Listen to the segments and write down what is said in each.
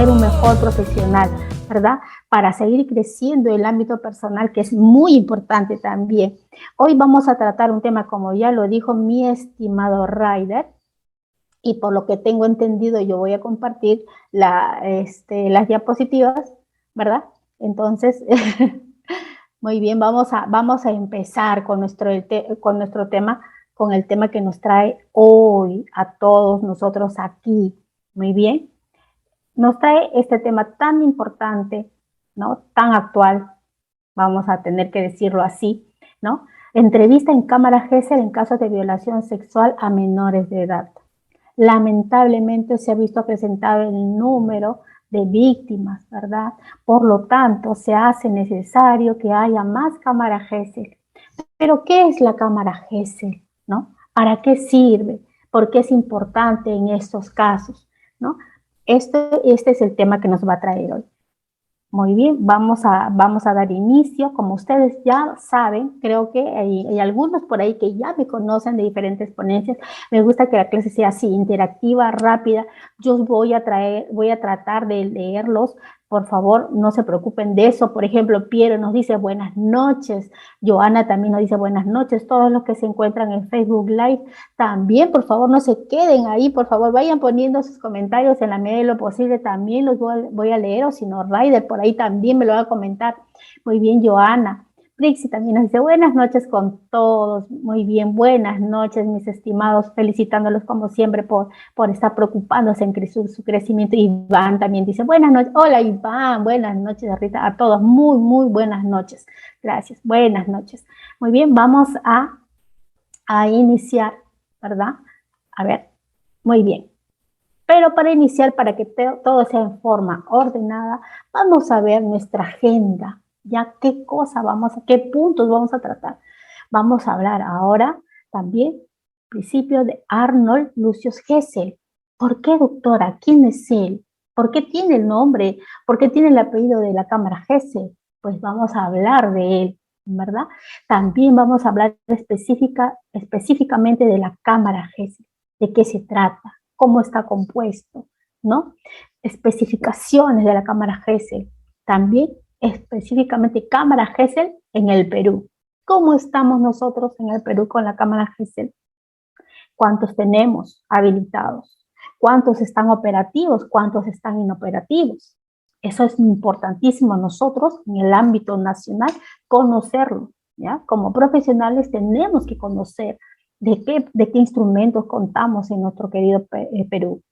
ser un mejor profesional, ¿verdad? Para seguir creciendo en el ámbito personal, que es muy importante también. Hoy vamos a tratar un tema, como ya lo dijo mi estimado Ryder, y por lo que tengo entendido, yo voy a compartir las diapositivas, ¿verdad? Entonces, muy bien, vamos a empezar con nuestro tema, con el tema que nos trae hoy a todos nosotros aquí. Muy bien. Nos trae este tema tan importante, ¿no? Tan actual, vamos a tener que decirlo así, ¿no? Entrevista en cámara Gesell en casos de violación sexual a menores de edad. Lamentablemente se ha visto acrecentado el número de víctimas, ¿verdad? Por lo tanto, se hace necesario que haya más cámara Gesell. Pero, ¿qué es la cámara Gesell? ¿No? ¿Para qué sirve? ¿Por qué es importante en estos casos? ¿No? Este es el tema que nos va a traer hoy. Muy bien, vamos a dar inicio. Como ustedes ya saben, creo que hay algunos por ahí que ya me conocen de diferentes ponencias. Me gusta que la clase sea así, interactiva, rápida. Yo voy a tratar de leerlos. Por favor, no se preocupen de eso. Por ejemplo, Piero nos dice buenas noches. Joana también nos dice buenas noches. Todos los que se encuentran en Facebook Live también, por favor, no se queden ahí. Por favor, vayan poniendo sus comentarios en la medida de lo posible. También los voy a leer, o si no, Ryder por ahí también me lo va a comentar. Muy bien, Joana. Prixi también nos dice buenas noches con todos. Muy bien, buenas noches, mis estimados, felicitándolos como siempre por estar preocupándose en su crecimiento. Iván también dice buenas noches. Hola, Iván, buenas noches, Rita, a todos. Muy, muy buenas noches. Gracias, buenas noches. Muy bien, vamos a iniciar, ¿verdad? A ver, muy bien. Pero para iniciar, para que todo sea en forma ordenada, vamos a ver nuestra agenda. Ya qué puntos vamos a tratar. Vamos a hablar ahora también principio de Arnold Lucius Gesell. ¿Por qué, doctora? ¿Quién es él? ¿Por qué tiene el nombre? ¿Por qué tiene el apellido de la Cámara Gesell? Pues vamos a hablar de él, ¿verdad? También vamos a hablar específicamente de la Cámara Gesell. ¿De qué se trata? ¿Cómo está compuesto? ¿No? Especificaciones de la Cámara Gesell. También específicamente Cámara Gesell en el Perú. ¿Cómo estamos nosotros en el Perú con la Cámara Gesell? ¿Cuántos tenemos habilitados? ¿Cuántos están operativos? ¿Cuántos están inoperativos? Eso es importantísimo nosotros en el ámbito nacional conocerlo, ¿ya? Como profesionales tenemos que conocer de qué instrumentos contamos en nuestro querido Perú.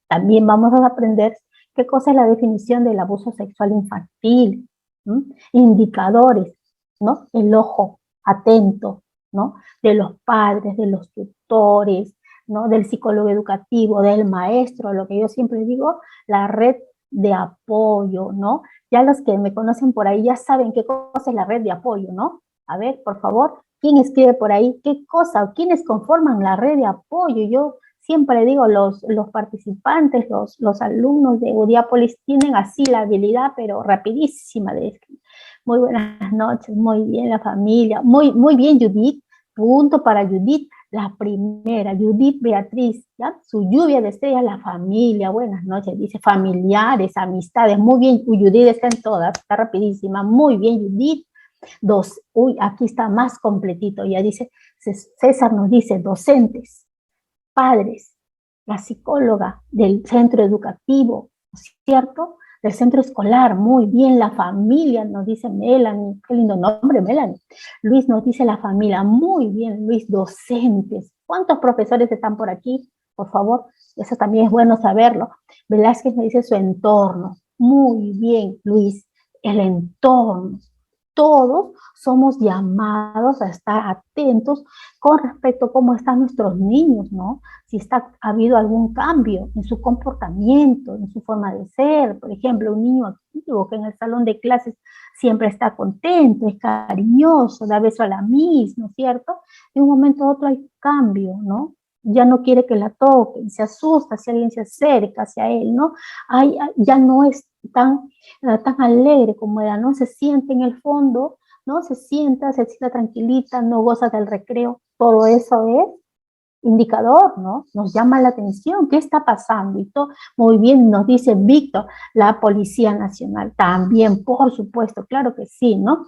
También vamos a aprender qué cosa es la definición del abuso sexual infantil, ¿sí? Indicadores, ¿no? El ojo atento, ¿no? De los padres, de los tutores, ¿no? Del psicólogo educativo, del maestro, lo que yo siempre digo, la red de apoyo, ¿no? Ya los que me conocen por ahí ya saben qué cosa es la red de apoyo, ¿no? A ver, por favor, ¿quién escribe por ahí qué cosa o quiénes conforman la red de apoyo? Yo siempre digo, los participantes, los alumnos de Udiápolis tienen así la habilidad, pero rapidísima de escribir. Muy buenas noches, muy bien la familia, muy bien Judith, punto para Judith, la primera, Judith Beatriz, ¿ya? Su lluvia de estrellas, la familia, buenas noches, dice familiares, amistades, muy bien, Judith está en todas, está rapidísima, muy bien Judith. Aquí está más completito, ya dice, César nos dice docentes, padres, la psicóloga del centro educativo, ¿cierto? Del centro escolar, muy bien, la familia, nos dice Melanie, qué lindo nombre, Melanie. Luis nos dice la familia, muy bien, Luis, docentes. ¿Cuántos profesores están por aquí? Por favor, eso también es bueno saberlo. Velázquez me dice su entorno, muy bien, Luis, el entorno. Todos somos llamados a estar atentos con respecto a cómo están nuestros niños, ¿no? Si ha habido algún cambio en su comportamiento, en su forma de ser. Por ejemplo, un niño activo que en el salón de clases siempre está contento, es cariñoso, da beso a la misma, ¿cierto? De un momento a otro hay cambio, ¿no? Ya no quiere que la toquen, se asusta si alguien se acerca hacia él, ¿no? Ya no es tan alegre como era, ¿no? Se siente en el fondo, ¿no? Se sienta tranquilita, no goza del recreo. Todo eso es indicador, ¿no? Nos llama la atención, ¿qué está pasando? Y todo, muy bien, nos dice Víctor, la Policía Nacional, también, por supuesto, claro que sí, ¿no?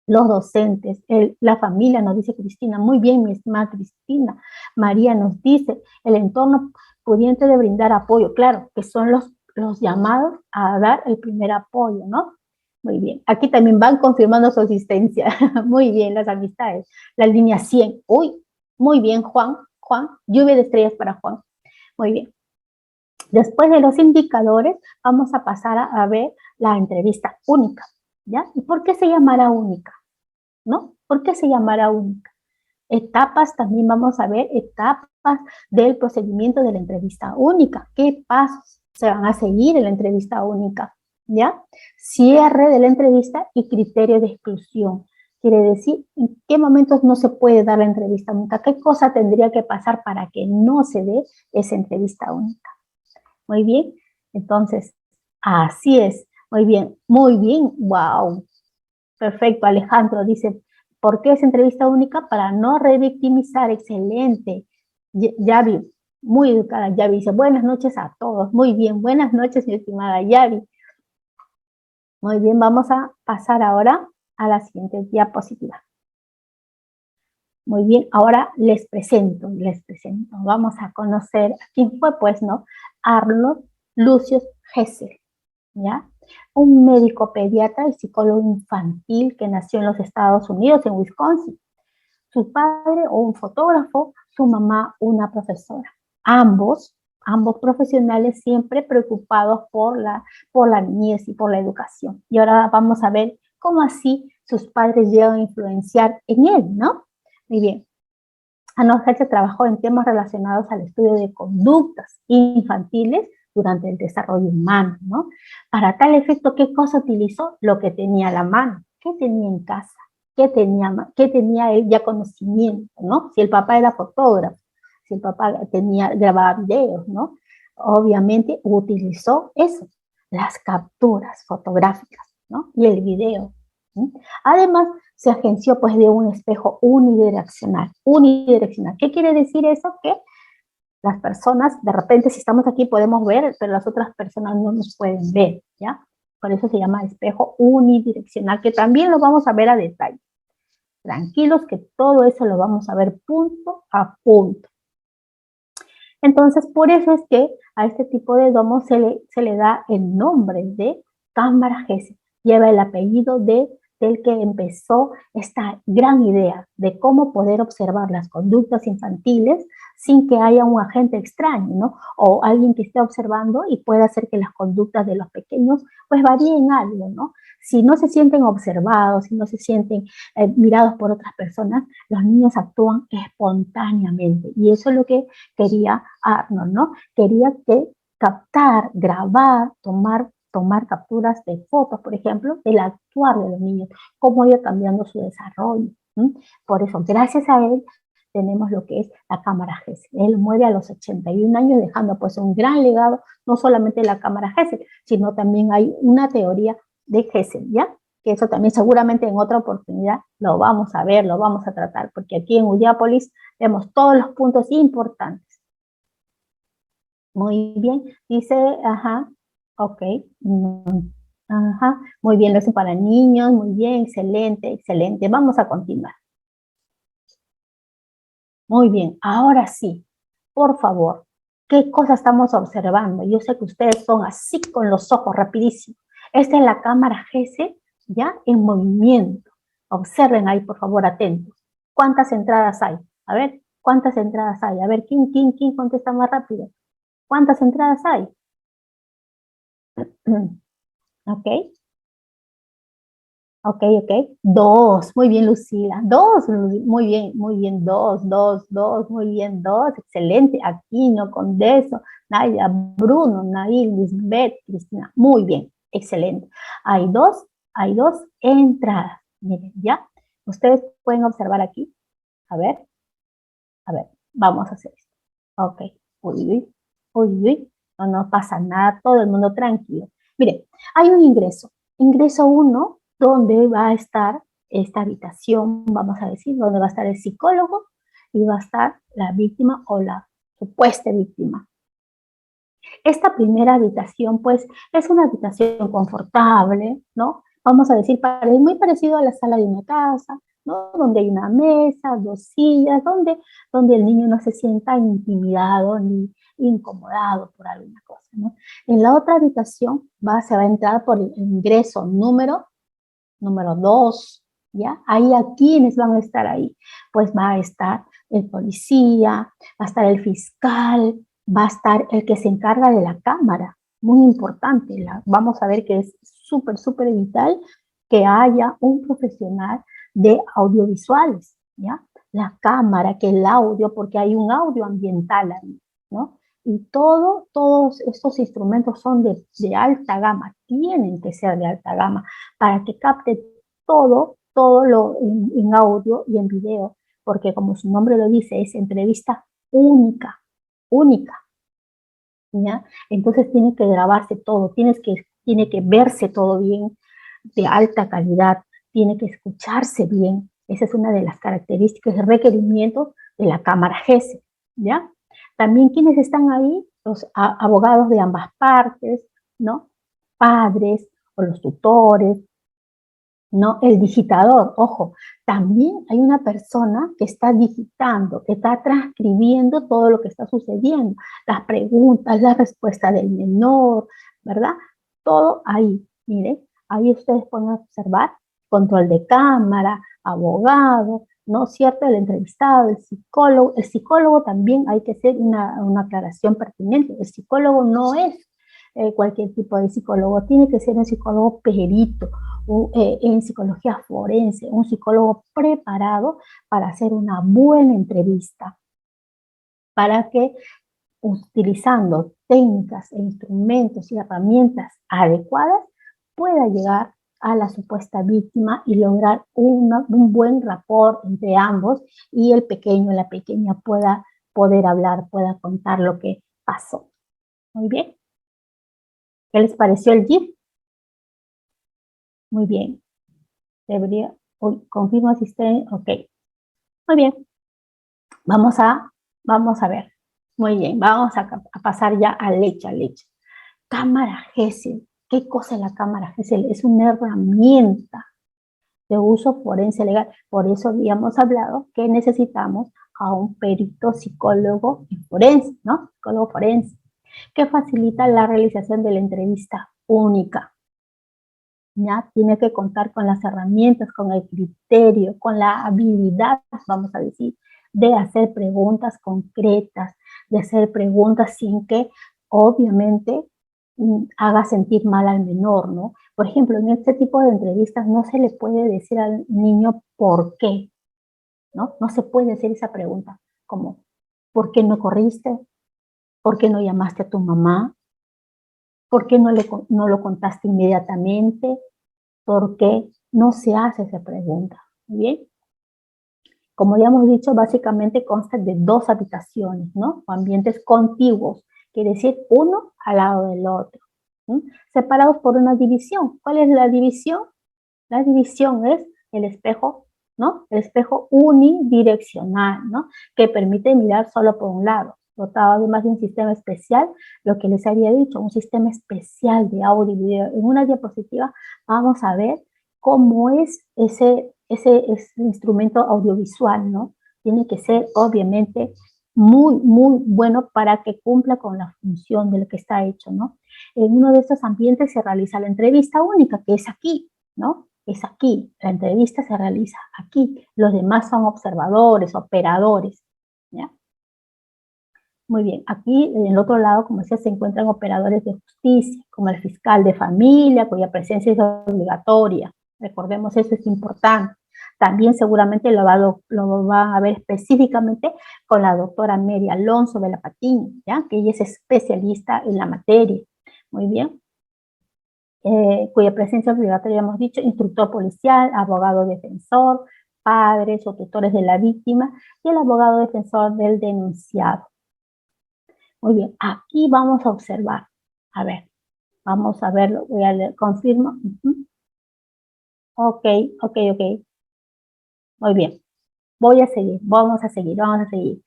Los docentes, la familia, nos dice Cristina, muy bien, mi estimada Cristina. María nos dice, el entorno pudiente de brindar apoyo, claro, que son los llamados a dar el primer apoyo, ¿no? Muy bien, aquí también van confirmando su existencia. Muy bien, las amistades. La línea 100, uy, muy bien, Juan, lluvia de estrellas para Juan. Muy bien. Después de los indicadores, vamos a pasar a ver la entrevista única, ¿ya? ¿Y por qué se llamará única? ¿No? ¿Por qué se llamará única? Etapas, también vamos a ver etapas del procedimiento de la entrevista única. ¿Qué pasos se van a seguir en la entrevista única? ¿Ya? Cierre de la entrevista y criterio de exclusión. Quiere decir, ¿en qué momentos no se puede dar la entrevista única? ¿Qué cosa tendría que pasar para que no se dé esa entrevista única? Muy bien, entonces, así es. Muy bien, wow. Perfecto, Alejandro dice, ¿por qué es entrevista única? Para no revictimizar, excelente. Yavi, muy educada, Yavi dice, buenas noches a todos. Muy bien, buenas noches, mi estimada Yavi. Muy bien, vamos a pasar ahora a la siguiente diapositiva. Muy bien, ahora les presento. Vamos a conocer a quién fue, pues, ¿no? Arnold Lucius Hessel, ¿ya? Un médico pediatra y psicólogo infantil que nació en los Estados Unidos, en Wisconsin. Su padre, un fotógrafo, su mamá, una profesora. Ambos profesionales siempre preocupados por la niñez y por la educación. Y ahora vamos a ver cómo así sus padres llegan a influenciar en él, ¿no? Muy bien. Arnold Hessel trabajó en temas relacionados al estudio de conductas infantiles durante el desarrollo humano, ¿no? Para tal efecto, ¿qué cosa utilizó? Lo que tenía a la mano, ¿qué tenía en casa? ¿Qué tenía él ya conocimiento, ¿no? Si el papá era fotógrafo, si el papá grababa videos, ¿no? Obviamente utilizó eso, las capturas fotográficas, ¿no? Y el video. ¿Sí? Además, se agenció pues de un espejo unidireccional. ¿Qué quiere decir eso? Que las personas, de repente si estamos aquí podemos ver, pero las otras personas no nos pueden ver, ¿ya? Por eso se llama espejo unidireccional, que también lo vamos a ver a detalle. Tranquilos que todo eso lo vamos a ver punto a punto. Entonces, por eso es que a este tipo de domo se le da el nombre de cámara Hessel. Lleva el apellido del que empezó esta gran idea de cómo poder observar las conductas infantiles sin que haya un agente extraño, ¿no? O alguien que esté observando y pueda hacer que las conductas de los pequeños pues varíen algo, ¿no? Si no se sienten observados, si no se sienten mirados por otras personas, los niños actúan espontáneamente. Y eso es lo que quería Arnold, ¿no? Quería que captar, grabar, tomar capturas de fotos, por ejemplo, del actuar de los niños, cómo iba cambiando su desarrollo. ¿Sí? Por eso, gracias a él, tenemos lo que es la cámara Hessel. Él muere a los 81 años, dejando pues un gran legado, no solamente la cámara Hessel, sino también hay una teoría de Hessel, ¿ya? Que eso también seguramente en otra oportunidad lo vamos a ver, lo vamos a tratar, porque aquí en Udiápolis vemos todos los puntos importantes. Muy bien, dice, ajá, ok, ajá, muy bien, lo hacen para niños, muy bien, excelente, excelente, vamos a continuar. Muy bien, ahora sí, por favor, ¿qué cosa estamos observando? Yo sé que ustedes son así con los ojos, rapidísimo. Esta es la cámara Hessel, ya en movimiento. Observen ahí, por favor, atentos. ¿Cuántas entradas hay? A ver, ¿cuántas entradas hay? A ver, ¿quién contesta más rápido? ¿Cuántas entradas hay? Ok, ok. Dos, muy bien, Lucila. Dos, muy bien, dos, muy bien, dos. Excelente. Aquino, Condeso, Nadia, Bruno, Nail, Lisbeth, Cristina. Muy bien, excelente. Hay dos entradas. Miren, ¿ya? Ustedes pueden observar aquí. A ver, vamos a hacer esto. Ok, uy, no pasa nada, todo el mundo tranquilo. Mire, hay un ingreso 1, donde va a estar esta habitación, vamos a decir, donde va a estar el psicólogo, y va a estar la víctima o la supuesta víctima. Esta primera habitación, pues, es una habitación confortable, ¿no? Vamos a decir, muy parecido a la sala de una casa, ¿no? Donde hay una mesa, dos sillas, donde el niño no se sienta intimidado ni incomodado por alguna cosa, ¿no? En la otra habitación se va a entrar por el ingreso número 2, ¿ya? Ahí, ¿a quiénes van a estar ahí? Pues va a estar el policía, va a estar el fiscal, va a estar el que se encarga de la cámara, muy importante. Vamos a ver que es súper, súper vital que haya un profesional de audiovisuales, ¿ya? La cámara, que el audio, porque hay un audio ambiental ahí, ¿no? Y todos estos instrumentos son de alta gama, tienen que ser de alta gama para que capte todo lo en audio y en video, porque como su nombre lo dice, es entrevista única, única, ¿ya? Entonces tiene que grabarse todo, tiene que verse todo bien, de alta calidad, tiene que escucharse bien. Esa es una de las características y requerimientos de la cámara GESE, ¿ya? También quienes están ahí, los abogados de ambas partes, ¿no? Padres o los tutores, ¿no? El digitador, ojo, también hay una persona que está digitando, que está transcribiendo todo lo que está sucediendo, las preguntas, la respuesta del menor, ¿verdad? Todo ahí, miren, ahí ustedes pueden observar control de cámara, abogado, ¿no es cierto? El entrevistado, el psicólogo también hay que hacer una aclaración pertinente, el psicólogo no es cualquier tipo de psicólogo, tiene que ser un psicólogo perito, en psicología forense, un psicólogo preparado para hacer una buena entrevista, para que utilizando técnicas e instrumentos y herramientas adecuadas pueda llegar a la supuesta víctima y lograr un buen rapport entre ambos y el pequeño, la pequeña pueda poder hablar, pueda contar lo que pasó. Muy bien. ¿Qué les pareció el GIF? Muy bien. Debería, confirmo si está, ok. Muy bien. Vamos a ver. Muy bien, vamos a pasar ya a leche. Cámara GESEL. ¿Qué cosa es la cámara GESEL? Es una herramienta de uso forense legal. Por eso habíamos hablado que necesitamos a un perito psicólogo forense, ¿no? Psicólogo forense, que facilita la realización de la entrevista única. ¿Ya? Tiene que contar con las herramientas, con el criterio, con la habilidad, vamos a decir, de hacer preguntas concretas, de hacer preguntas sin que, obviamente, haga sentir mal al menor, ¿no? Por ejemplo, en este tipo de entrevistas no se le puede decir al niño por qué, ¿no? No se puede hacer esa pregunta, como, ¿por qué no corriste? ¿Por qué no llamaste a tu mamá? ¿Por qué no lo contaste inmediatamente? Porque no se hace esa pregunta. ¿Bien? Como ya hemos dicho, básicamente consta de 2 habitaciones, ¿no? O ambientes contiguos, quiere decir uno al lado del otro, ¿sí? Separados por una división. ¿Cuál es la división? La división es el espejo, ¿no? El espejo unidireccional, ¿no? Que permite mirar solo por un lado. Dotado además de un sistema especial, lo que les había dicho, un sistema especial de audio y video. En una diapositiva vamos a ver cómo es ese instrumento audiovisual, ¿no? Tiene que ser, obviamente, muy, muy bueno para que cumpla con la función de lo que está hecho, ¿no? En uno de estos ambientes se realiza la entrevista única, que es aquí, ¿no? Es aquí, la entrevista se realiza aquí, los demás son observadores, operadores, ¿ya? Muy bien, aquí en el otro lado, como decía, se encuentran operadores de justicia, como el fiscal de familia, cuya presencia es obligatoria. Recordemos, eso es importante. También seguramente lo van a ver específicamente con la doctora Mary Alonso de la Patiño, ¿ya? Que ella es especialista en la materia. Muy bien. Cuya presencia obligatoria, hemos dicho, instructor policial, abogado defensor, padres o tutores de la víctima y el abogado defensor del denunciado. Muy bien, aquí vamos a observar. A ver, vamos a verlo, voy a leer, confirmo. Ok. Muy bien. voy a seguir, vamos a seguir, vamos a seguir.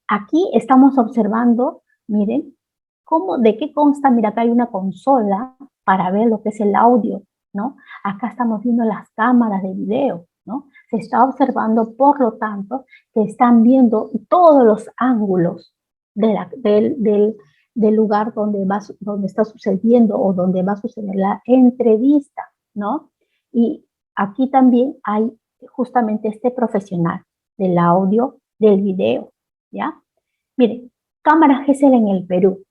Aquí estamos observando, miren, de qué consta. Mira, acá hay una consola para ver lo que es el audio, ¿no? Acá estamos viendo las cámaras de video, ¿no? Se está observando, por lo tanto, que están viendo todos los ángulos del lugar donde está sucediendo o donde va a suceder la entrevista, ¿no? Y aquí también hay justamente este profesional del audio, del video, ¿ya? Miren, cámara GESEL en el Perú.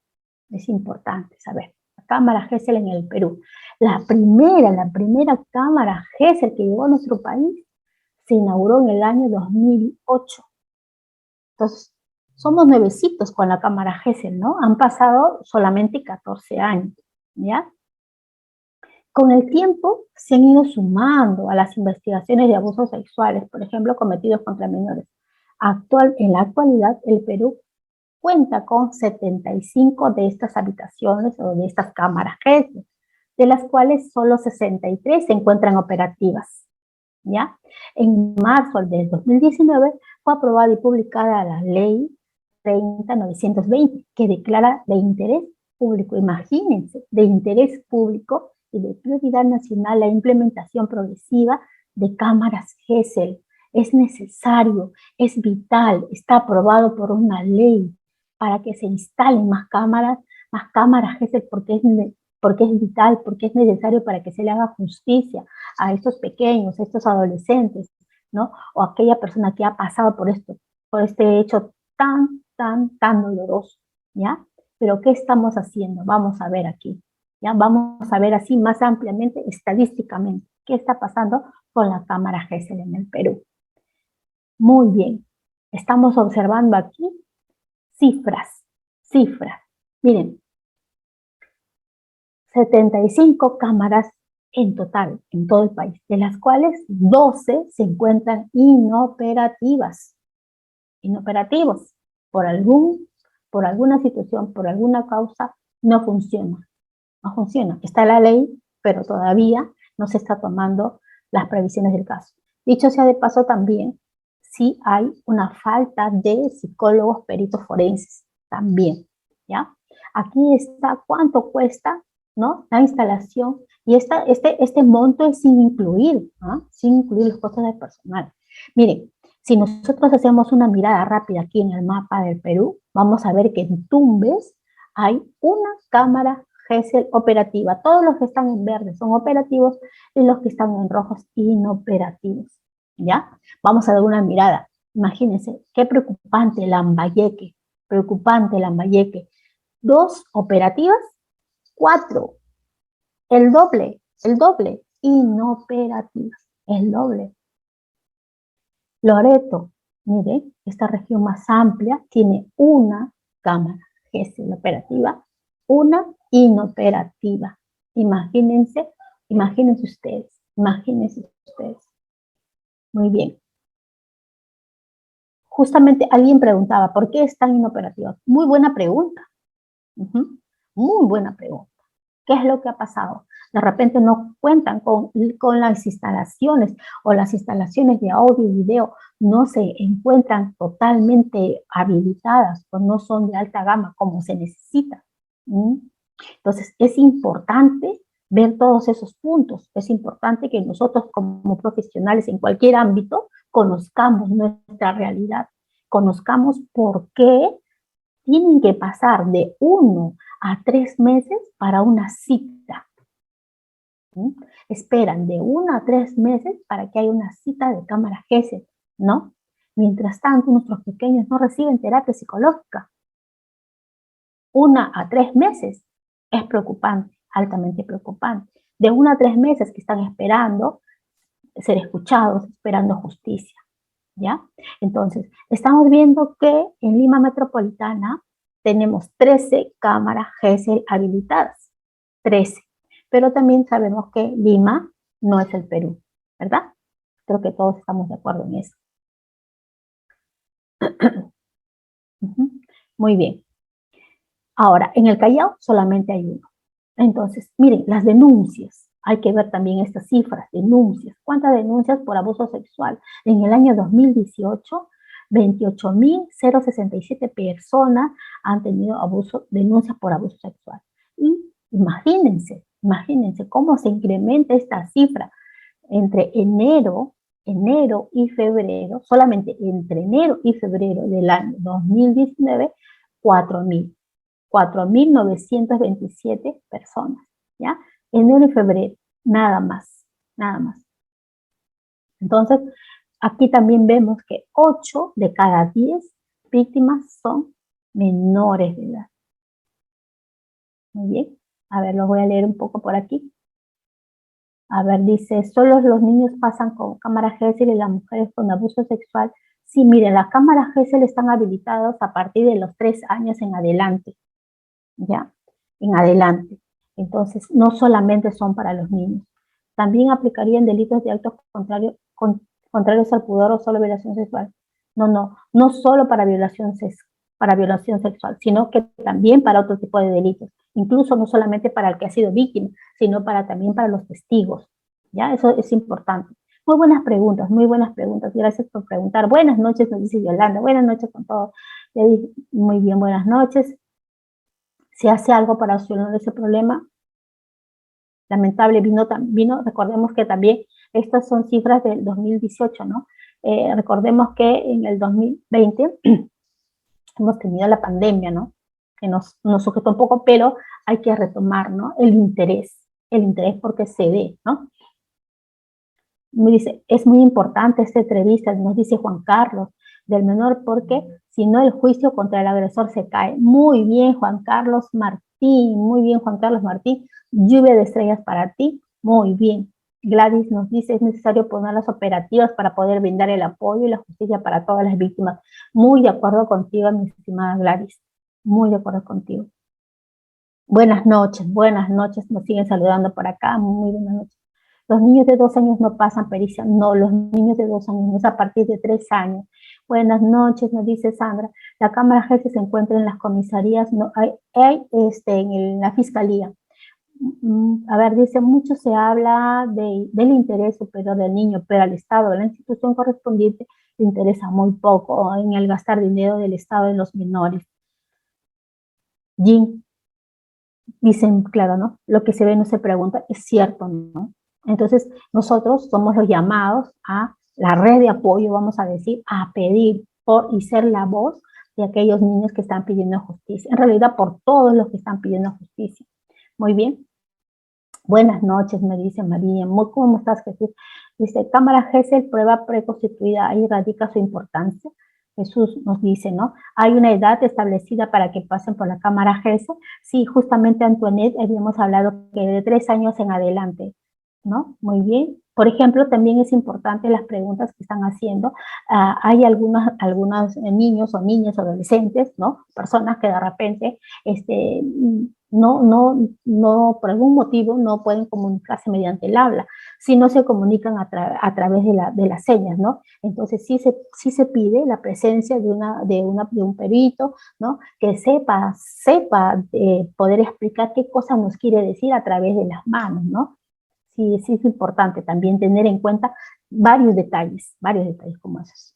Es importante saber. La cámara GESEL en el Perú. La primera cámara GESEL que llegó a nuestro país se inauguró en el año 2008. Entonces, somos nuevecitos con la cámara GESEL, ¿no? Han pasado solamente 14 años, ¿ya? Con el tiempo se han ido sumando a las investigaciones de abusos sexuales, por ejemplo, cometidos contra menores. En la actualidad, el Perú cuenta con 75 de estas habitaciones o de estas cámaras GESEL, de las cuales solo 63 se encuentran operativas, ¿ya? En marzo del 2019 fue aprobada y publicada la Ley 30.920, que declara de interés público, imagínense, de interés público y de prioridad nacional la implementación progresiva de cámaras GESEL. Es necesario, es vital, está aprobado por una ley para que se instalen más cámaras GESEL, porque es vital, porque es necesario para que se le haga justicia a estos pequeños, a estos adolescentes, ¿no? O a aquella persona que ha pasado por este hecho tan doloroso, ¿ya? Pero ¿qué estamos haciendo? Vamos a ver aquí, ¿ya? Vamos a ver así más ampliamente, estadísticamente, qué está pasando con la cámara GESEL en el Perú. Muy bien, estamos observando aquí cifras. Miren, 75 cámaras en total, en todo el país, de las cuales 12 se encuentran inoperativos, por alguna situación, por alguna causa, no funciona. Está la ley, pero todavía no se está tomando las previsiones del caso. Dicho sea de paso también, sí hay una falta de psicólogos peritos forenses también, ¿ya? Aquí está cuánto cuesta, ¿no? La instalación, y este monto es sin incluir los costos del personal. Miren, si nosotros hacemos una mirada rápida aquí en el mapa del Perú, vamos a ver que en Tumbes hay una cámara GESEL operativa. Todos los que están en verde son operativos y los que están en rojos inoperativos, ¿ya? Vamos a dar una mirada. Imagínense, qué preocupante Lambayeque. 2 operativas, 4. El doble, inoperativas, el doble. Loreto, mire, esta región más amplia tiene una cámara GESEL operativa, una inoperativa. Imagínense ustedes. Muy bien. Justamente alguien preguntaba, ¿por qué están inoperativas? Muy buena pregunta. Muy buena pregunta. ¿Qué es lo que ha pasado? De repente no cuentan con las instalaciones, o las instalaciones de audio y video no se encuentran totalmente habilitadas o no son de alta gama como se necesita. Entonces es importante ver todos esos puntos. Es importante que nosotros como profesionales en cualquier ámbito conozcamos nuestra realidad, conozcamos por qué tienen que pasar de 1 a 3 meses para una cita. Esperan de 1 a 3 meses para que haya una cita de cámara GESEL, ¿no? Mientras tanto, nuestros pequeños no reciben terapia psicológica. 1 a 3 meses es preocupante, altamente preocupante. De 1 a 3 meses que están esperando ser escuchados, esperando justicia, ¿ya? Entonces, estamos viendo que en Lima Metropolitana tenemos 13 cámaras GESEL habilitadas, 13. Pero también sabemos que Lima no es el Perú, ¿verdad? Creo que todos estamos de acuerdo en eso. Muy bien. Ahora, en el Callao solamente hay uno. Entonces, miren, las denuncias. Hay que ver también estas cifras, denuncias. ¿Cuántas denuncias por abuso sexual? En el año 2018, 28.067 personas han tenido denuncias por abuso sexual. Y imagínense cómo se incrementa esta cifra entre enero y febrero, solamente entre enero y febrero del año 2019, 4.927 personas, ¿ya? Enero y febrero, nada más, nada más. Entonces, aquí también vemos que 8 de cada 10 víctimas son menores de edad. Muy bien, a ver, los voy a leer un poco por aquí. A ver, dice, solo los niños pasan con cámara Gesell y las mujeres con abuso sexual. Sí, miren, las cámaras Gesell están habilitadas a partir de los 3 años en adelante, ¿ya? En adelante. Entonces, no solamente son para los niños. También aplicarían delitos de actos contrarios al pudor o solo violación sexual. No solo para violación sexual, sino que también para otro tipo de delitos. Incluso no solamente para el que ha sido víctima, sino también para los testigos. ¿Ya? Eso es importante. Muy buenas preguntas. Gracias por preguntar. Buenas noches, nos dice Yolanda. Buenas noches con todos. Muy bien, buenas noches. ¿Se hace algo para solucionar ese problema? Lamentable, vino, recordemos que también estas son cifras del 2018, ¿no? Recordemos que en el 2020 hemos tenido la pandemia, ¿no? Que nos sujetó un poco, pero hay que retomar, ¿no? El interés porque se ve, ¿no? Me dice, es muy importante esta entrevista, nos dice Juan Carlos, del menor, porque si no el juicio contra el agresor se cae. Muy bien, Juan Carlos Martín, lluvia de estrellas para ti, muy bien. Gladys nos dice, es necesario poner las operativas para poder brindar el apoyo y la justicia para todas las víctimas. Muy de acuerdo contigo, mi estimada Gladys, muy de acuerdo contigo. Buenas noches, nos siguen saludando por acá, muy buenas noches. Los niños de 2 años no pasan pericia, no, los niños de 2 años no, es a partir de 3 años. Buenas noches, nos dice Sandra. La cámara Gesell se encuentra en las comisarías, no, hay en la fiscalía. A ver, dice, mucho se habla del interés superior del niño, pero al Estado, a la institución correspondiente, le interesa muy poco en el gastar dinero del Estado en los menores. Jim, dicen, claro, ¿no? Lo que se ve no se pregunta, es cierto, ¿no? Entonces, nosotros somos los llamados a la red de apoyo, vamos a decir, a pedir y ser la voz de aquellos niños que están pidiendo justicia. En realidad, por todos los que están pidiendo justicia. Muy bien. Buenas noches, me dice María. ¿Cómo estás, Jesús? Dice, cámara Gesell, prueba preconstituida, ahí radica su importancia. Jesús nos dice, ¿no? Hay una edad establecida para que pasen por la cámara Gesell. Sí, justamente, Antoinette, habíamos hablado que de 3 años en adelante, ¿no? Muy bien. Por ejemplo, también es importante las preguntas que están haciendo. Hay algunos niños o niñas, adolescentes, ¿no? Personas que de repente por algún motivo no pueden comunicarse mediante el habla, sino se comunican a través de las señas, ¿no? Entonces sí se pide la presencia de un perito, ¿no? Que sepa poder explicar qué cosa nos quiere decir a través de las manos, ¿no? Sí es importante también tener en cuenta varios detalles como esos.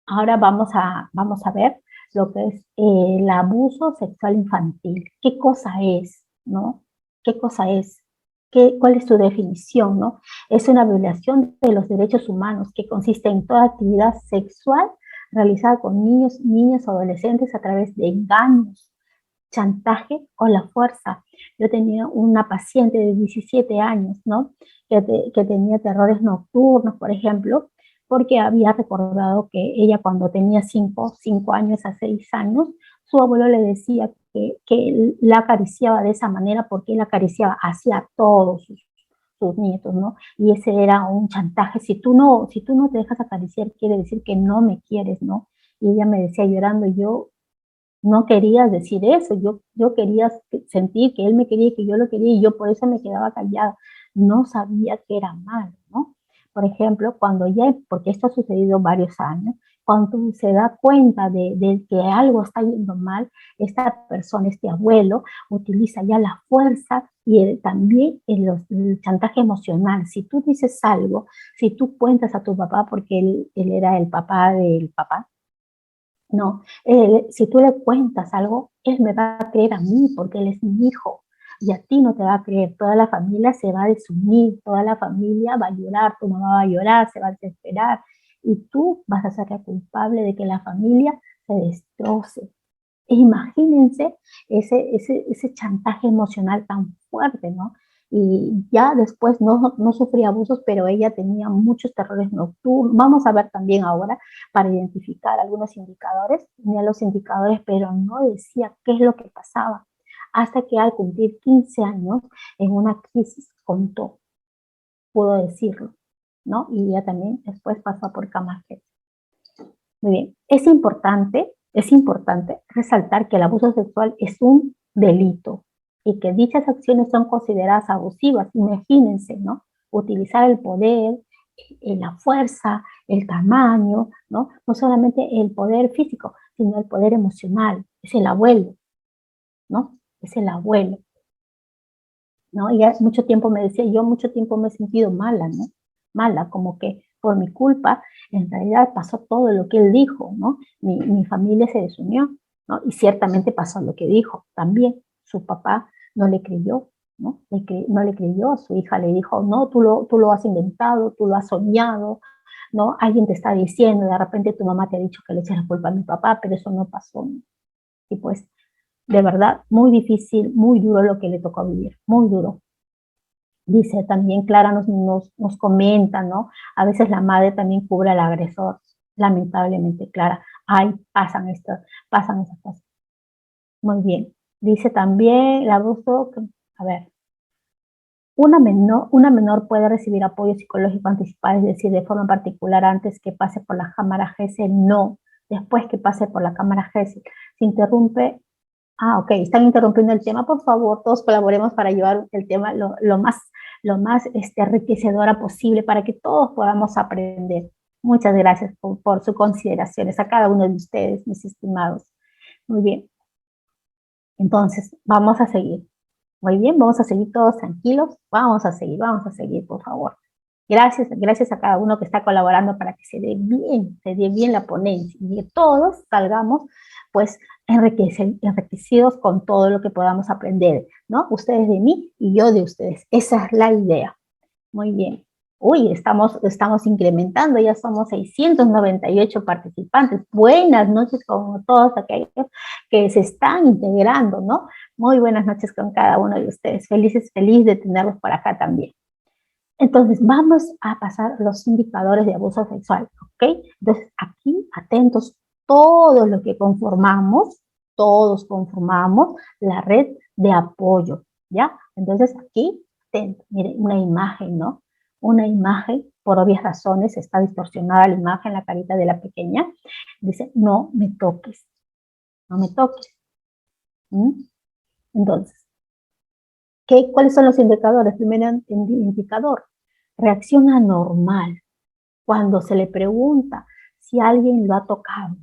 Ahora vamos a ver lo que es el abuso sexual infantil. ¿Qué cosa es, no? ¿Qué cosa es? ¿Cuál es su definición, no? Es una violación de los derechos humanos que consiste en toda actividad sexual realizada con niños, niñas o adolescentes a través de engaños, chantaje o la fuerza. Yo tenía una paciente de 17 años, ¿no? Que tenía terrores nocturnos, por ejemplo, porque había recordado que ella cuando tenía 5 años a 6 años, su abuelo le decía que la acariciaba de esa manera porque él acariciaba hacia todos sus nietos, ¿no? Y ese era un chantaje. Si tú no te dejas acariciar, quiere decir que no me quieres, ¿no? Y ella me decía llorando, yo no quería decir eso, yo quería sentir que él me quería y que yo lo quería, y yo por eso me quedaba callada. No sabía que era malo, ¿no? Por ejemplo, porque esto ha sucedido varios años, Cuando se da cuenta de que algo está yendo mal, esta persona, este abuelo, utiliza ya la fuerza y también el chantaje emocional. Si tú dices algo, si tú cuentas a tu papá, porque él era el papá del papá, no, si tú le cuentas algo, él me va a creer a mí porque él es mi hijo y a ti no te va a creer. Toda la familia se va a desunir, toda la familia va a llorar, tu mamá va a llorar, se va a desesperar y tú vas a ser la culpable de que la familia se destroce. E imagínense ese chantaje emocional tan fuerte, ¿no? Y ya después no sufría abusos, pero ella tenía muchos terrores nocturnos. Vamos a ver también ahora para identificar algunos indicadores. Tenía los indicadores, pero no decía qué es lo que pasaba. Hasta que al cumplir 15 años, en una crisis, contó, pudo decirlo, ¿no? Y ella también después pasó por camas. Muy bien, es importante resaltar que el abuso sexual es un delito y que dichas acciones son consideradas abusivas. Imagínense, ¿no? Utilizar el poder, la fuerza, el tamaño, ¿no? No solamente el poder físico, sino el poder emocional. Es el abuelo, ¿no? Es el abuelo, ¿no? Y ya mucho tiempo me decía, yo mucho tiempo me he sentido mala, ¿no? Mala, como que por mi culpa, en realidad pasó todo lo que él dijo, ¿no? Mi familia se desunió, ¿no? Y ciertamente pasó lo que dijo. También su papá no le creyó, ¿no? No le creyó, su hija le dijo, no, tú lo has inventado, tú lo has soñado, ¿no? Alguien te está diciendo, de repente tu mamá te ha dicho que le eches la culpa a mi papá, pero eso no pasó, ¿no? Y pues, de verdad, muy difícil, muy duro lo que le tocó vivir, muy duro. Dice también Clara nos comenta, ¿no? A veces la madre también cubre al agresor, lamentablemente, Clara. Ay, pasan esas cosas. Muy bien. Dice también el abuso, a ver, una menor puede recibir apoyo psicológico anticipado, es decir, de forma particular antes que pase por la cámara GESEL, no, después que pase por la cámara GESEL. Se interrumpe. Ah, ok, están interrumpiendo el tema. Por favor, todos colaboremos para llevar el tema lo más enriquecedora posible para que todos podamos aprender. Muchas gracias por sus consideraciones a cada uno de ustedes, mis estimados. Muy bien, entonces vamos a seguir. Muy bien, vamos a seguir todos tranquilos. Vamos a seguir, por favor. Gracias a cada uno que está colaborando para que se dé bien la ponencia y que todos salgamos pues enriquecidos con todo lo que podamos aprender, ¿no? Ustedes de mí y yo de ustedes. Esa es la idea. Muy bien. Uy, estamos incrementando, ya somos 698 participantes. Buenas noches con todos aquellos que se están integrando, ¿no? Muy buenas noches con cada uno de ustedes. Feliz de tenerlos por acá también. Entonces, vamos a pasar los indicadores de abuso sexual, ¿ok? Entonces, aquí, atentos, todos conformamos la red de apoyo, ¿ya? Entonces, aquí, atentos, miren, una imagen, ¿no? Una imagen, por obvias razones, está distorsionada la imagen, la carita de la pequeña, dice, no me toques, no me toques. ¿Mm? Entonces, ¿cuáles son los indicadores? Primer indicador, reacción anormal. Cuando se le pregunta si alguien lo ha tocado,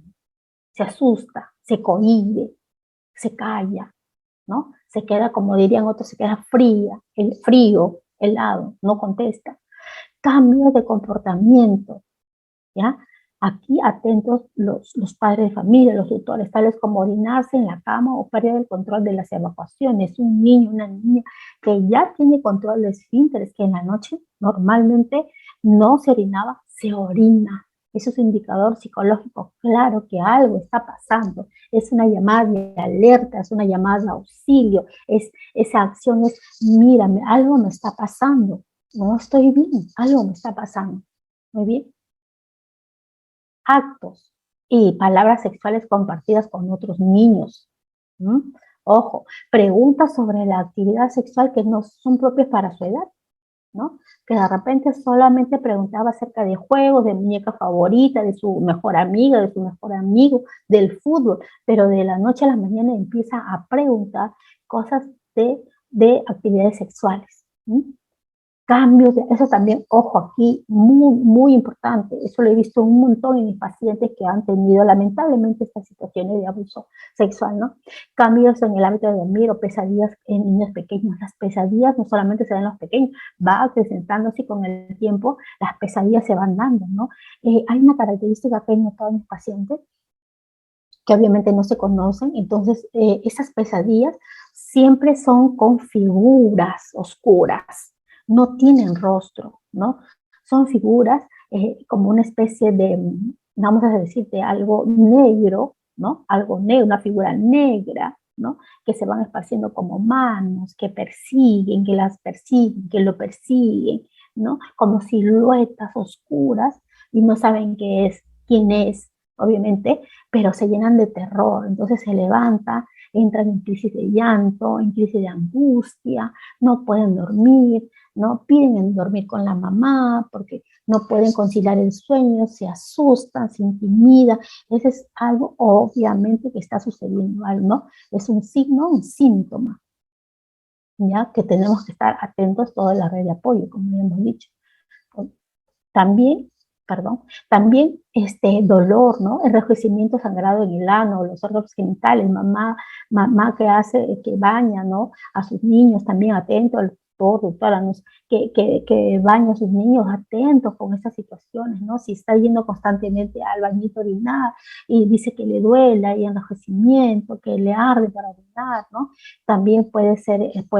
se asusta, se cohíbe, se calla, ¿no? Se queda, como dirían otros, se queda frío, helado, no contesta. Cambios de comportamiento, ¿ya? Aquí atentos los padres de familia, los tutores, tales como orinarse en la cama o perder el control de las evacuaciones. Un niño, una niña que ya tiene control de esfínteres, que en la noche normalmente no se orinaba, se orina. Eso es un indicador psicológico claro que algo está pasando. Es una llamada de alerta, es una llamada de auxilio. Esa acción es, mírame, algo me está pasando. No estoy bien, algo me está pasando. Muy bien. Actos y palabras sexuales compartidas con otros niños. ¿Mm? Ojo, preguntas sobre la actividad sexual que no son propias para su edad, ¿no? Que de repente solamente preguntaba acerca de juegos, de muñeca favorita, de su mejor amiga, de su mejor amigo, del fútbol, pero de la noche a la mañana empieza a preguntar cosas de actividades sexuales. ¿Mm? cambios, eso también, ojo aquí, muy importante, eso lo he visto un montón en mis pacientes que han tenido lamentablemente estas situaciones de abuso sexual, ¿no? Cambios en el hábito de dormir o pesadillas en niños pequeños. Las pesadillas no solamente se dan en los pequeños, va acrecentándose con el tiempo, las pesadillas se van dando, ¿no? Hay una característica que he notado en mis pacientes, que obviamente no se conocen, entonces esas pesadillas siempre son con figuras oscuras, no tienen rostro, ¿no? Son figuras como una especie de, vamos a decir, de algo negro, ¿no? Algo negro, una figura negra, ¿no? Que se van esparciendo como manos, que persiguen, que las persiguen, que lo persiguen, ¿no? Como siluetas oscuras y no saben quién es, obviamente, pero se llenan de terror, entonces se levanta, entran en crisis de llanto, en crisis de angustia, no pueden dormir, no piden dormir con la mamá porque no pueden conciliar el sueño, se asustan, se intimidan. Ese es algo obviamente que está sucediendo, ¿no? Es un signo, un síntoma, ya que tenemos que estar atentos toda la red de apoyo, como ya hemos dicho. También, también dolor, ¿no? Enrojecimiento sangrado en el ano, los órganos genitales, mamá que hace, que baña, ¿no? A sus niños también atento al doctora, ¿no? que baña a sus niños atentos con estas situaciones, ¿no? Si está yendo constantemente al bañito a orinar y dice que le duele, hay enrojecimiento, que le arde para orinar, ¿no? También puede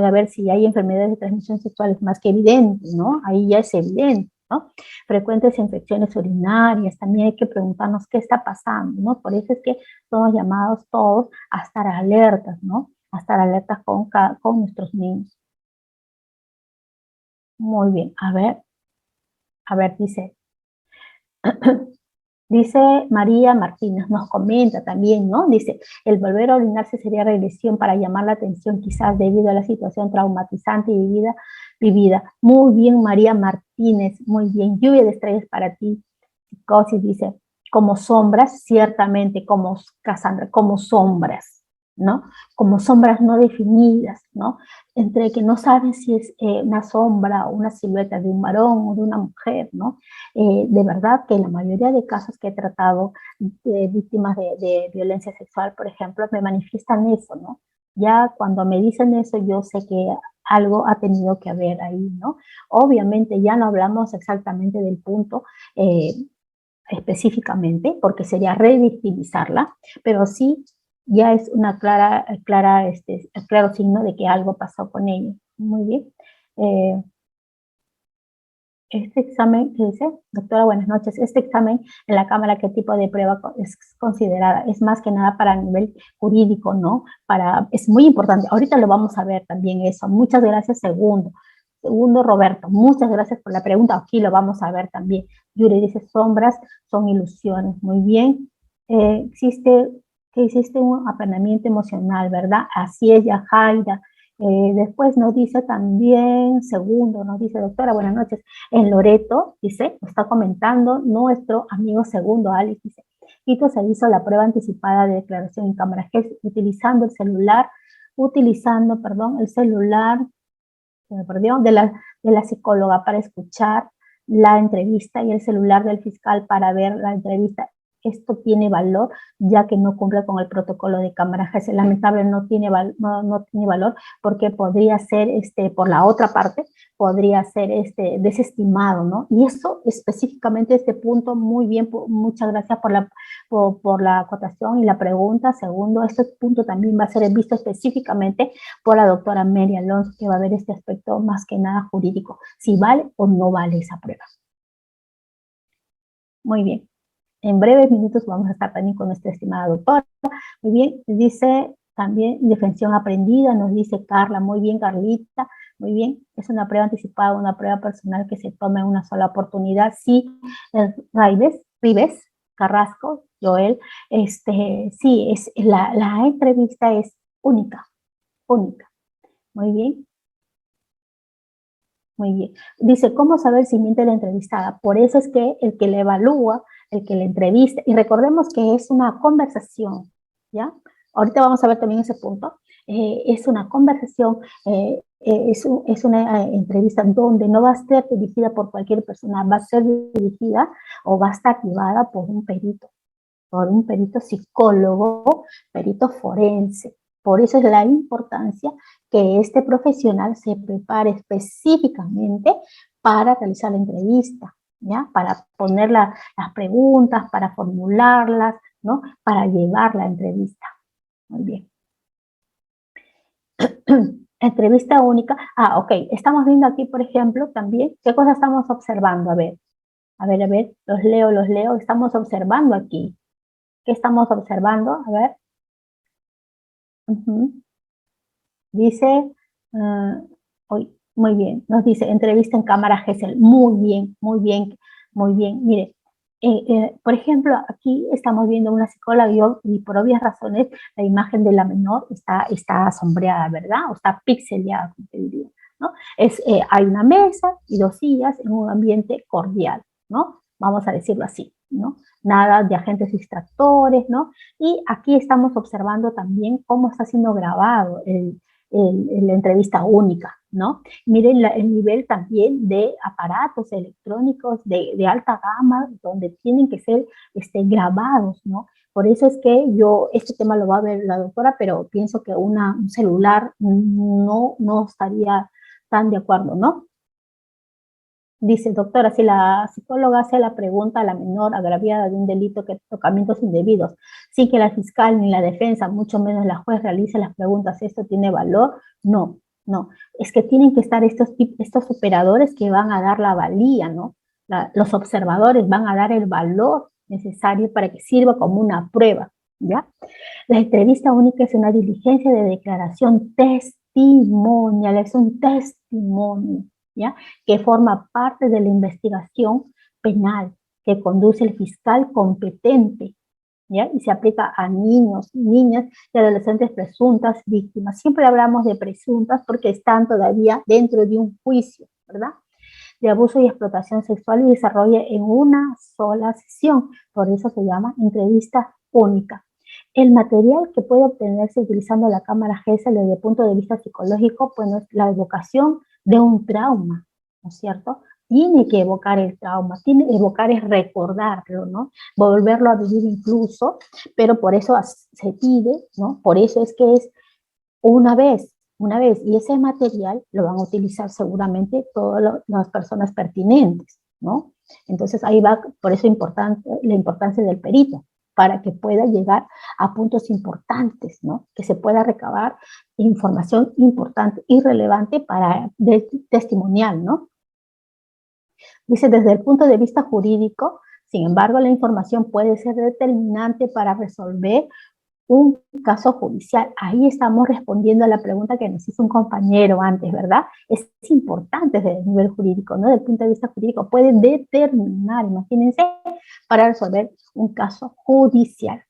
haber, si hay enfermedades de transmisión sexual, es más que evidente, ¿no? Ahí ya es evidente, ¿no? Frecuentes infecciones urinarias, también hay que preguntarnos qué está pasando, ¿no? Por eso es que somos llamados todos a estar alertas, ¿no? A estar alertas con nuestros niños. Muy bien, a ver, dice María Martínez, nos comenta también, ¿no? Dice, el volver a orinarse sería regresión para llamar la atención, quizás debido a la situación traumatizante vivida. Muy bien, María Martínez, muy bien. Lluvia de estrellas para ti. Psicosis dice, como sombras, ciertamente, como Cassandra, como sombras, ¿no? Como sombras no definidas, ¿no? Entre que no saben si es una sombra o una silueta de un varón o de una mujer, ¿no? De verdad que en la mayoría de casos que he tratado de víctimas de violencia sexual, por ejemplo, me manifiestan eso, ¿no? Ya cuando me dicen eso, yo sé que algo ha tenido que haber ahí, ¿no? Obviamente ya no hablamos exactamente del punto específicamente, porque sería revictimizarla, pero sí ya es una claro signo de que algo pasó con ella. Muy bien. Este examen, ¿qué dice? Doctora, buenas noches. Este examen en la Cámara, ¿qué tipo de prueba es considerada? Es más que nada para nivel jurídico, ¿no? Es muy importante. Ahorita lo vamos a ver también eso. Muchas gracias, segundo. Segundo, Roberto, muchas gracias por la pregunta. Aquí lo vamos a ver también. Yuri dice, sombras son ilusiones. Muy bien. Existe un apenamiento emocional, ¿verdad? Así es, Yajaira. Después nos dice también, segundo, nos dice, doctora, buenas noches. En Loreto, dice, nos está comentando nuestro amigo segundo, Alex, dice, Quito se hizo la prueba anticipada de declaración en cámara utilizando el celular, el celular me perdió, de la psicóloga para escuchar la entrevista y el celular del fiscal para ver la entrevista. Esto tiene valor, ya que no cumple con el protocolo de cámara. Es lamentable, no tiene valor, porque podría ser, por la otra parte, podría ser desestimado, ¿no? Y eso, específicamente este punto, muy bien, muchas gracias por la acotación y la pregunta. Segundo, este punto también va a ser visto específicamente por la doctora Mary Alonso, que va a ver este aspecto más que nada jurídico, si vale o no vale esa prueba. Muy bien. En breves minutos vamos a estar también con nuestra estimada doctora. Muy bien, dice también indefensión aprendida, nos dice Carla. Muy bien, Carlita. Muy bien, es una prueba anticipada, una prueba personal que se toma en una sola oportunidad. Sí, Rives, Carrasco, Joel, sí, la entrevista es única. Muy bien. Muy bien. Dice, ¿cómo saber si miente la entrevistada? Por eso es que el que le evalúa, el que le entrevista, y recordemos que es una conversación, ¿ya? ahorita vamos a ver también ese punto, es una conversación, es una entrevista donde no va a ser dirigida por cualquier persona, va a ser dirigida o va a estar activada por un perito psicólogo, perito forense. Por eso es la importancia que este profesional se prepare específicamente para realizar la entrevista, ¿ya? Para poner las preguntas, para formularlas, ¿no? Para llevar la entrevista. Muy bien. Entrevista única. Ok. Estamos viendo aquí, por ejemplo, también, ¿qué cosas estamos observando? A ver, los leo. Estamos observando aquí. ¿Qué estamos observando? A ver. Dice, muy bien, nos dice, entrevista en cámara Gesell. Muy bien, muy bien, muy bien. Mire, por ejemplo, aquí estamos viendo una psicóloga y por obvias razones la imagen de la menor está sombreada, ¿verdad? O está pixeleada, como te diría, ¿no? Hay una mesa y 2 sillas en un ambiente cordial, ¿no? Vamos a decirlo así, ¿no? Nada de agentes distractores, ¿no? Y aquí estamos observando también cómo está siendo grabado la entrevista única, ¿no? Miren el nivel también de aparatos electrónicos de alta gama donde tienen que ser grabados, ¿no? Por eso es que este tema lo va a ver la doctora, pero pienso que un celular no estaría tan de acuerdo, ¿no? Dice, doctora, si la psicóloga hace la pregunta a la menor agraviada de un delito que tocamientos indebidos, sin que la fiscal ni la defensa, mucho menos la juez, realice las preguntas, ¿esto tiene valor? No, no. Es que tienen que estar estos operadores que van a dar la valía, ¿no? Los observadores van a dar el valor necesario para que sirva como una prueba, ¿ya? La entrevista única es una diligencia de declaración testimonial, es un testimonio, ¿ya? Que forma parte de la investigación penal que conduce el fiscal competente, ¿ya? Y se aplica a niños, niñas y adolescentes presuntas víctimas. Siempre hablamos de presuntas porque están todavía dentro de un juicio, ¿verdad? De abuso y explotación sexual y desarrolla en una sola sesión. Por eso se llama entrevista única. El material que puede obtenerse utilizando la cámara Gesell desde el punto de vista psicológico, pues es la evocación de un trauma, ¿no es cierto? Tiene que evocar el trauma, tiene que evocar es recordarlo, ¿no? Volverlo a vivir incluso, pero por eso se pide, ¿no? Por eso es que es una vez, y ese material lo van a utilizar seguramente todas las personas pertinentes, ¿no? Entonces ahí va, por eso la importancia del perito, para que pueda llegar a puntos importantes, ¿no? Que se pueda recabar información importante y relevante testimonial, ¿no? Dice, desde el punto de vista jurídico, sin embargo, la información puede ser determinante para resolver un caso judicial. Ahí estamos respondiendo a la pregunta que nos hizo un compañero antes, ¿verdad? Es importante desde el nivel jurídico, ¿no? Desde el punto de vista jurídico, puede determinar, imagínense, para resolver un caso judicial.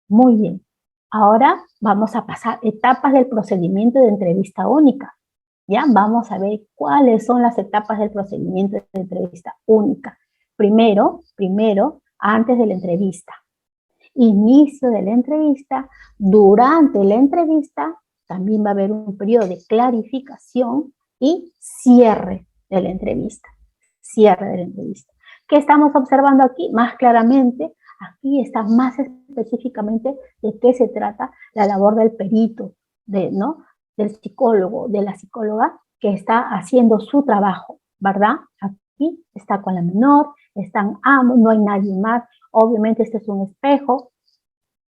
Muy bien. Ahora vamos a pasar etapas del procedimiento de entrevista única. ¿Ya? Vamos a ver cuáles son las etapas del procedimiento de entrevista única. Primero, antes de la entrevista. Inicio de la entrevista, durante la entrevista, también va a haber un periodo de clarificación y cierre de la entrevista. Cierre de la entrevista. ¿Qué estamos observando aquí? Más claramente, aquí está más específicamente de qué se trata la labor del perito, ¿no? Del psicólogo, de la psicóloga que está haciendo su trabajo, ¿verdad? Aquí está con la menor, están ambos, no hay nadie más. Obviamente este es un espejo,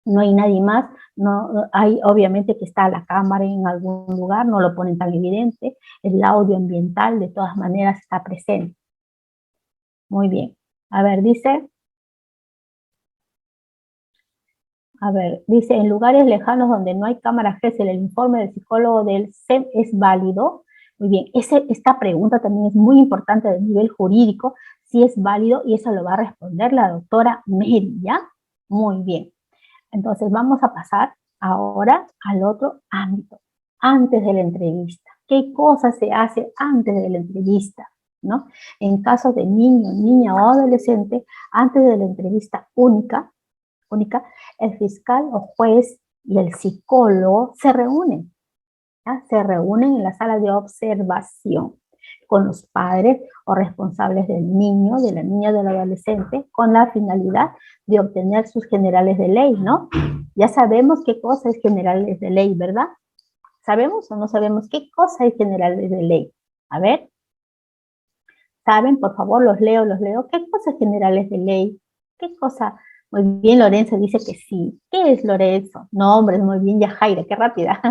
no hay nadie más, no hay obviamente que está la cámara en algún lugar, no lo ponen tan evidente, el audio ambiental de todas maneras está presente. Muy bien. A ver, dice, en lugares lejanos donde no hay cámara Gesell, el informe del psicólogo del SEM es válido. Muy bien, esta pregunta también es muy importante a nivel jurídico, si es válido, y eso lo va a responder la doctora Mary, ¿ya? Muy bien. Entonces vamos a pasar ahora al otro ámbito, antes de la entrevista. ¿Qué cosas se hace antes de la entrevista? ¿No? En caso de niño, niña o adolescente, antes de la entrevista única, única, el fiscal o juez y el psicólogo se reúnen, ¿ya? Se reúnen en la sala de observación con los padres o responsables del niño, de la niña, del adolescente, con la finalidad de obtener sus generales de ley, ¿no? Ya sabemos qué cosa es generales de ley, ¿verdad? ¿Sabemos o no sabemos qué cosa es generales de ley? A ver, ¿saben? Por favor, los leo. ¿Qué cosas generales de ley? ¿Qué cosa? Muy bien, Lorenzo dice que sí. ¿Qué es Lorenzo? Nombres, muy bien, Yajaira, qué rápida.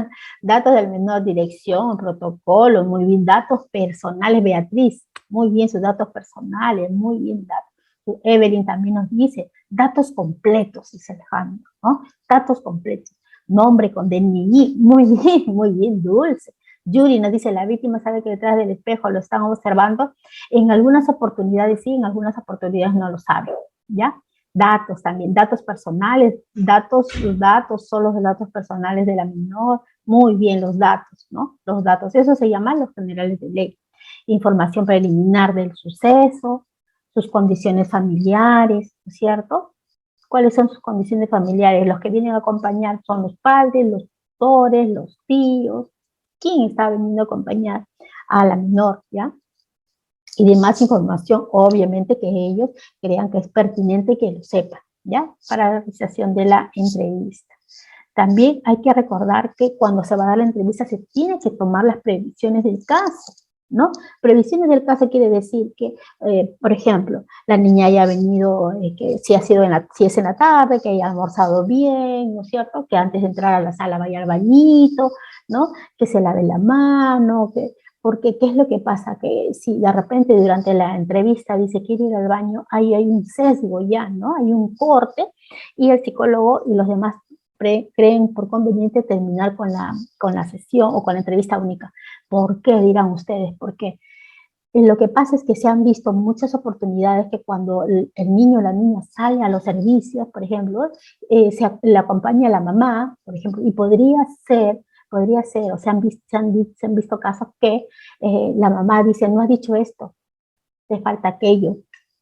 Datos del menor, dirección, protocolo, muy bien. Datos personales, Beatriz, muy bien, sus datos personales, muy bien, datos. Evelyn también nos dice, datos completos, dice Alejandro, ¿no? Datos completos. Nombre con DNI, muy bien, Dulce. Yuri nos dice, la víctima sabe que detrás del espejo lo están observando. En algunas oportunidades sí, en algunas oportunidades no lo saben, ¿ya? Datos también, datos personales, los datos son los datos personales de la menor, muy bien los datos, ¿no? Los datos, eso se llama los generales de ley. Información preliminar del suceso, sus condiciones familiares, ¿no es cierto? ¿Cuáles son sus condiciones familiares? Los que vienen a acompañar son los padres, los tutores, los tíos, quién está veniendo a acompañar a la menor, ¿ya? Y demás información, obviamente, que ellos crean que es pertinente que lo sepan, ¿ya? Para la realización de la entrevista. También hay que recordar que cuando se va a dar la entrevista se tiene que tomar las previsiones del caso, ¿no? Previsiones del caso quiere decir que, por ejemplo, la niña haya venido, que si es en la tarde, que haya almorzado bien, ¿no es cierto? Que antes de entrar a la sala vaya al bañito, ¿no? Que se lave la mano, porque ¿qué es lo que pasa? Que si de repente durante la entrevista dice quiere ir al baño, ahí hay un sesgo ya, ¿no? Hay un corte y el psicólogo y los demás creen por conveniente terminar con la sesión o con la entrevista única. ¿Por qué? Dirán ustedes, ¿por qué? Lo que pasa es que se han visto muchas oportunidades que cuando el niño o la niña sale a los servicios, por ejemplo, le acompaña a la mamá, por ejemplo, y podría ser, o se han visto casos que la mamá dice, no has dicho esto, te falta aquello,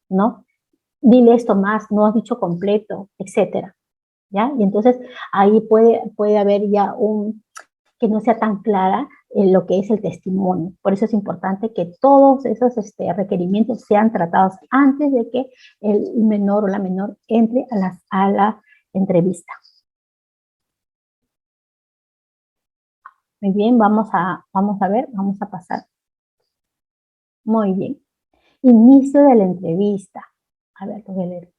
¿no? Dile esto más, no has dicho completo, etcétera, ¿ya? Y entonces ahí puede haber ya que no sea tan clara lo que es el testimonio. Por eso es importante que todos esos requerimientos sean tratados antes de que el menor o la menor entre a la entrevista. Muy bien, vamos a ver, vamos a pasar. Muy bien. Inicio de la entrevista. A ver, lo voy a leer.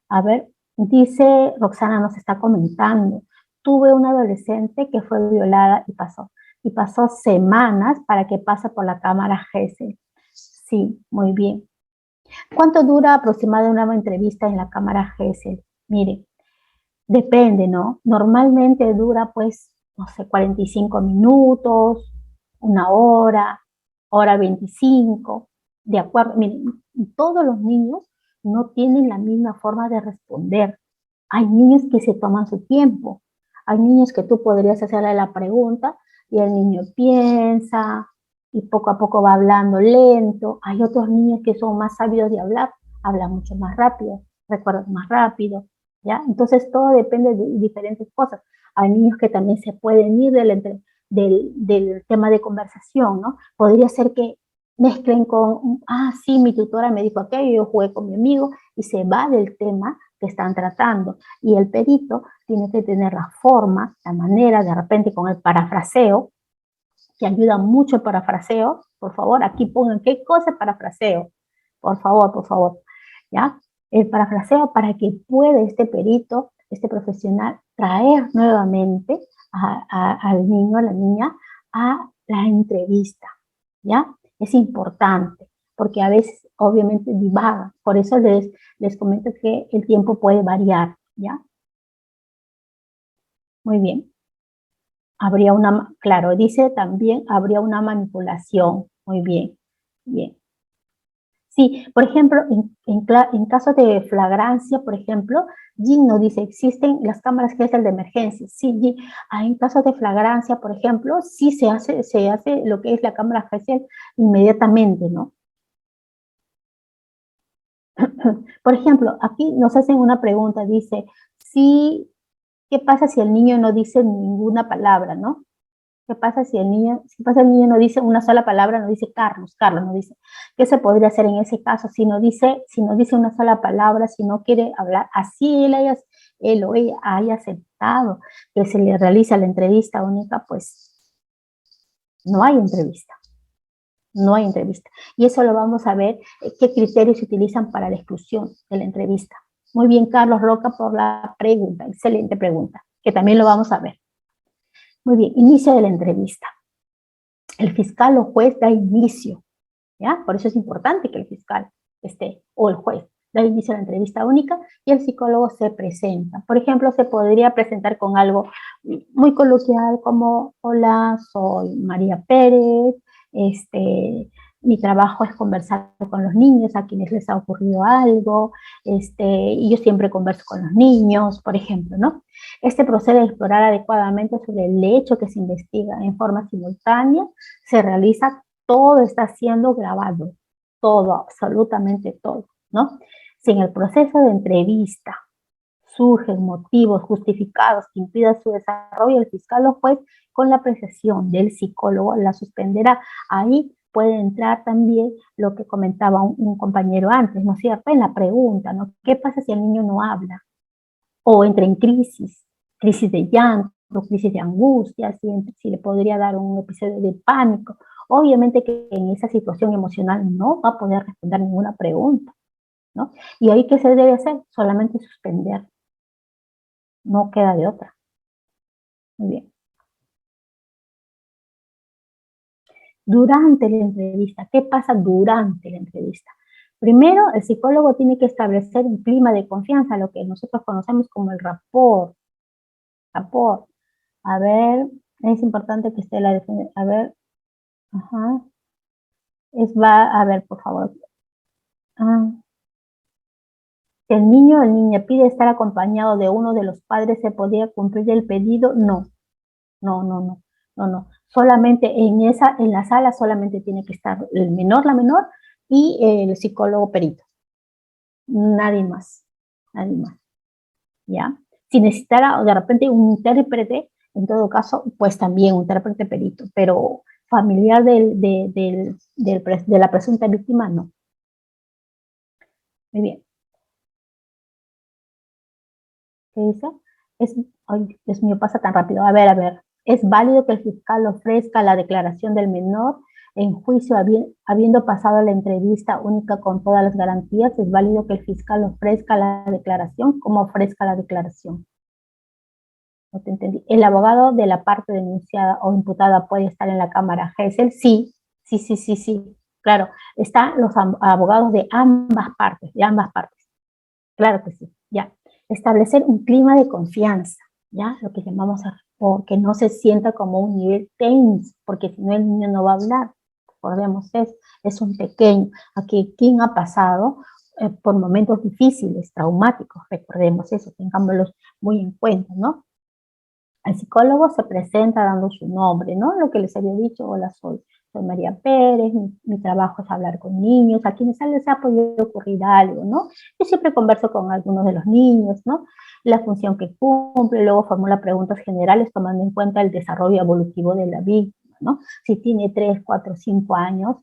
A ver, dice Roxana, nos está comentando. Tuve una adolescente que fue violada y pasó semanas para que pase por la cámara GESEL. Sí, muy bien. ¿Cuánto dura aproximadamente una entrevista en la cámara GESEL? Mire, depende, ¿no? Normalmente dura, pues, no sé, 45 minutos, una hora 25, de acuerdo. Miren, todos los niños no tienen la misma forma de responder. Hay niños que se toman su tiempo. Hay niños que tú podrías hacerle la pregunta y el niño piensa y poco a poco va hablando lento. Hay otros niños que son más sabios de hablar, hablan mucho más rápido, recuerdan más rápido, ¿ya? Entonces todo depende de diferentes cosas. Hay niños que también se pueden ir del tema de conversación, ¿no? Podría ser que mezclen con, sí, mi tutora me dijo aquello, yo jugué con mi amigo, y se va del tema que están tratando. Y el perito tiene que tener la forma, la manera, de repente con el parafraseo, que ayuda mucho el parafraseo. Por favor, aquí pongan qué cosa es parafraseo. Por favor, ¿ya? El parafraseo para que pueda este perito, este profesional, traer nuevamente al niño, a la niña, a la entrevista, ¿ya? Es importante, porque a veces obviamente divaga. Por eso les comento que el tiempo puede variar, ¿ya? Muy bien. Claro, dice también, habría una manipulación. Muy bien, bien. Sí, por ejemplo, en caso de flagrancia, por ejemplo, Jim nos dice, existen las cámaras GESEL de emergencia. Sí, Jim, en caso de flagrancia, por ejemplo, sí se hace lo que es la cámara GESEL inmediatamente, ¿no? Por ejemplo, aquí nos hacen una pregunta, dice, si, ¿qué pasa si el niño no dice ninguna palabra, no? ¿Qué pasa si el niño no dice una sola palabra, no dice Carlos, no dice? ¿Qué se podría hacer en ese caso si no dice una sola palabra, si no quiere hablar? Así él o ella haya aceptado que se le realiza la entrevista única, pues no hay entrevista. No hay entrevista. Y eso lo vamos a ver, qué criterios se utilizan para la exclusión de la entrevista. Muy bien, Carlos Roca, por la pregunta. Excelente pregunta, que también lo vamos a ver. Muy bien, inicio de la entrevista. El fiscal o juez da inicio, ¿ya? Por eso es importante que el fiscal esté, o el juez, da inicio a la entrevista única y el psicólogo se presenta. Por ejemplo, se podría presentar con algo muy coloquial como: hola, soy María Pérez, mi trabajo es conversar con los niños a quienes les ha ocurrido algo, y yo siempre converso con los niños, por ejemplo, ¿no? Procede a explorar adecuadamente sobre el hecho que se investiga en forma simultánea, se realiza, todo está siendo grabado, todo, absolutamente todo, ¿no? Si en el proceso de entrevista surgen motivos justificados que impidan su desarrollo, el fiscal o juez, con la apreciación del psicólogo, la suspenderá. Ahí puede entrar también lo que comentaba un compañero antes, ¿no es cierto? En la pregunta, ¿no? ¿Qué pasa si el niño no habla? O entra en crisis de llanto, crisis de angustia, si le podría dar un episodio de pánico. Obviamente que en esa situación emocional no va a poder responder ninguna pregunta, ¿no? Y ahí, ¿qué se debe hacer? Solamente suspender. No queda de otra. Muy bien. Durante la entrevista, ¿qué pasa durante la entrevista? Primero, el psicólogo tiene que establecer un clima de confianza, lo que nosotros conocemos como el rapport. Rapport. A ver, es importante que esté la definición. A ver, ajá. A ver, por favor. Ah, si el niño o la niña pide estar acompañado de uno de los padres, ¿se podría cumplir el pedido? No, no, no, no, no, no. Solamente en la sala solamente tiene que estar el menor, la menor y el psicólogo perito. Nadie más, nadie más, ¿ya? Si necesitara de repente un intérprete, en todo caso, pues también un intérprete perito, pero familiar de la presunta víctima, no. Muy bien. ¿Qué dice? Ay, Dios mío, pasa tan rápido. A ver. ¿Es válido que el fiscal ofrezca la declaración del menor en juicio habiendo pasado la entrevista única con todas las garantías? ¿Es válido que el fiscal ofrezca la declaración? ¿Cómo ofrezca la declaración? No te entendí. ¿El abogado de la parte denunciada o imputada puede estar en la cámara Gesell? Sí. Claro, están los abogados de ambas partes, Claro que sí, ya. Establecer un clima de confianza, ¿ya? Lo que llamamos, que no se sienta como un nivel tenso, porque si no el niño no va a hablar. Recordemos, es un pequeño. Aquí, ¿quién ha pasado por momentos difíciles, traumáticos? Recordemos eso, tengámoslos muy en cuenta, ¿no? El psicólogo se presenta dando su nombre, ¿no? Lo que les había dicho: hola, soy María Pérez, mi trabajo es hablar con niños, a quienes les ha podido ocurrir algo, ¿no? Yo siempre converso con algunos de los niños, ¿no? La función que cumple, luego formula preguntas generales tomando en cuenta el desarrollo evolutivo de la víctima, ¿no? Si tiene 3, 4, 5 años,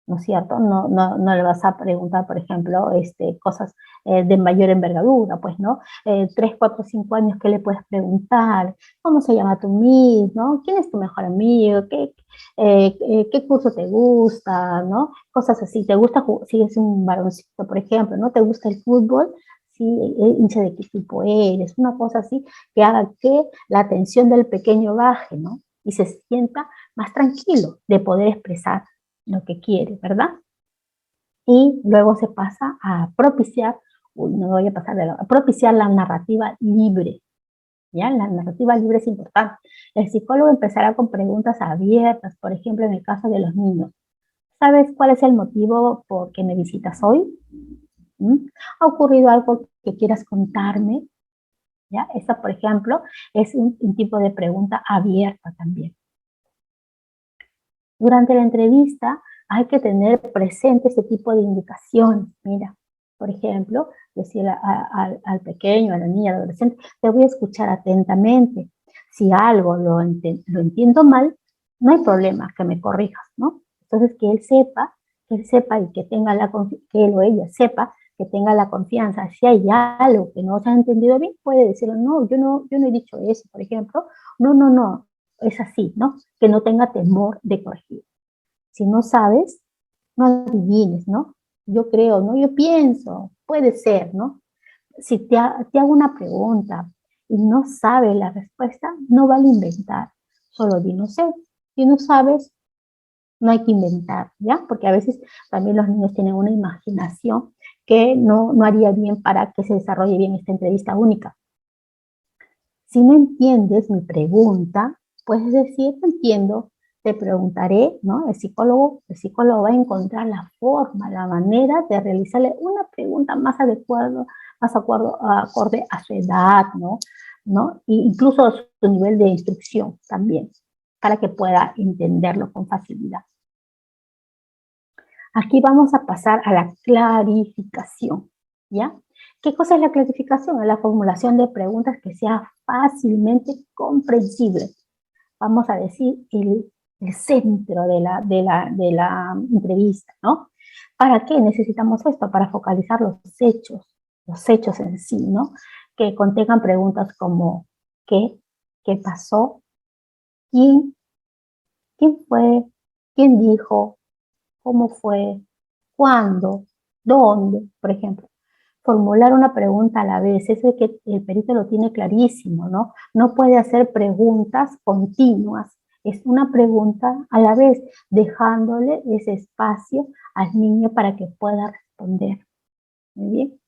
¿no es cierto? No le vas a preguntar, por ejemplo, cosas de mayor envergadura, pues, ¿no? 3, 4, 5 años, ¿qué le puedes preguntar? ¿Cómo se llama tu amigo? ¿No? ¿Quién es tu mejor amigo? ¿Qué curso te gusta? ¿No? Cosas así. ¿Te gusta jugar? Si es un varoncito, por ejemplo, ¿no? ¿Te gusta el fútbol? Sí, hincha de qué tipo eres, una cosa así que haga que la atención del pequeño baje, ¿no? Y se sienta más tranquilo de poder expresar lo que quiere, ¿verdad? Y luego se pasa a propiciar, no voy a pasar a propiciar la narrativa libre, ¿ya? La narrativa libre es importante. El psicólogo empezará con preguntas abiertas, por ejemplo, en el caso de los niños. ¿Sabes cuál es el motivo por qué me visitas hoy? ¿Mm? ¿Ha ocurrido algo que quieras contarme? ¿Ya? Esa, por ejemplo, es un tipo de pregunta abierta también. Durante la entrevista hay que tener presente este tipo de indicaciones. Mira, por ejemplo, decirle al pequeño, a la niña, al adolescente, te voy a escuchar atentamente. Si algo lo entiendo mal, no hay problema, que me corrijas, ¿no? Entonces, que él sepa y que tenga que él o ella sepa, que tenga la confianza. Si hay algo que no se ha entendido bien, puede decirlo, no, yo no he dicho eso, por ejemplo. No, es así, ¿no? Que no tenga temor de corregir. Si no sabes, no adivines, ¿no? Yo creo, ¿no? Yo pienso, puede ser, ¿no? Si te hago una pregunta y no sabes la respuesta, no vale inventar. Solo di no sé. Si no sabes, no hay que inventar, ¿ya? Porque a veces también los niños tienen una imaginación que no haría bien para que se desarrolle bien esta entrevista única. Si no entiendes mi pregunta, puedes decir, no entiendo, te preguntaré, ¿no? El psicólogo va a encontrar la forma, la manera de realizarle una pregunta más adecuada, acorde a su edad, ¿no? E incluso a su nivel de instrucción también, para que pueda entenderlo con facilidad. Aquí vamos a pasar a la clarificación, ¿ya? ¿Qué cosa es la clarificación? Es la formulación de preguntas que sea fácilmente comprensible. Vamos a decir el centro de la entrevista, ¿no? ¿Para qué necesitamos esto? Para focalizar los hechos en sí, ¿no? Que contengan preguntas como ¿qué? ¿Qué pasó? ¿Quién? ¿Quién fue? ¿Quién dijo? ¿Cómo fue? ¿Cuándo? ¿Dónde? Por ejemplo, formular una pregunta a la vez, eso es que el perito lo tiene clarísimo, ¿no? No puede hacer preguntas continuas, es una pregunta a la vez, dejándole ese espacio al niño para que pueda responder. Muy bien.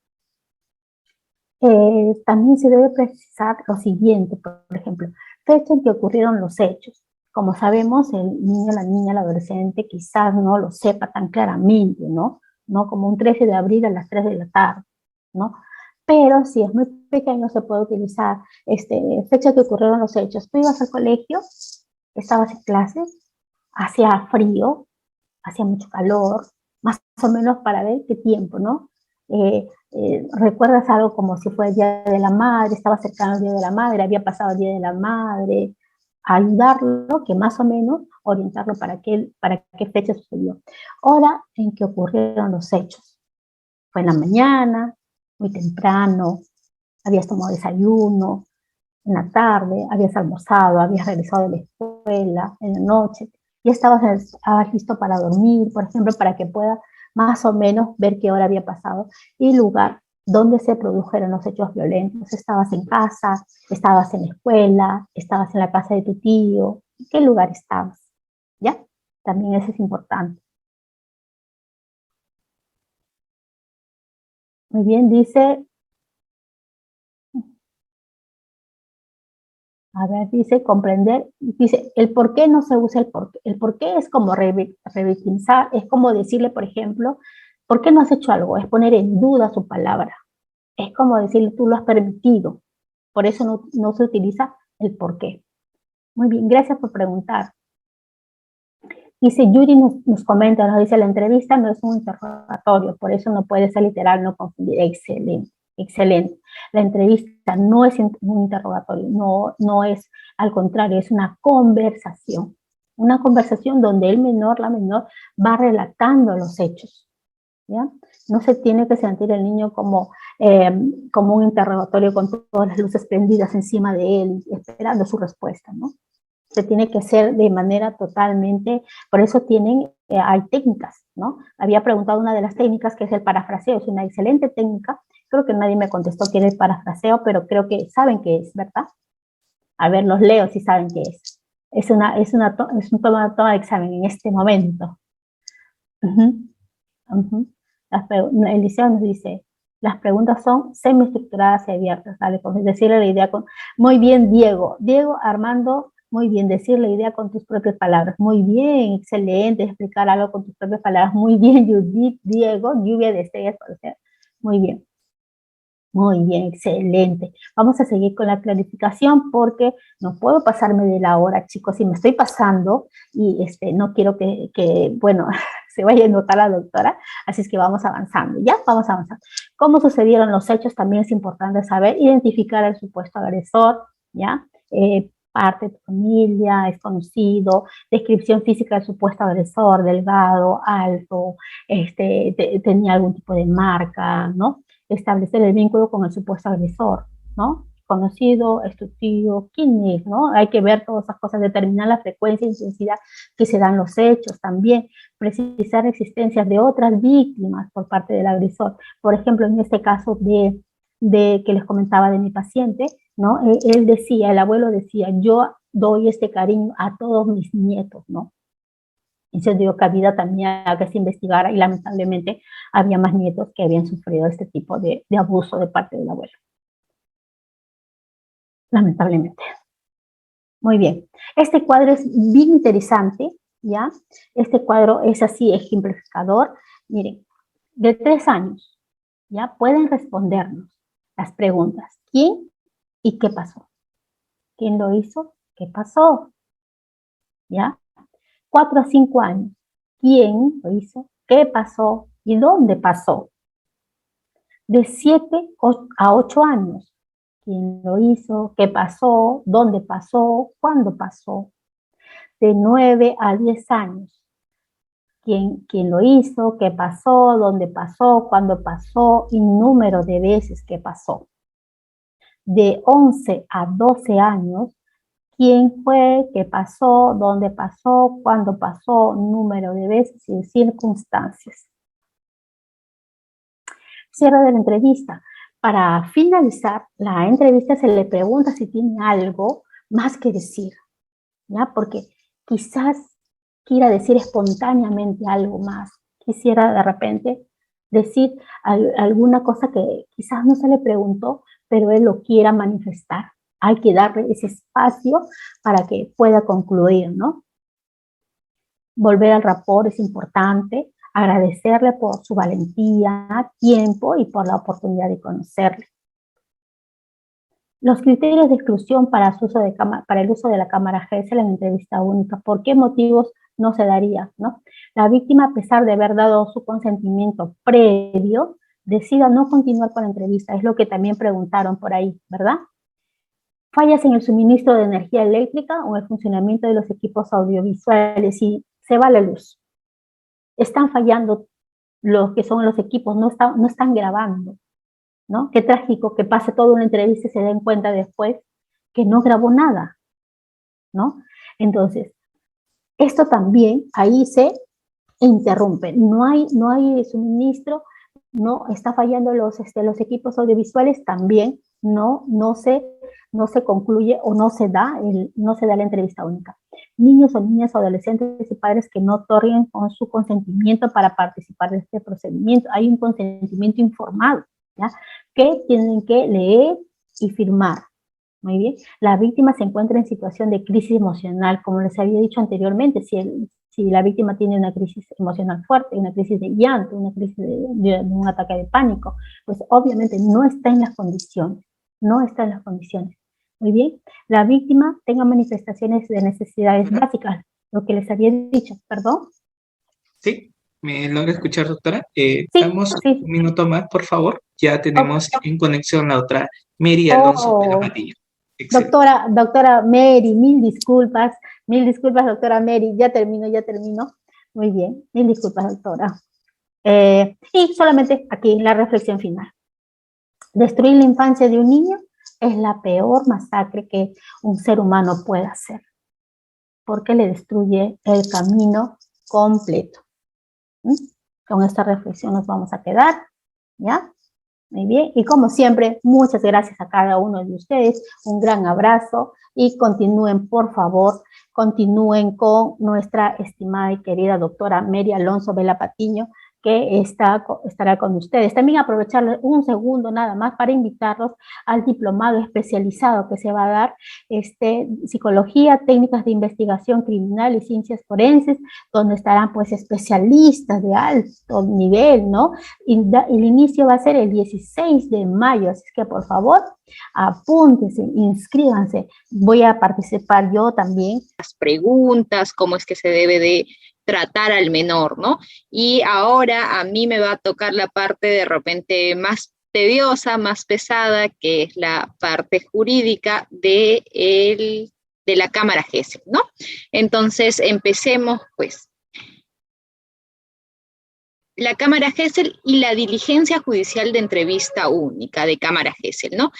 También se debe precisar lo siguiente, por ejemplo, fecha en que ocurrieron los hechos. Como sabemos, el niño, la niña, el adolescente quizás no lo sepa tan claramente, ¿no? ¿No? Como un 13 de abril a las 3 de la tarde, ¿no? Pero si es muy pequeño se puede utilizar fecha que ocurrieron los hechos. Tú ibas al colegio, estabas en clases, hacía frío, hacía mucho calor, más o menos para ver qué tiempo, ¿no? ¿Recuerdas algo como si fue el Día de la Madre, estaba cercano el Día de la Madre, había pasado el Día de la Madre? Ayudarlo, que más o menos orientarlo para qué fecha sucedió. Hora en que ocurrieron los hechos. Fue en la mañana, muy temprano, habías tomado desayuno, en la tarde, habías almorzado, habías regresado de la escuela, en la noche, ya estabas listo para dormir, por ejemplo, para que pueda más o menos ver qué hora había pasado y lugar donde se produjeron los hechos violentos. Estabas en casa, estabas en la escuela, estabas en la casa de tu tío, ¿en qué lugar estabas? ¿Ya? También eso es importante. Muy bien, dice, a ver, dice comprender, dice, el por qué no se usa el por qué. El por qué es como revictimizar, es como decirle, por ejemplo, ¿por qué no has hecho algo? Es poner en duda su palabra. Es como decirle, tú lo has permitido. Por eso no se utiliza el por qué. Muy bien, gracias por preguntar. Dice, Yuri nos comenta, nos dice, la entrevista no es un interrogatorio, por eso no puede ser literal, no confundir. Excelente, excelente. La entrevista no es un interrogatorio, no es, al contrario, es una conversación. Una conversación donde el menor, la menor, va relatando los hechos. ¿Ya? No se tiene que sentir el niño como un interrogatorio con todas las luces prendidas encima de él, esperando su respuesta, ¿no? Se tiene que hacer de manera totalmente, por eso hay técnicas, ¿no? Había preguntado una de las técnicas que es el parafraseo, es una excelente técnica, creo que nadie me contestó qué era el parafraseo, pero creo que saben qué es, ¿verdad? A ver, los leo si saben qué es. Es un toma de examen en este momento. Eliseo nos dice, las preguntas son semiestructuradas y abiertas, ¿vale? Pues decirle la idea muy bien, Diego, Armando, muy bien, decir la idea con tus propias palabras, muy bien, excelente, explicar algo con tus propias palabras, muy bien, Judith, Diego, lluvia de estrellas, por ejemplo, muy bien, excelente. Vamos a seguir con la clarificación porque no puedo pasarme de la hora, chicos, si me estoy pasando y no quiero bueno, se vaya a enojar la doctora, así es que vamos avanzando, ¿ya? Vamos avanzando. ¿Cómo sucedieron los hechos? También es importante saber, identificar el supuesto agresor, ¿ya? Parte de tu familia, es conocido, descripción física del supuesto agresor, delgado, alto, tenía algún tipo de marca, ¿no? Establecer el vínculo con el supuesto agresor, ¿no? Conocido, estudio, quién es, ¿no? Hay que ver todas esas cosas, determinar la frecuencia e intensidad que se dan los hechos también, precisar existencias de otras víctimas por parte del agresor. Por ejemplo, en este caso de que les comentaba de mi paciente, ¿no? Él decía, el abuelo decía, yo doy este cariño a todos mis nietos, ¿no? Y se dio cabida también a que se investigara y lamentablemente había más nietos que habían sufrido este tipo de abuso de parte del abuelo. Lamentablemente. Muy bien. Este cuadro es bien interesante, ¿ya? Este cuadro es así, ejemplificador. Miren, de 3 años, ¿ya? Pueden respondernos las preguntas. ¿Quién y qué pasó? ¿Quién lo hizo? ¿Qué pasó? ¿Ya? 4 a 5 años. ¿Quién lo hizo? ¿Qué pasó? ¿Y dónde pasó? De 7 a 8 años. ¿Quién lo hizo? ¿Qué pasó? ¿Dónde pasó? ¿Cuándo pasó? De 9 a 10 años. ¿Quién lo hizo? ¿Qué pasó? ¿Dónde pasó? ¿Cuándo pasó? Y número de veces que pasó. De 11 a 12 años. ¿Quién fue? ¿Qué pasó? ¿Dónde pasó? ¿Cuándo pasó? Número de veces y circunstancias. Cierre de la entrevista. Para finalizar la entrevista se le pregunta si tiene algo más que decir, ¿ya? Porque quizás quiera decir espontáneamente algo más. Quisiera de repente decir alguna cosa que quizás no se le preguntó, pero él lo quiera manifestar. Hay que darle ese espacio para que pueda concluir, ¿no? Volver al rapport es importante, agradecerle por su valentía, tiempo y por la oportunidad de conocerle. Los criterios de exclusión para el uso de la cámara Gesell en entrevista única. ¿Por qué motivos no se daría, ¿no? La víctima, a pesar de haber dado su consentimiento previo, decida no continuar con la entrevista. Es lo que también preguntaron por ahí, ¿verdad? Fallas en el suministro de energía eléctrica o el funcionamiento de los equipos audiovisuales. Y se va la luz. Están fallando los que son los equipos, no están grabando, ¿no? Qué trágico que pase toda una entrevista y se den cuenta después que no grabó nada, ¿no? Entonces, esto también ahí se interrumpe. No hay suministro, no está fallando los equipos audiovisuales, también no se concluye o no se da la entrevista única. Niños o niñas, adolescentes y padres que no otorguen con su consentimiento para participar de este procedimiento. Hay un consentimiento informado, ¿ya? Que tienen que leer y firmar. Muy bien. La víctima se encuentra en situación de crisis emocional, como les había dicho anteriormente. Si la víctima tiene una crisis emocional fuerte, una crisis de llanto, una crisis de un ataque de pánico, pues obviamente no está en las condiciones, no está en las condiciones. Muy bien. La víctima tenga manifestaciones de necesidades básicas, lo que les había dicho, ¿perdón? Sí, ¿me logra escuchar, doctora? Sí, Damos sí. un minuto más, por favor. Ya tenemos en conexión la otra Mary Alonso de la Patilla. Doctora Mary, mil disculpas, doctora Mary, ya termino. Muy bien, mil disculpas, doctora. Y solamente aquí la reflexión final. Destruir la infancia de un niño es la peor masacre que un ser humano puede hacer, porque le destruye el camino completo. Con esta reflexión nos vamos a quedar, ¿ya? Muy bien, y como siempre, muchas gracias a cada uno de ustedes, un gran abrazo y continúen, por favor, continúen con nuestra estimada y querida doctora Mary Alonso Vela Patiño, que estará con ustedes. También aprovecharles un segundo nada más para invitarlos al diplomado especializado que se va a dar, Psicología, Técnicas de Investigación Criminal y Ciencias Forenses, donde estarán pues especialistas de alto nivel, ¿no? Y el inicio va a ser el 16 de mayo, así que por favor, apúntense, inscríbanse. Voy a participar yo también. Las preguntas, cómo es que se debe de tratar al menor, ¿no? Y ahora a mí me va a tocar la parte de repente más tediosa, más pesada, que es la parte jurídica de la Cámara GESEL, ¿no? Entonces, empecemos, pues. La Cámara GESEL y la diligencia judicial de entrevista única de Cámara GESEL, ¿no?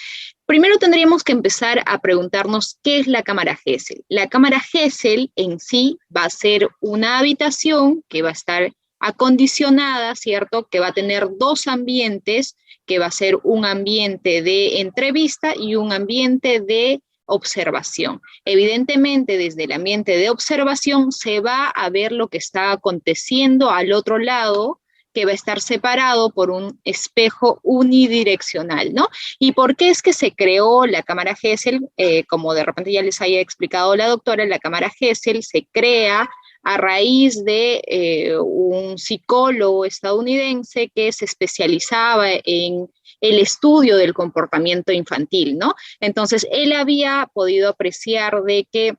Primero tendríamos que empezar a preguntarnos qué es la Cámara GESEL. La Cámara GESEL en sí va a ser una habitación que va a estar acondicionada, ¿cierto? Que va a tener dos ambientes, que va a ser un ambiente de entrevista y un ambiente de observación. Evidentemente, desde el ambiente de observación se va a ver lo que está aconteciendo al otro lado, que va a estar separado por un espejo unidireccional, ¿no? ¿Y por qué es que se creó la Cámara GESEL? Como de repente ya les haya explicado la doctora, la Cámara GESEL se crea a raíz de un psicólogo estadounidense que se especializaba en el estudio del comportamiento infantil, ¿no? Entonces, él había podido apreciar de que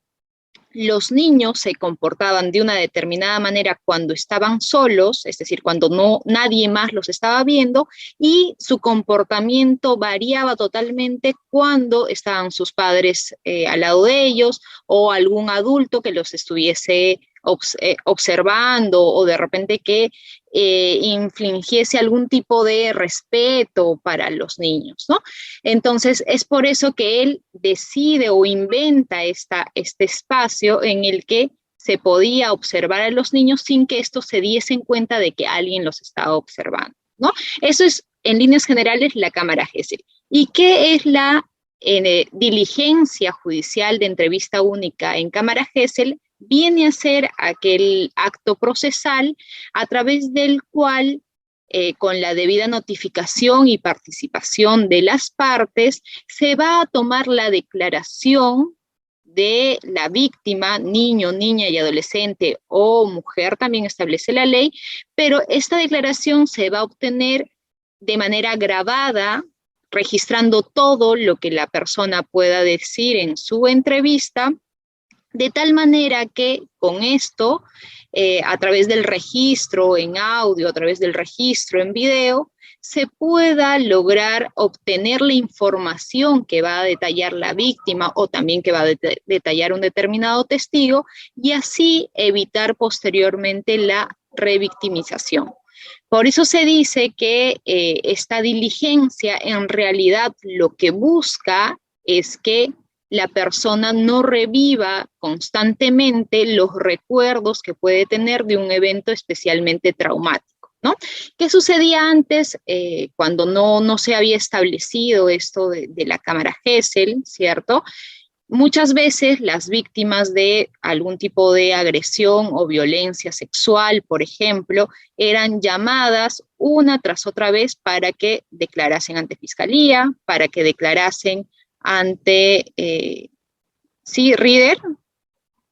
los niños se comportaban de una determinada manera cuando estaban solos, es decir, cuando nadie más los estaba viendo, y su comportamiento variaba totalmente cuando estaban sus padres al lado de ellos o algún adulto que los estuviese observando o de repente que infligiese algún tipo de respeto para los niños, ¿no? Entonces, es por eso que él decide o inventa este espacio en el que se podía observar a los niños sin que estos se diesen cuenta de que alguien los estaba observando, ¿no? Eso es, en líneas generales, la Cámara GESEL. ¿Y qué es la diligencia judicial de entrevista única en Cámara GESEL? Viene a ser aquel acto procesal a través del cual, con la debida notificación y participación de las partes, se va a tomar la declaración de la víctima, niño, niña y adolescente o mujer, también establece la ley, pero esta declaración se va a obtener de manera grabada, registrando todo lo que la persona pueda decir en su entrevista, de tal manera que con esto, a través del registro en audio, a través del registro en video, se pueda lograr obtener la información que va a detallar la víctima o también que va a detallar un determinado testigo y así evitar posteriormente la revictimización. Por eso se dice que esta diligencia en realidad lo que busca es que la persona no reviva constantemente los recuerdos que puede tener de un evento especialmente traumático, ¿no? ¿Qué sucedía antes cuando no se había establecido esto de la Cámara GESEL, ¿cierto? Muchas veces las víctimas de algún tipo de agresión o violencia sexual, por ejemplo, eran llamadas una tras otra vez para que declarasen ante fiscalía, para que declarasen ante... ¿Sí, Reader?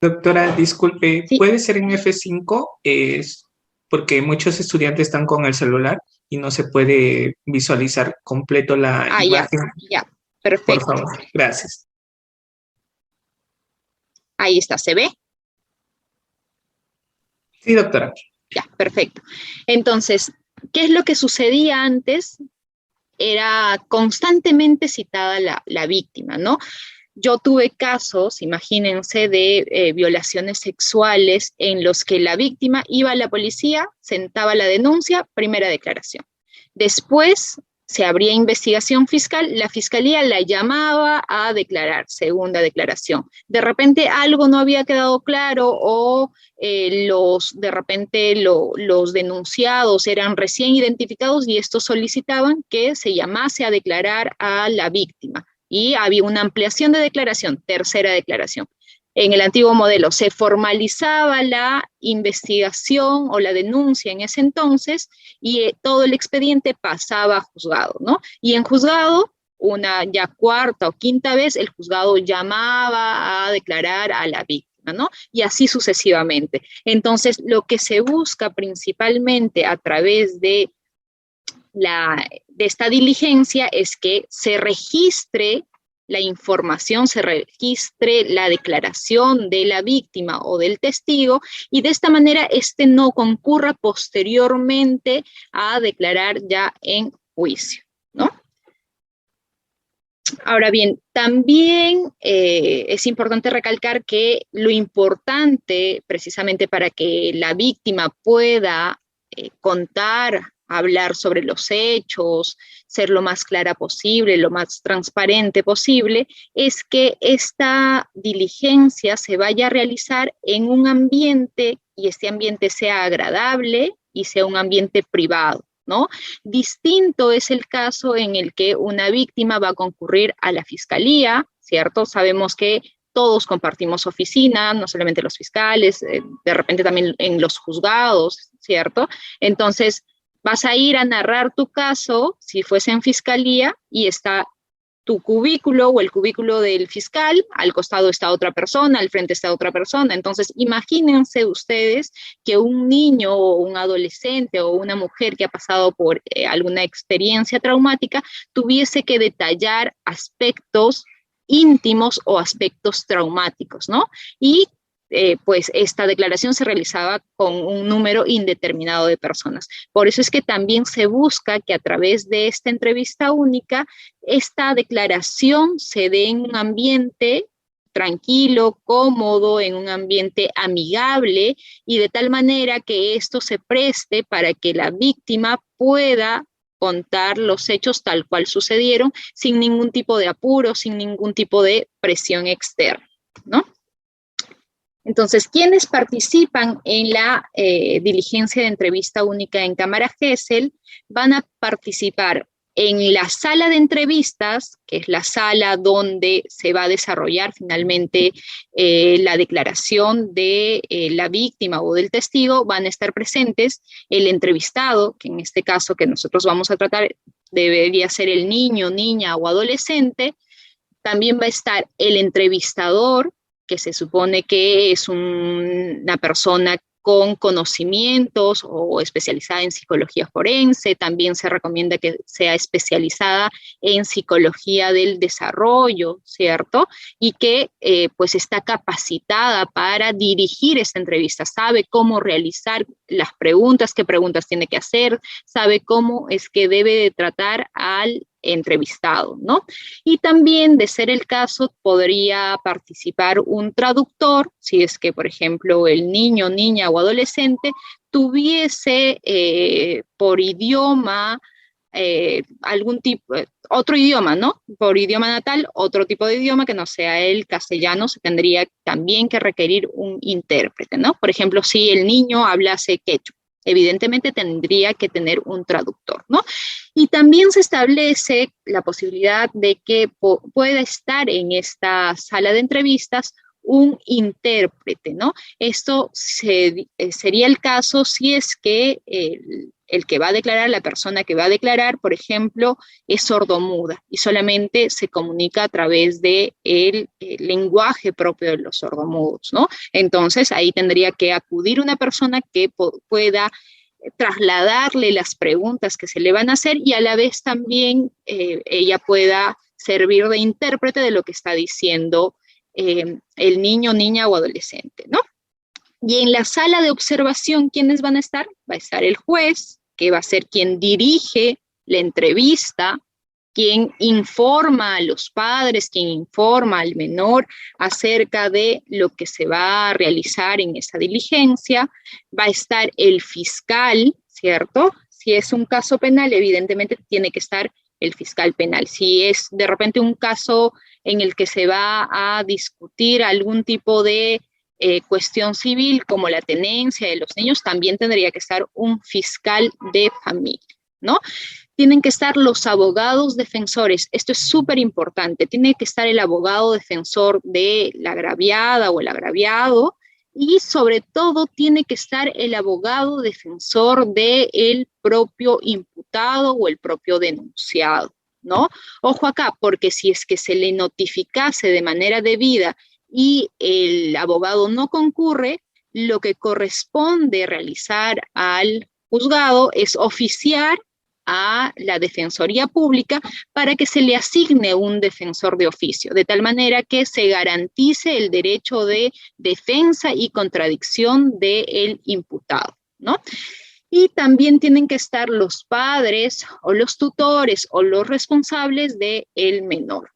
Doctora, disculpe, Sí. ¿puede ser en F5? Es porque muchos estudiantes están con el celular y no se puede visualizar completo la imagen. Ya, perfecto. Por favor, gracias. Ahí está, ¿se ve? Sí, doctora. Ya, perfecto. Entonces, ¿qué es lo que sucedía antes? Era constantemente citada la víctima, ¿no? Yo tuve casos, imagínense, de violaciones sexuales en los que la víctima iba a la policía, sentaba la denuncia, primera declaración. Después se abría investigación fiscal, la fiscalía la llamaba a declarar, segunda declaración. De repente algo no había quedado claro o de repente los denunciados eran recién identificados y estos solicitaban que se llamase a declarar a la víctima. Y había una ampliación de declaración, tercera declaración. En el antiguo modelo se formalizaba la investigación o la denuncia en ese entonces y todo el expediente pasaba a juzgado, ¿no? Y en juzgado, una ya cuarta o quinta vez, el juzgado llamaba a declarar a la víctima, ¿no? Y así sucesivamente. Entonces, lo que se busca principalmente a través de esta diligencia es que se registre la información, se registre la declaración de la víctima o del testigo, y de esta manera no concurra posteriormente a declarar ya en juicio, ¿no? Ahora bien, también es importante recalcar que lo importante, precisamente para que la víctima pueda contar, hablar sobre los hechos, ser lo más clara posible, lo más transparente posible, es que esta diligencia se vaya a realizar en un ambiente, y este ambiente sea agradable y sea un ambiente privado, ¿no? Distinto es el caso en el que una víctima va a concurrir a la fiscalía, ¿cierto? Sabemos que todos compartimos oficina, no solamente los fiscales, de repente también en los juzgados, ¿cierto? Entonces, vas a ir a narrar tu caso, si fuese en fiscalía, y está tu cubículo o el cubículo del fiscal, al costado está otra persona, al frente está otra persona. Entonces, imagínense ustedes que un niño o un adolescente o una mujer que ha pasado por alguna experiencia traumática tuviese que detallar aspectos íntimos o aspectos traumáticos, ¿no? Y pues esta declaración se realizaba con un número indeterminado de personas. Por eso es que también se busca que a través de esta entrevista única, esta declaración se dé en un ambiente tranquilo, cómodo, en un ambiente amigable, y de tal manera que esto se preste para que la víctima pueda contar los hechos tal cual sucedieron, sin ningún tipo de apuro, sin ningún tipo de presión externa, ¿no? Entonces, ¿quiénes participan en la diligencia de entrevista única en Cámara Gesell? Van a participar en la sala de entrevistas, que es la sala donde se va a desarrollar finalmente la declaración de la víctima o del testigo. Van a estar presentes el entrevistado, que en este caso que nosotros vamos a tratar debería ser el niño, niña o adolescente. También va a estar el entrevistador, que se supone que es una persona con conocimientos o especializada en psicología forense. También se recomienda que sea especializada en psicología del desarrollo, ¿cierto? Y que pues está capacitada para dirigir esta entrevista, sabe cómo realizar las preguntas, qué preguntas tiene que hacer, sabe cómo es que debe de tratar al entrevistado, ¿no? Y también, de ser el caso, podría participar un traductor, si es que, por ejemplo, el niño, niña o adolescente tuviese por idioma algún tipo, otro idioma, ¿no? Por idioma natal, otro tipo de idioma que no sea el castellano, se tendría también que requerir un intérprete, ¿no? Por ejemplo, si el niño hablase quechua, evidentemente tendría que tener un traductor, ¿no? Y también se establece la posibilidad de que pueda estar en esta sala de entrevistas un intérprete, ¿no? Esto sería el caso si es que el que va a declarar, la persona que va a declarar, por ejemplo, es sordomuda y solamente se comunica a través del lenguaje propio de los sordomudos, ¿no? Entonces, ahí tendría que acudir una persona que pueda trasladarle las preguntas que se le van a hacer, y a la vez también ella pueda servir de intérprete de lo que está diciendo el niño, niña o adolescente, ¿no? Y en la sala de observación, ¿quiénes van a estar? Va a estar el juez, que va a ser quien dirige la entrevista, quien informa a los padres, quien informa al menor acerca de lo que se va a realizar en esa diligencia. Va a estar el fiscal, ¿cierto? Si es un caso penal, evidentemente tiene que estar el fiscal penal. Si es de repente un caso en el que se va a discutir algún tipo de cuestión civil como la tenencia de los niños, también tendría que estar un fiscal de familia, ¿no? Tienen que estar los abogados defensores. Esto es súper importante. Tiene que estar el abogado defensor de la agraviada o el agraviado, y sobre todo tiene que estar el abogado defensor del propio imputado o el propio denunciado, ¿no? Ojo acá, porque si es que se le notificase de manera debida y el abogado no concurre, lo que corresponde realizar al juzgado es oficiar a la Defensoría Pública para que se le asigne un defensor de oficio, de tal manera que se garantice el derecho de defensa y contradicción del imputado, ¿no? Y también tienen que estar los padres o los tutores o los responsables del menor,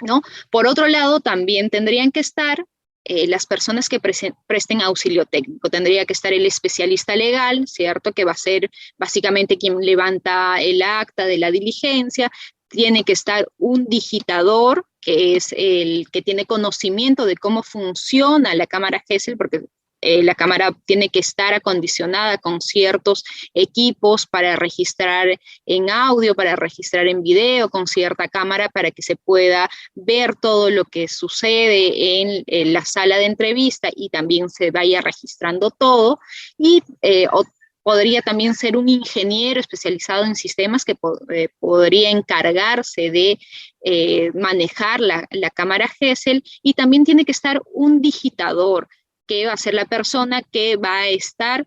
¿no? Por otro lado, también tendrían que estar las personas que presten auxilio técnico. Tendría que estar el especialista legal, ¿cierto? Que va a ser básicamente quien levanta el acta de la diligencia. Tiene que estar un digitador, que es el que tiene conocimiento de cómo funciona la cámara Gesell, porque la cámara tiene que estar acondicionada con ciertos equipos para registrar en audio, para registrar en video, con cierta cámara para que se pueda ver todo lo que sucede en la sala de entrevista y también se vaya registrando todo. Y podría también ser un ingeniero especializado en sistemas que podría encargarse de manejar la cámara Gesell, y también tiene que estar un digitador, que va a ser la persona que va a estar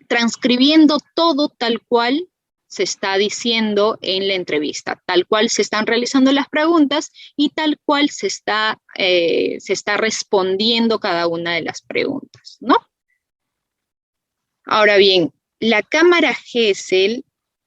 transcribiendo todo tal cual se está diciendo en la entrevista, tal cual se están realizando las preguntas y tal cual se está respondiendo cada una de las preguntas, ¿no? Ahora bien, la cámara Gesell,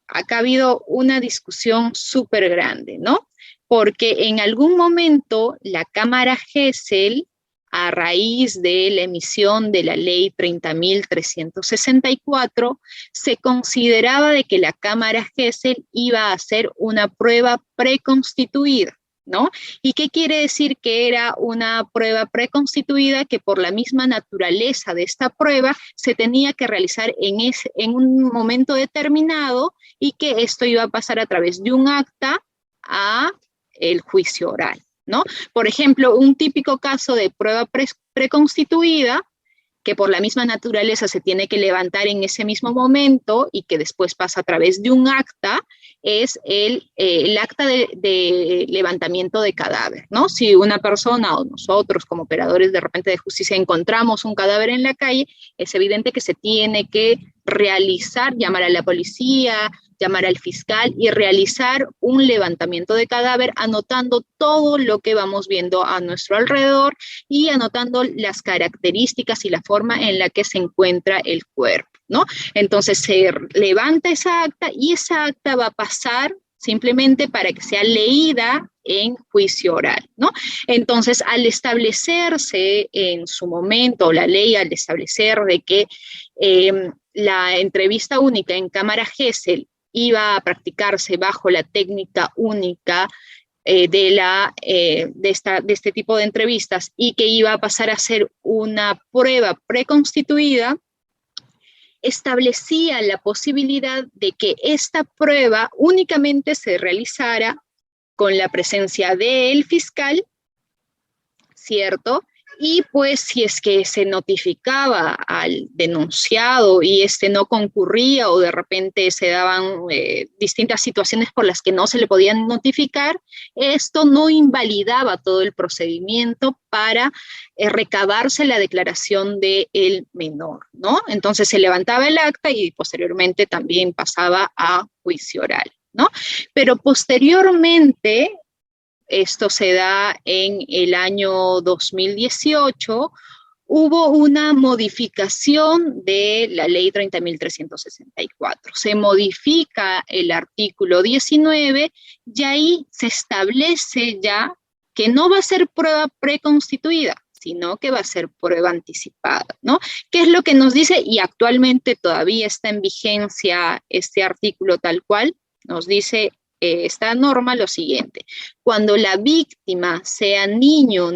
acá ha habido una discusión súper grande, ¿no? Porque en algún momento la cámara Gesell, a raíz de la emisión de la ley 30.364, se consideraba de que la cámara Gesell iba a ser una prueba preconstituida, ¿no? ¿Y qué quiere decir que era una prueba preconstituida? Que por la misma naturaleza de esta prueba se tenía que realizar en un momento determinado, y que esto iba a pasar a través de un acta a el juicio oral, ¿no? Por ejemplo, un típico caso de prueba preconstituida, que por la misma naturaleza se tiene que levantar en ese mismo momento y que después pasa a través de un acta, es el acta de levantamiento de cadáver, ¿no? Si una persona o nosotros como operadores de repente de justicia encontramos un cadáver en la calle, es evidente que se tiene que realizar, llamar a la policía, llamar al fiscal y realizar un levantamiento de cadáver, anotando todo lo que vamos viendo a nuestro alrededor y anotando las características y la forma en la que se encuentra el cuerpo, ¿no? Entonces se levanta esa acta y esa acta va a pasar simplemente para que sea leída en juicio oral, ¿no? Entonces, al establecerse en su momento la ley, al establecer de que la entrevista única en cámara Gesell iba a practicarse bajo la técnica única de este tipo de entrevistas, y que iba a pasar a ser una prueba preconstituida, establecía la posibilidad de que esta prueba únicamente se realizara con la presencia del fiscal, ¿cierto? Y pues si es que se notificaba al denunciado y no concurría, o de repente se daban distintas situaciones por las que no se le podían notificar, esto no invalidaba todo el procedimiento para recabarse la declaración del menor, ¿no? Entonces se levantaba el acta y posteriormente también pasaba a juicio oral, ¿no? Pero posteriormente, esto se da en el año 2018, hubo una modificación de la ley 30.364. Se modifica el artículo 19 y ahí se establece ya que no va a ser prueba preconstituida, sino que va a ser prueba anticipada, ¿no? ¿Qué es lo que nos dice? Y actualmente todavía está en vigencia este artículo tal cual. Nos dice esta norma lo siguiente: cuando la víctima sea niño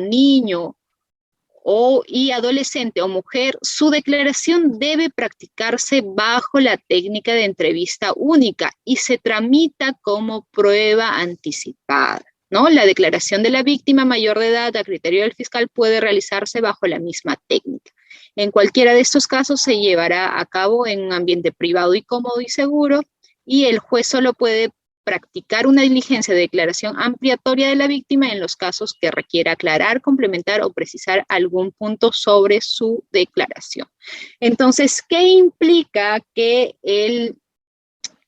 y adolescente o mujer, su declaración debe practicarse bajo la técnica de entrevista única y se tramita como prueba anticipada, ¿no? La declaración de la víctima mayor de edad a criterio del fiscal puede realizarse bajo la misma técnica. En cualquiera de estos casos se llevará a cabo en un ambiente privado y cómodo y seguro, y el juez solo puede practicar una diligencia de declaración ampliatoria de la víctima en los casos que requiera aclarar, complementar o precisar algún punto sobre su declaración. Entonces, ¿qué implica que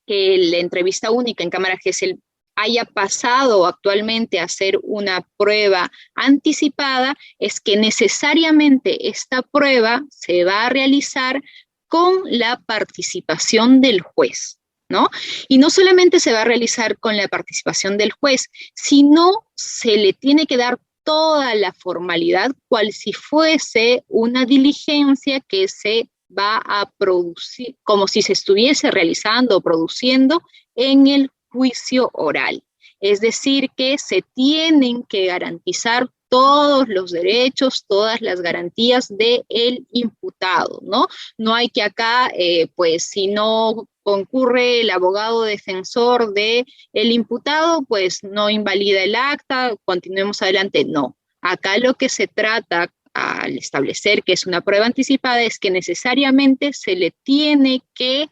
que la entrevista única en cámara Gesell haya pasado actualmente a ser una prueba anticipada, es que necesariamente esta prueba se va a realizar con la participación del juez, ¿no? Y no solamente se va a realizar con la participación del juez, sino se le tiene que dar toda la formalidad, cual si fuese una diligencia que se va a producir, como si se estuviese realizando o produciendo en el juicio oral. Es decir, que se tienen que garantizar todos los derechos, todas las garantías del imputado, ¿no? No hay que acá, pues, si no concurre el abogado defensor del imputado, pues no invalida el acta, continuemos adelante. No, acá lo que se trata al establecer que es una prueba anticipada es que necesariamente se le tiene que,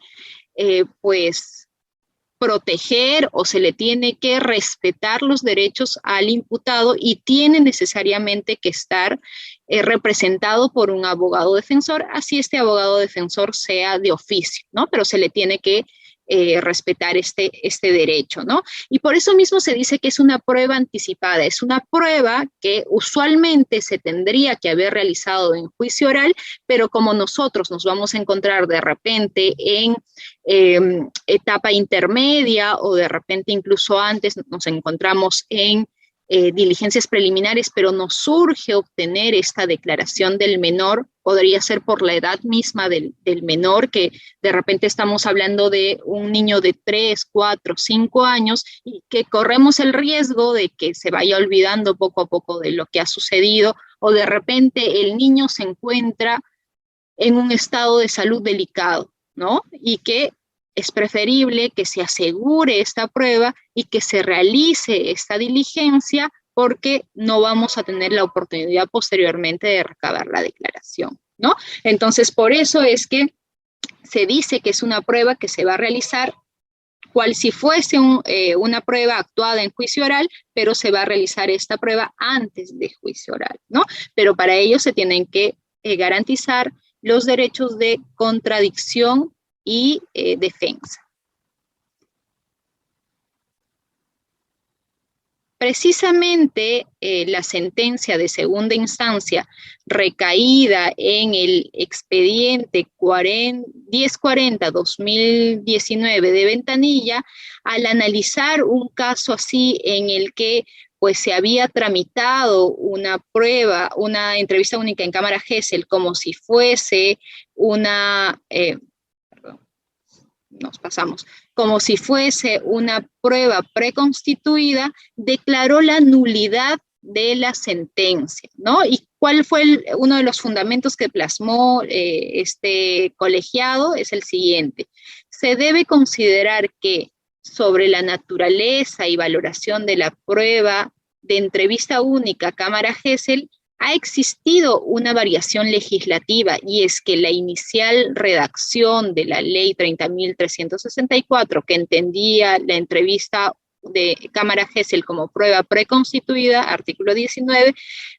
pues, proteger o se le tiene que respetar los derechos al imputado y tiene necesariamente que estar representado por un abogado defensor, así este abogado defensor sea de oficio, ¿no? Pero se le tiene que respetar este derecho, ¿no? Y por eso mismo se dice que es una prueba anticipada, es una prueba que usualmente se tendría que haber realizado en juicio oral, pero como nosotros nos vamos a encontrar de repente en etapa intermedia o de repente incluso antes nos encontramos en diligencias preliminares, pero nos surge obtener esta declaración del menor, podría ser por la edad misma del menor, que de repente estamos hablando de un niño de 3, 4, 5 años y que corremos el riesgo de que se vaya olvidando poco a poco de lo que ha sucedido o de repente el niño se encuentra en un estado de salud delicado, ¿no? Y que es preferible que se asegure esta prueba y que se realice esta diligencia porque no vamos a tener la oportunidad posteriormente de recabar la declaración, ¿no? Entonces, por eso es que se dice que es una prueba que se va a realizar cual si fuese una prueba actuada en juicio oral, pero se va a realizar esta prueba antes de juicio oral, ¿no? Pero para ello se tienen que garantizar los derechos de contradicción y defensa. Precisamente la sentencia de segunda instancia recaída en el expediente 1040-2019 de Ventanilla, al analizar un caso así en el que pues se había tramitado una prueba, una entrevista única en cámara Gesell como si fuese una, como si fuese una prueba preconstituida, declaró la nulidad de la sentencia, ¿no? ¿Y cuál fue uno de los fundamentos que plasmó este colegiado? Es el siguiente: se debe considerar que sobre la naturaleza y valoración de la prueba de entrevista única cámara Gesell ha existido una variación legislativa, y es que la inicial redacción de la ley 30.364, que entendía la entrevista de cámara Gesell como prueba preconstituida, artículo 19,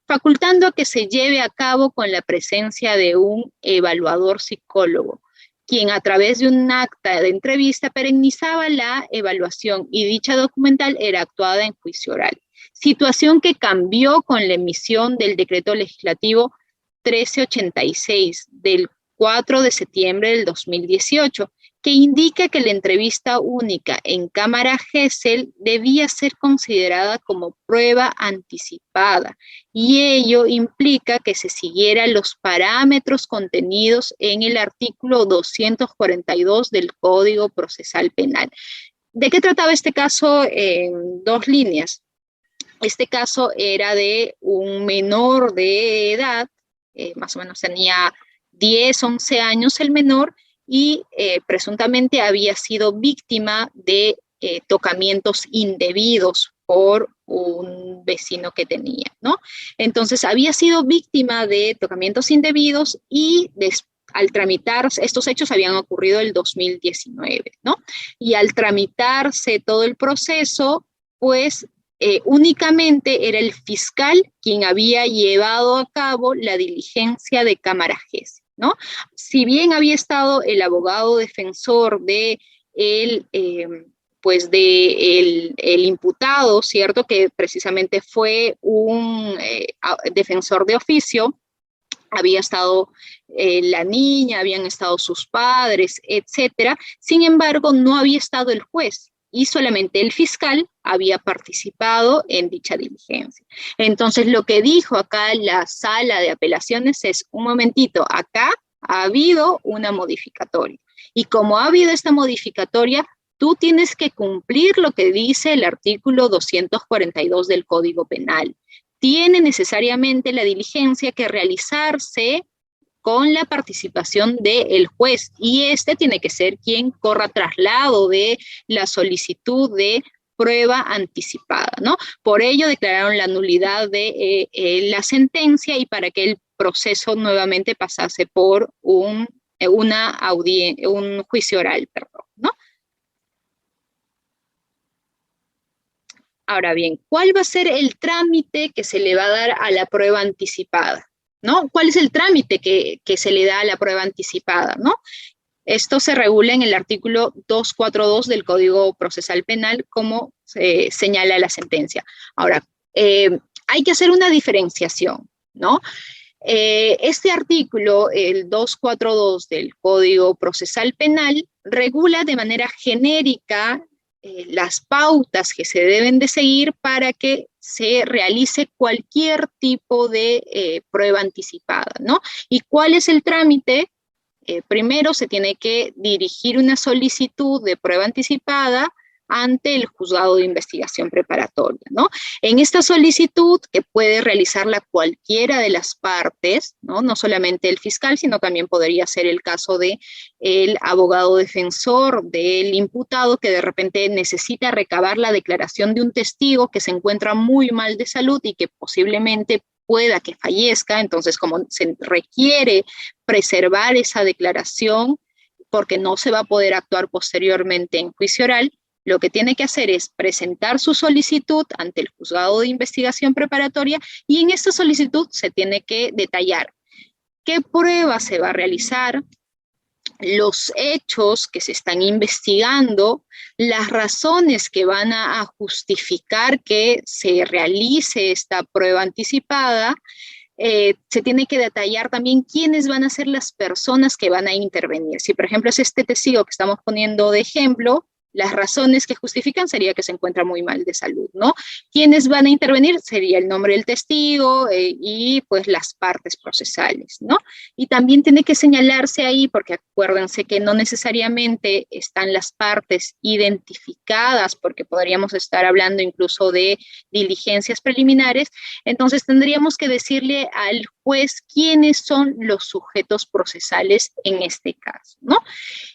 facultando a que se lleve a cabo con la presencia de un evaluador psicólogo, quien a través de un acta de entrevista perennizaba la evaluación, y dicha documental era actuada en juicio oral. Situación que cambió con la emisión del decreto legislativo 1386 del 4 de septiembre del 2018, que indica que la entrevista única en cámara Gesell debía ser considerada como prueba anticipada, y ello implica que se siguieran los parámetros contenidos en el artículo 242 del Código Procesal Penal. ¿De qué trataba este caso? En dos líneas. Este caso era de un menor de edad, más o menos tenía 10, 11 años el menor, y presuntamente había sido víctima de tocamientos indebidos por un vecino que tenía, ¿no? Entonces había sido víctima de tocamientos indebidos y al tramitar, estos hechos habían ocurrido el 2019, ¿no? Y al tramitarse todo el proceso, pues únicamente era el fiscal quien había llevado a cabo la diligencia de cámara Gesell, ¿no? Si bien había estado el abogado defensor de el imputado, ¿cierto? Que precisamente fue un defensor de oficio. Había estado la niña, habían estado sus padres, etcétera. Sin embargo, no había estado el juez y solamente el fiscal había participado en dicha diligencia. Entonces, lo que dijo acá la sala de apelaciones es, un momentito, acá ha habido una modificatoria. Y como ha habido esta modificatoria, tú tienes que cumplir lo que dice el artículo 242 del Código Penal. Tiene necesariamente la diligencia que realizarse con la participación del juez, y este tiene que ser quien corra traslado de la solicitud de prueba anticipada, ¿no? Por ello declararon la nulidad de la sentencia y para que el proceso nuevamente pasase por un juicio oral, perdón, ¿no? Ahora bien, ¿cuál va a ser el trámite que se le va a dar a la prueba anticipada? ¿No? ¿Cuál es el trámite que se le da a la prueba anticipada? ¿No? Esto se regula en el artículo 242 del Código Procesal Penal, como señala la sentencia. Ahora, hay que hacer una diferenciación, ¿no? Este artículo, el 242 del Código Procesal Penal, regula de manera genérica las pautas que se deben de seguir para que se realice cualquier tipo de prueba anticipada, ¿no? ¿Y cuál es el trámite? Primero se tiene que dirigir una solicitud de prueba anticipada ante el juzgado de investigación preparatoria, ¿no? En esta solicitud, que puede realizarla cualquiera de las partes, ¿no? No solamente el fiscal, sino también podría ser el caso de el abogado defensor del imputado que de repente necesita recabar la declaración de un testigo que se encuentra muy mal de salud y que posiblemente pueda que fallezca. Entonces, como se requiere preservar esa declaración porque no se va a poder actuar posteriormente en juicio oral, lo que tiene que hacer es presentar su solicitud ante el juzgado de investigación preparatoria y en esta solicitud se tiene que detallar qué prueba se va a realizar, los hechos que se están investigando, las razones que van a justificar que se realice esta prueba anticipada. Se tiene que detallar también quiénes van a ser las personas que van a intervenir. Si, por ejemplo, es este testigo que estamos poniendo de ejemplo, las razones que justifican sería que se encuentra muy mal de salud, ¿no? ¿Quiénes van a intervenir? Sería el nombre del testigo y pues las partes procesales, ¿no? Y también tiene que señalarse ahí, porque acuérdense que no necesariamente están las partes identificadas, porque podríamos estar hablando incluso de diligencias preliminares, entonces tendríamos que decirle al juez quiénes son los sujetos procesales en este caso, ¿no?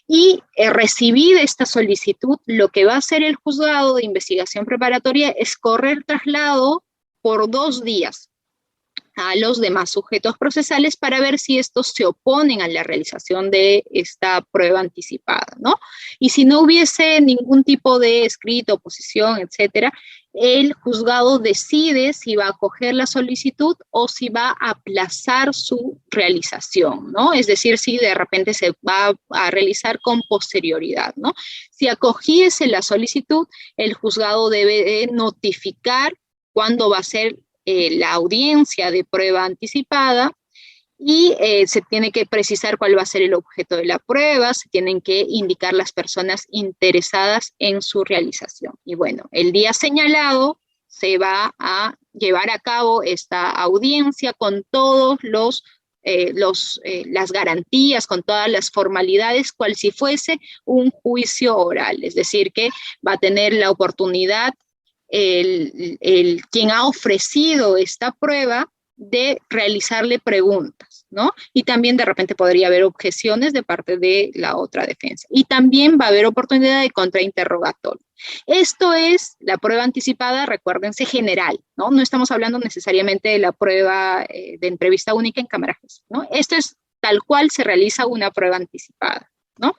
Y recibida esta solicitud, lo que va a hacer el juzgado de investigación preparatoria es correr traslado por 2 días a los demás sujetos procesales para ver si estos se oponen a la realización de esta prueba anticipada, ¿no? Y si no hubiese ningún tipo de escrito, oposición, etcétera, el juzgado decide si va a acoger la solicitud o si va a aplazar su realización, ¿no? Es decir, si de repente se va a realizar con posterioridad, ¿no? Si acogiese la solicitud, el juzgado debe de notificar cuándo va a ser la audiencia de prueba anticipada y se tiene que precisar cuál va a ser el objeto de la prueba, se tienen que indicar las personas interesadas en su realización. Y bueno, el día señalado se va a llevar a cabo esta audiencia con todos las garantías, con todas las formalidades, cual si fuese un juicio oral, es decir, que va a tener la oportunidad quien ha ofrecido esta prueba de realizarle preguntas, ¿no? Y también de repente podría haber objeciones de parte de la otra defensa. Y también va a haber oportunidad de contrainterrogatorio. Esto es la prueba anticipada, recuérdense, general, ¿no? No estamos hablando necesariamente de la prueba de entrevista única en cámara gesell, ¿no? Esto es tal cual se realiza una prueba anticipada, ¿no?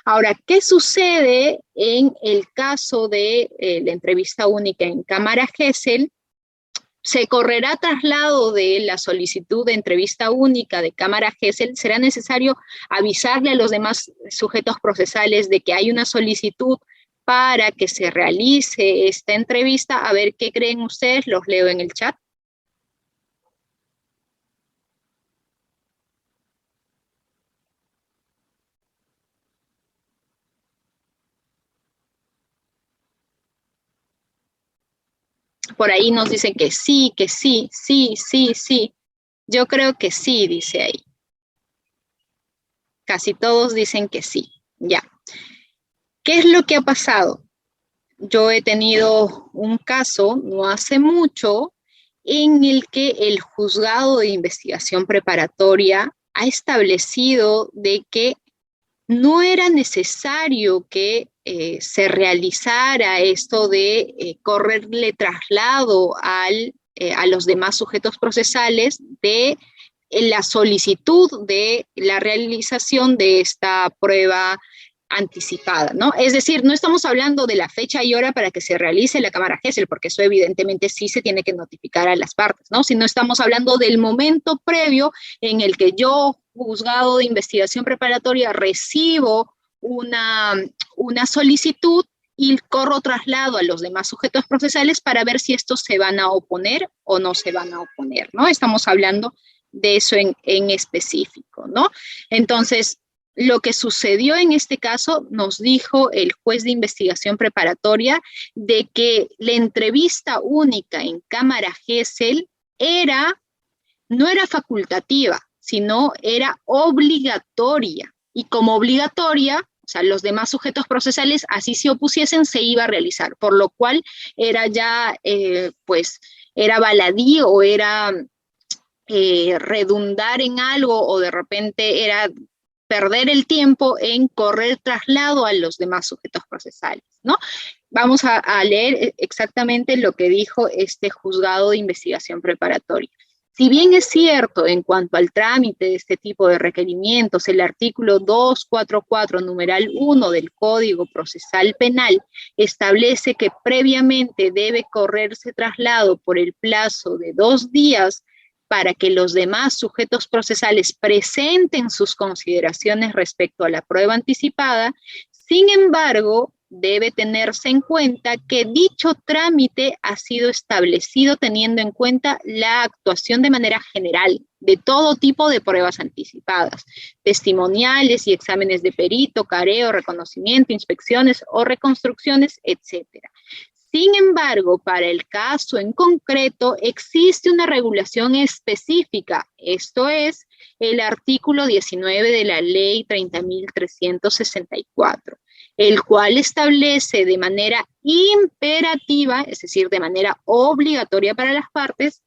Ahora, ¿qué sucede en el caso de la entrevista única en cámara gesell? se correrá traslado de la solicitud de entrevista única de cámara GESEL, será necesario avisarle a los demás sujetos procesales de que hay una solicitud para que se realice esta entrevista. A ver, ¿qué creen ustedes? Los leo en el chat. Por ahí nos dicen que sí, sí, sí, sí, sí. Yo creo que sí, dice ahí. Casi todos dicen que sí. Ya. ¿Qué es lo que ha pasado? Yo he tenido un caso no hace mucho en el que el juzgado de investigación preparatoria ha establecido de que no era necesario que se realizara esto de correrle traslado a los demás sujetos procesales de la solicitud de la realización de esta prueba anticipada, ¿no? Es decir, no estamos hablando de la fecha y hora para que se realice la cámara GESEL, porque eso evidentemente sí se tiene que notificar a las partes, ¿no? Sino estamos hablando del momento previo en el que yo, juzgado de investigación preparatoria, recibo una solicitud y corro traslado a los demás sujetos procesales para ver si estos se van a oponer o no se van a oponer, ¿no? Estamos hablando de eso en específico, ¿no? Entonces, lo que sucedió en este caso, nos dijo el juez de investigación preparatoria de que la entrevista única en cámara GESEL no era facultativa, sino era obligatoria. Y como obligatoria, o sea, los demás sujetos procesales, así se opusiesen, se iba a realizar, por lo cual era ya, pues, era baladí o era redundar en algo o de repente era perder el tiempo en correr traslado a los demás sujetos procesales, ¿no? Vamos a leer exactamente lo que dijo este juzgado de investigación preparatoria. Si bien es cierto en cuanto al trámite de este tipo de requerimientos, el artículo 244, numeral 1 del Código Procesal Penal establece que previamente debe correrse traslado por el plazo de 2 días para que los demás sujetos procesales presenten sus consideraciones respecto a la prueba anticipada. Sin embargo, debe tenerse en cuenta que dicho trámite ha sido establecido teniendo en cuenta la actuación de manera general de todo tipo de pruebas anticipadas, testimoniales y exámenes de perito, careo, reconocimiento, inspecciones o reconstrucciones, etcétera. Sin embargo, para el caso en concreto, existe una regulación específica, esto es, el artículo 19 de la Ley 30.364, el cual establece de manera imperativa, es decir, de manera obligatoria para las partes,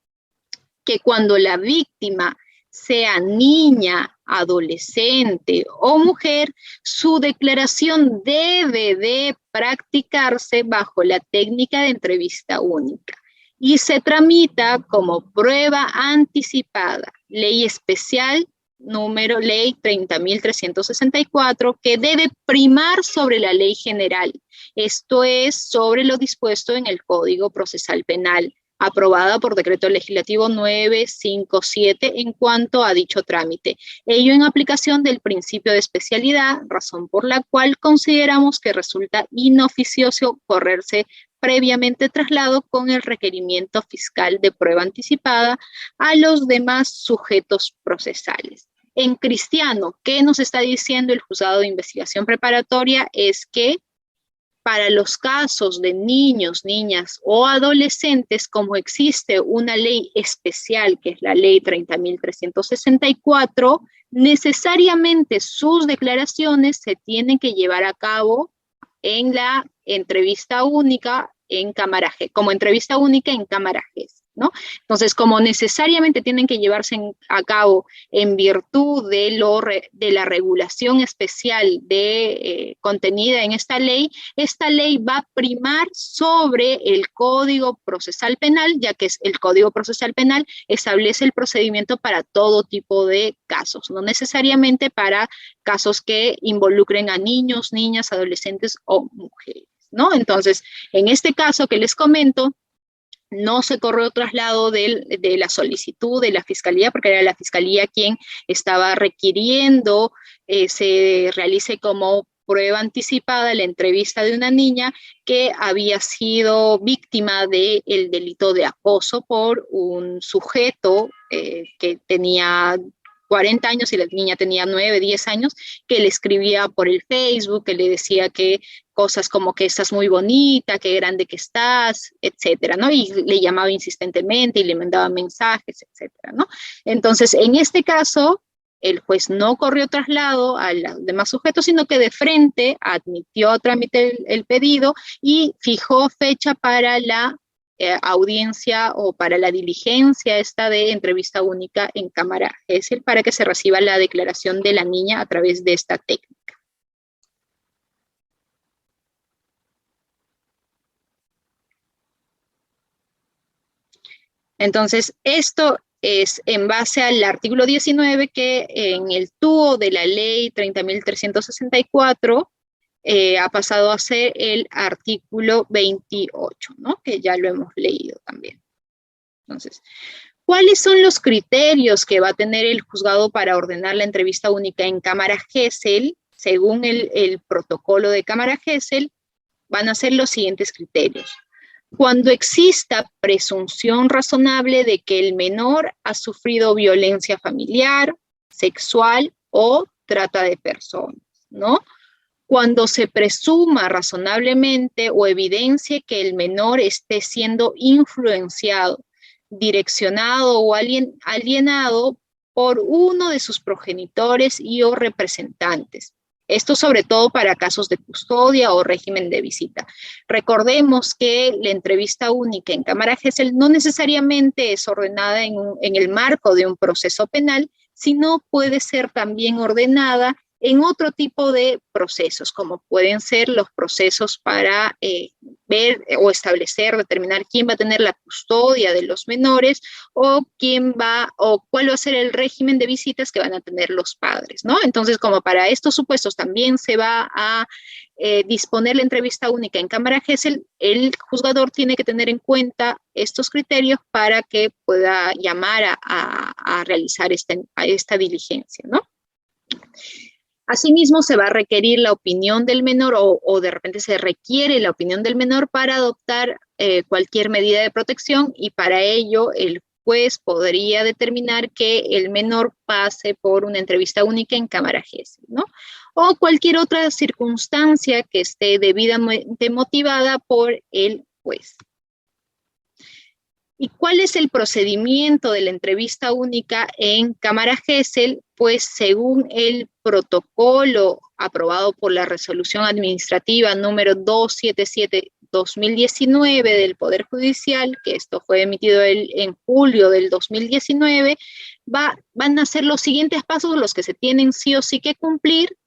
que cuando la víctima sea niña, adolescente o mujer, su declaración debe de practicarse bajo la técnica de entrevista única y se tramita como prueba anticipada, ley especial número ley 30.364, que debe primar sobre la ley general, esto es, sobre lo dispuesto en el Código Procesal Penal, aprobada por decreto legislativo 957 en cuanto a dicho trámite. Ello en aplicación del principio de especialidad, razón por la cual consideramos que resulta inoficioso correrse previamente traslado con el requerimiento fiscal de prueba anticipada a los demás sujetos procesales. En cristiano, ¿qué nos está diciendo el juzgado de investigación preparatoria? Es que para los casos de niños, niñas o adolescentes, como existe una ley especial, que es la ley 30.364, necesariamente sus declaraciones se tienen que llevar a cabo en la entrevista única en cámara G, como entrevista única en cámara G, ¿no? Entonces, como necesariamente tienen que llevarse a cabo en virtud de la regulación especial contenida en esta ley va a primar sobre el Código Procesal Penal, ya que el Código Procesal Penal establece el procedimiento para todo tipo de casos, no necesariamente para casos que involucren a niños, niñas, adolescentes o mujeres, ¿no? Entonces, en este caso que les comento, no se corrió traslado de la solicitud de la fiscalía, porque era la fiscalía quien estaba requiriendo se realice como prueba anticipada la entrevista de una niña que había sido víctima del delito de acoso por un sujeto que tenía 40 años y la niña tenía 9, 10 años, que le escribía por el Facebook, que le decía que cosas como que estás muy bonita, qué grande que estás, etcétera, ¿no? Y le llamaba insistentemente y le mandaba mensajes, etcétera, ¿no? Entonces, en este caso, el juez no corrió traslado a los demás sujetos, sino que de frente admitió a trámite el pedido y fijó fecha para la audiencia o para la diligencia esta de entrevista única en cámara Gesell para que se reciba la declaración de la niña a través de esta técnica. Entonces, esto es en base al artículo 19 que en el TUO de la ley 30.364 ha pasado a ser el artículo 28, ¿no? Que ya lo hemos leído también. Entonces, ¿cuáles son los criterios que va a tener el juzgado para ordenar la entrevista única en cámara Gesell? Según el protocolo de cámara Gesell, van a ser los siguientes criterios. Cuando exista presunción razonable de que el menor ha sufrido violencia familiar, sexual o trata de personas, ¿no? Cuando se presuma razonablemente o evidencie que el menor esté siendo influenciado, direccionado o alienado por uno de sus progenitores y o representantes. Esto sobre todo para casos de custodia o régimen de visita. Recordemos que la entrevista única en cámara Gesell no necesariamente es ordenada en el marco de un proceso penal, sino puede ser también ordenada en otro tipo de procesos, como pueden ser los procesos para ver o establecer, determinar quién va a tener la custodia de los menores o cuál va a ser el régimen de visitas que van a tener los padres, ¿no? Entonces, como para estos supuestos también se va a disponer la entrevista única en cámara Gesell, el juzgador tiene que tener en cuenta estos criterios para que pueda llamar a realizar esta diligencia, ¿no? Asimismo, se va a requerir la opinión del menor o de repente se requiere la opinión del menor para adoptar cualquier medida de protección y para ello el juez podría determinar que el menor pase por una entrevista única en cámara Gesell, ¿no? O cualquier otra circunstancia que esté debidamente motivada por el juez. ¿Y cuál es el procedimiento de la entrevista única en cámara Gesell? Pues según el protocolo aprobado por la resolución administrativa número 277/2019 del Poder Judicial, que esto fue emitido en julio del 2019, van a ser los siguientes pasos los que se tienen sí o sí que cumplir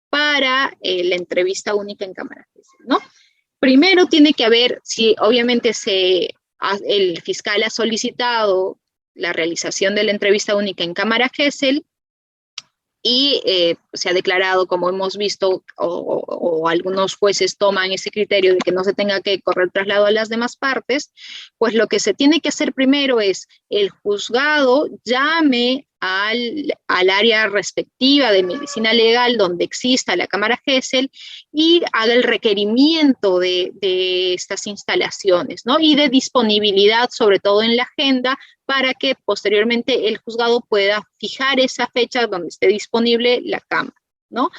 para la entrevista única en cámara Gesell, ¿no? Primero tiene que haber, si obviamente el fiscal ha solicitado la realización de la entrevista única en cámara Gesell y se ha declarado, como hemos visto, o algunos jueces toman ese criterio de que no se tenga que correr traslado a las demás partes, pues lo que se tiene que hacer primero es el juzgado llame al área respectiva de medicina legal donde exista la cámara Gesell y haga el requerimiento de estas instalaciones, ¿no? Y de disponibilidad, sobre todo en la agenda, para que posteriormente el juzgado pueda fijar esa fecha donde esté disponible la cámara, ¿no?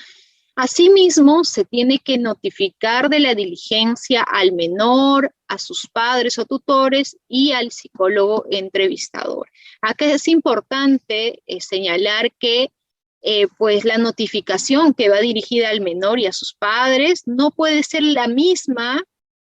Asimismo, se tiene que notificar de la diligencia al menor, a sus padres o tutores y al psicólogo entrevistador. Acá es importante señalar que pues la notificación que va dirigida al menor y a sus padres no puede ser la misma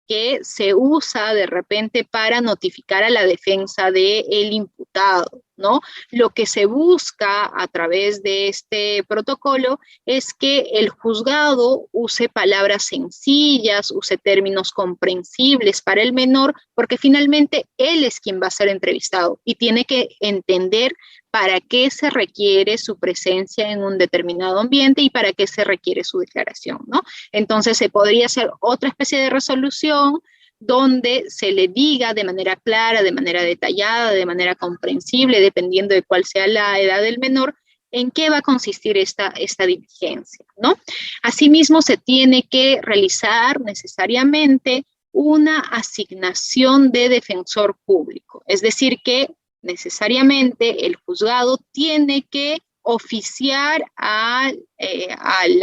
que se usa de repente para notificar a la defensa del imputado, ¿no? Lo que se busca a través de este protocolo es que el juzgado use palabras sencillas, use términos comprensibles para el menor, porque finalmente él es quien va a ser entrevistado y tiene que entender para qué se requiere su presencia en un determinado ambiente y para qué se requiere su declaración, ¿no? Entonces se podría hacer otra especie de resolución donde se le diga de manera clara, de manera detallada, de manera comprensible, dependiendo de cuál sea la edad del menor, en qué va a consistir esta diligencia, ¿no? Asimismo, se tiene que realizar necesariamente una asignación de defensor público, es decir, que necesariamente el juzgado tiene que oficiar al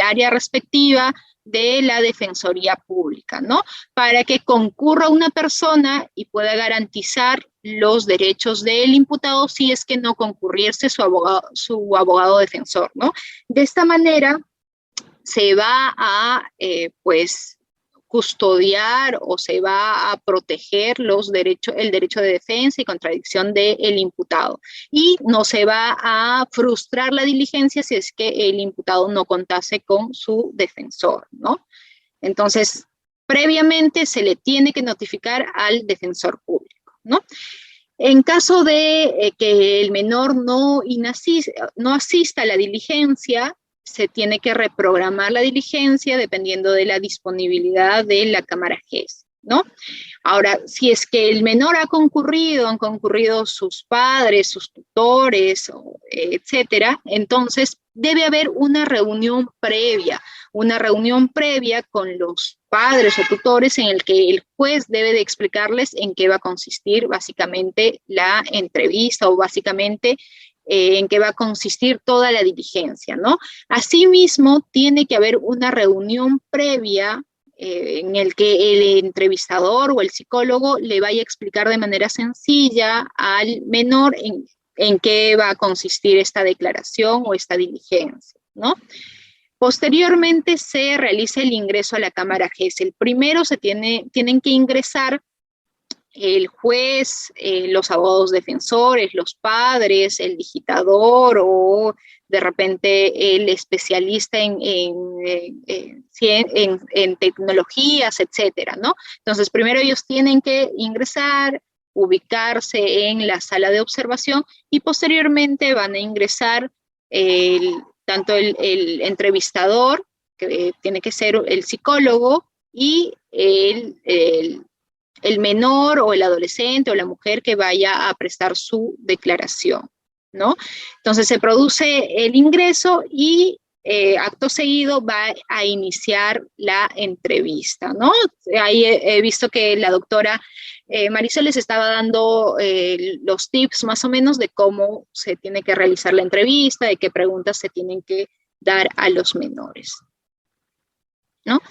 área respectiva de la Defensoría Pública, ¿no? Para que concurra una persona y pueda garantizar los derechos del imputado si es que no concurriese su abogado defensor, ¿no? De esta manera se va a, pues, custodiar o se va a proteger el derecho de defensa y contradicción del imputado. Y no se va a frustrar la diligencia si es que el imputado no contase con su defensor, ¿no? Entonces, previamente se le tiene que notificar al defensor público, ¿no? En caso de que el menor no asista a la diligencia, se tiene que reprogramar la diligencia dependiendo de la disponibilidad de la Cámara GES, ¿no? Ahora, si es que el menor han concurrido sus padres, sus tutores, etcétera, entonces debe haber una reunión previa con los padres o tutores en el que el juez debe de explicarles en qué va a consistir básicamente la entrevista o básicamente en qué va a consistir toda la diligencia, ¿no? Asimismo, tiene que haber una reunión previa en el que el entrevistador o el psicólogo le vaya a explicar de manera sencilla al menor en qué va a consistir esta declaración o esta diligencia, ¿no? Posteriormente se realiza el ingreso a la Cámara GES. Primero tienen que ingresar el juez, los abogados defensores, los padres, el digitador o de repente el especialista en tecnologías, etcétera, ¿no? Entonces, primero ellos tienen que ingresar, ubicarse en la sala de observación y posteriormente van a ingresar tanto el entrevistador, que tiene que ser el psicólogo, y el menor o el adolescente o la mujer que vaya a prestar su declaración, ¿no? Entonces se produce el ingreso y acto seguido va a iniciar la entrevista, ¿no? Ahí he visto que la doctora Marisol les estaba dando los tips más o menos de cómo se tiene que realizar la entrevista, de qué preguntas se tienen que dar a los menores, ¿no?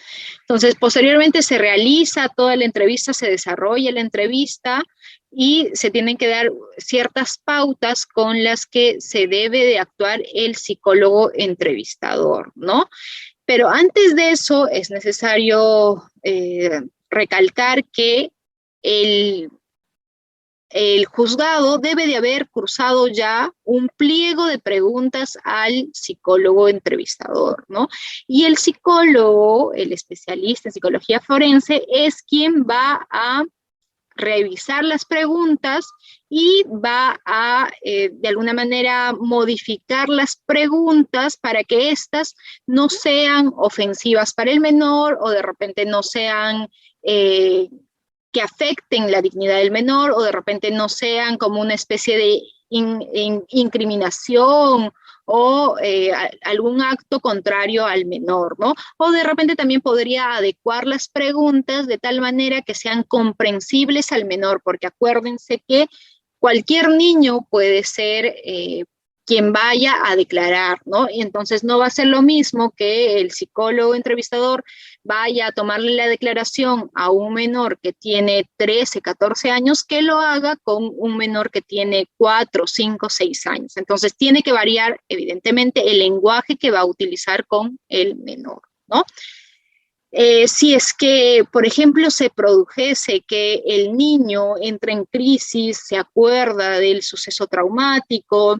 Entonces, posteriormente se realiza toda la entrevista, se desarrolla la entrevista y se tienen que dar ciertas pautas con las que se debe de actuar el psicólogo entrevistador, ¿no? Pero antes de eso es necesario recalcar que el juzgado debe de haber cursado ya un pliego de preguntas al psicólogo entrevistador, ¿no? Y el psicólogo, el especialista en psicología forense, es quien va a revisar las preguntas y va a, de alguna manera, modificar las preguntas para que éstas no sean ofensivas para el menor o de repente no sean que afecten la dignidad del menor o de repente no sean como una especie de incriminación o algún acto contrario al menor, ¿no? O de repente también podría adecuar las preguntas de tal manera que sean comprensibles al menor, porque acuérdense que cualquier niño puede ser quien vaya a declarar, ¿no? Y entonces no va a ser lo mismo que el psicólogo entrevistador vaya a tomarle la declaración a un menor que tiene 13, 14 años que lo haga con un menor que tiene 4, 5, 6 años. Entonces tiene que variar evidentemente el lenguaje que va a utilizar con el menor, ¿no? Si es que, por ejemplo, se produjese que el niño entra en crisis, se acuerda del suceso traumático,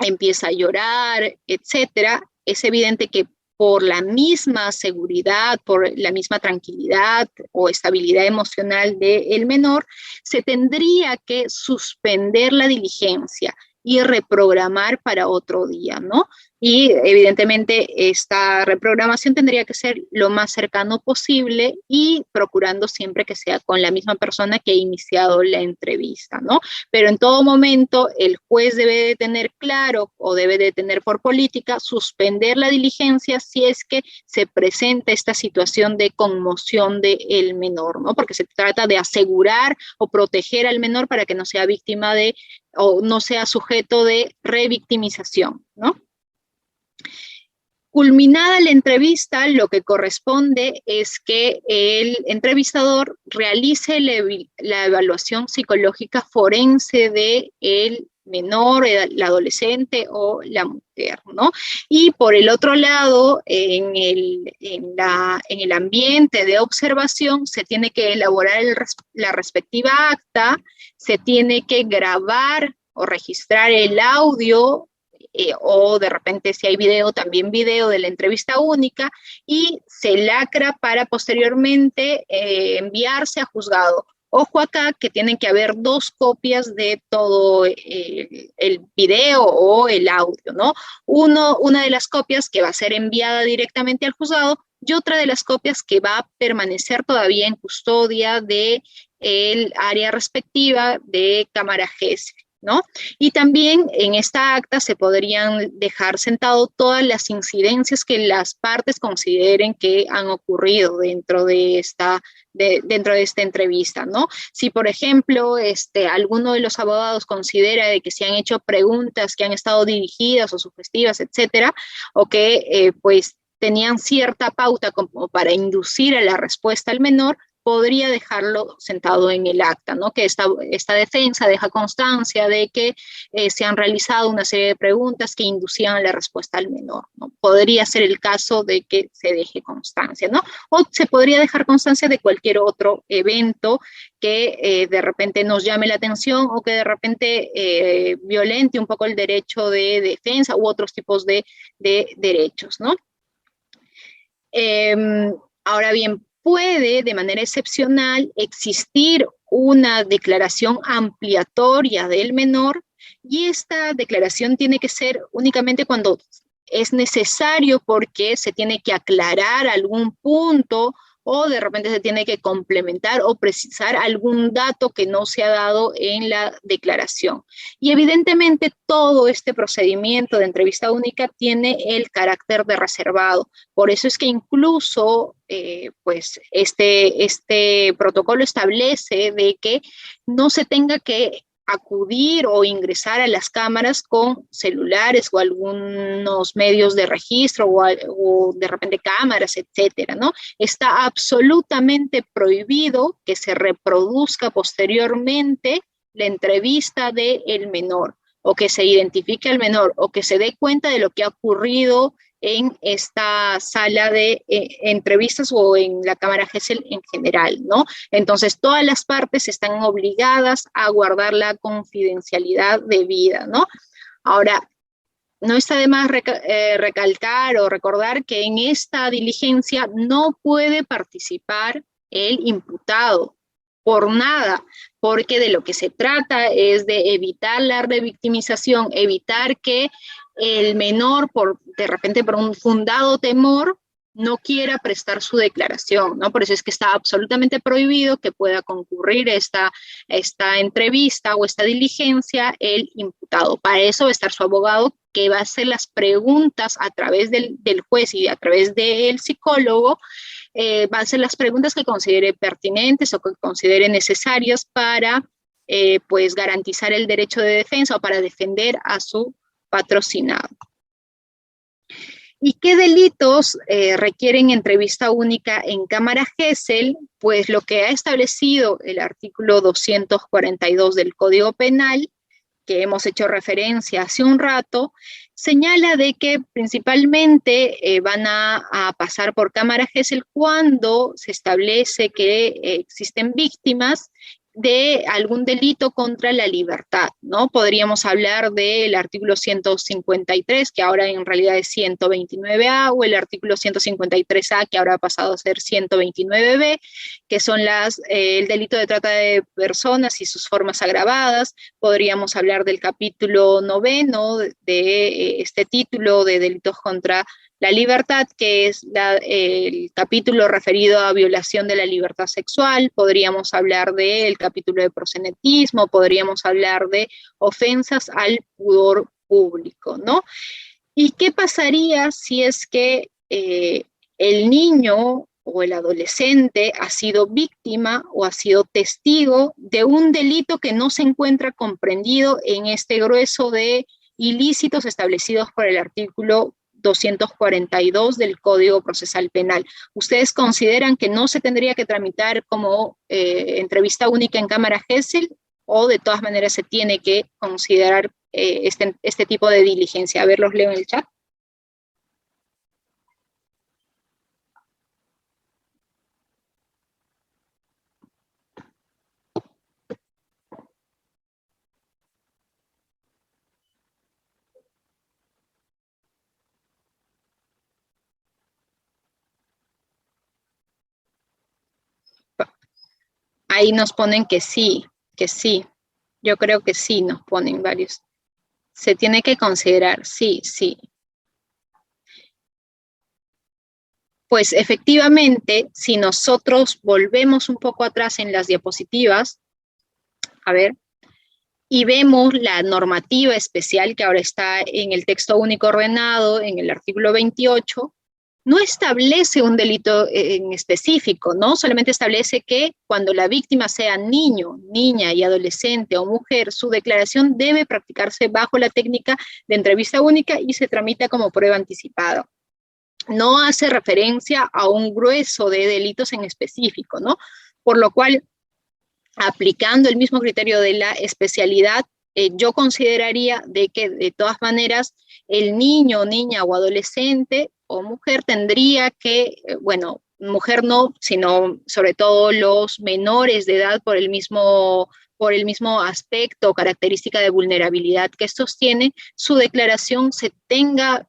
empieza a llorar, etcétera, es evidente que por la misma seguridad, por la misma tranquilidad o estabilidad emocional del menor, se tendría que suspender la diligencia y reprogramar para otro día, ¿no? Y evidentemente esta reprogramación tendría que ser lo más cercano posible y procurando siempre que sea con la misma persona que ha iniciado la entrevista, ¿no? Pero en todo momento el juez debe de tener claro o debe de tener por política suspender la diligencia si es que se presenta esta situación de conmoción del menor, ¿no? Porque se trata de asegurar o proteger al menor para que no sea víctima de o no sea sujeto de revictimización, ¿no? Culminada la entrevista, lo que corresponde es que el entrevistador realice la evaluación psicológica forense de el menor, el adolescente o la mujer, ¿no? Y por el otro lado, en el ambiente de observación se tiene que elaborar la respectiva acta, se tiene que grabar o registrar el audio o de repente si hay video, también video de la entrevista única y se lacra para posteriormente enviarse a juzgado. Ojo acá que tienen que haber 2 copias de todo el video o el audio, ¿no? Una de las copias que va a ser enviada directamente al juzgado y otra de las copias que va a permanecer todavía en custodia del área respectiva de cámara GESEL, ¿no? Y también en esta acta se podrían dejar sentado todas las incidencias que las partes consideren que han ocurrido dentro de esta entrevista, ¿no? Si, por ejemplo, alguno de los abogados considera de que se han hecho preguntas que han estado dirigidas o sugestivas, etcétera, o que, pues, tenían cierta pauta como para inducir a la respuesta al menor, podría dejarlo sentado en el acta, ¿no? Que esta defensa deja constancia de que se han realizado una serie de preguntas que inducían la respuesta al menor, ¿no? Podría ser el caso de que se deje constancia, ¿no? O se podría dejar constancia de cualquier otro evento que de repente nos llame la atención o que de repente violente un poco el derecho de defensa u otros tipos de derechos, ¿no? Ahora bien, puede de manera excepcional existir una declaración ampliatoria del menor y esta declaración tiene que ser únicamente cuando es necesario porque se tiene que aclarar algún punto o de repente se tiene que complementar o precisar algún dato que no se ha dado en la declaración. Y evidentemente todo este procedimiento de entrevista única tiene el carácter de reservado. Por eso es que incluso pues este protocolo establece de que no se tenga que acudir o ingresar a las cámaras con celulares o algunos medios de registro o de repente cámaras, etcétera, ¿no? Está absolutamente prohibido que se reproduzca posteriormente la entrevista del menor o que se identifique al menor o que se dé cuenta de lo que ha ocurrido en esta sala de entrevistas o en la cámara GESEL en general, ¿no? Entonces, todas las partes están obligadas a guardar la confidencialidad debida, ¿no? Ahora, no está de más recalcar o recordar que en esta diligencia no puede participar el imputado por nada, porque de lo que se trata es de evitar la revictimización, evitar que el menor, de repente por un fundado temor, no quiera prestar su declaración, ¿no? Por eso es que está absolutamente prohibido que pueda concurrir esta entrevista o esta diligencia el imputado. Para eso va a estar su abogado que va a hacer las preguntas a través del juez y a través del psicólogo, va a hacer las preguntas que considere pertinentes o que considere necesarias para pues garantizar el derecho de defensa o para defender a su patrocinado. ¿Y qué delitos requieren entrevista única en cámara GESEL? Pues lo que ha establecido el artículo 242 del Código Penal, que hemos hecho referencia hace un rato, señala de que principalmente van a pasar por cámara GESEL cuando se establece que existen víctimas de algún delito contra la libertad, ¿no? Podríamos hablar del artículo 153, que ahora en realidad es 129A, o el artículo 153A, que ahora ha pasado a ser 129B, que son el delito de trata de personas y sus formas agravadas. Podríamos hablar del capítulo 9 de este título de delitos contra la libertad, que es el capítulo referido a violación de la libertad sexual. Podríamos hablar del capítulo de proxenetismo, podríamos hablar de ofensas al pudor público, ¿no? ¿Y qué pasaría si es que el niño o el adolescente ha sido víctima o ha sido testigo de un delito que no se encuentra comprendido en este grueso de ilícitos establecidos por el artículo 242 del Código Procesal Penal? ¿Ustedes consideran que no se tendría que tramitar como entrevista única en cámara Gesell, o de todas maneras se tiene que considerar este tipo de diligencia? A ver, los leo en el chat. Ahí nos ponen que sí, que sí. Yo creo que sí, nos ponen varios. Se tiene que considerar, sí, sí. Pues efectivamente, si nosotros volvemos un poco atrás en las diapositivas, a ver, y vemos la normativa especial que ahora está en el texto único ordenado, en el artículo 28, no establece un delito en específico, ¿no? Solamente establece que cuando la víctima sea niño, niña y adolescente o mujer, su declaración debe practicarse bajo la técnica de entrevista única y se tramita como prueba anticipada. No hace referencia a un grueso de delitos en específico, ¿no? Por lo cual, aplicando el mismo criterio de la especialidad, yo consideraría de que de todas maneras el niño, niña o adolescente o mujer tendría que, bueno, mujer no, sino sobre todo los menores de edad por el mismo aspecto o característica de vulnerabilidad que estos tienen, su declaración se tenga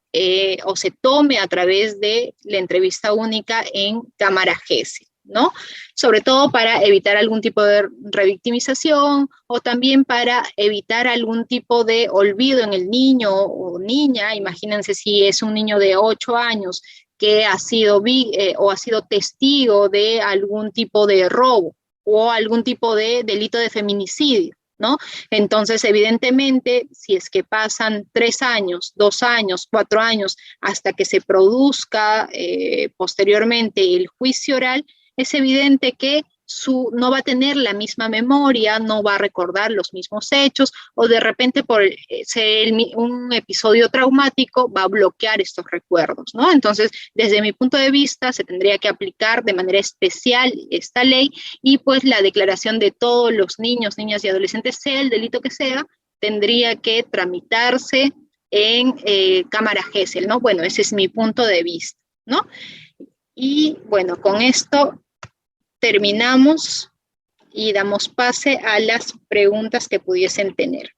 o se tome a través de la entrevista única en cámara Gesell, ¿no? Sobre todo para evitar algún tipo de revictimización o también para evitar algún tipo de olvido en el niño o niña. Imagínense si es un niño de 8 años que ha sido o ha sido testigo de algún tipo de robo o algún tipo de delito de feminicidio, ¿no? Entonces, evidentemente, si es que pasan 3 años, 2 años, 4 años, hasta que se produzca posteriormente el juicio oral, es evidente que no va a tener la misma memoria, no va a recordar los mismos hechos, o de repente por ser un episodio traumático va a bloquear estos recuerdos, ¿no? Entonces, desde mi punto de vista, se tendría que aplicar de manera especial esta ley, y pues la declaración de todos los niños, niñas y adolescentes, sea el delito que sea, tendría que tramitarse en cámara Gesell, ¿no? Bueno, ese es mi punto de vista, ¿no? Y bueno, con esto terminamos y damos pase a las preguntas que pudiesen tener.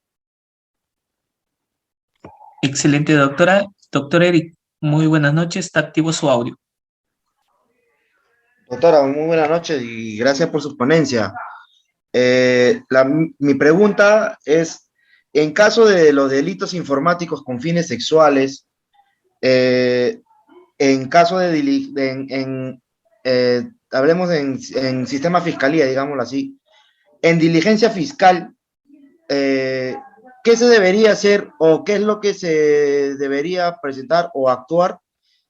Excelente, doctora. Doctor Eric, muy buenas noches. Está activo su audio. Doctora, muy buenas noches y gracias por su ponencia. Mi pregunta es, en caso de los delitos informáticos con fines sexuales, en caso hablemos en sistema fiscalía, digámoslo así, en diligencia fiscal, ¿qué se debería hacer o qué es lo que se debería presentar o actuar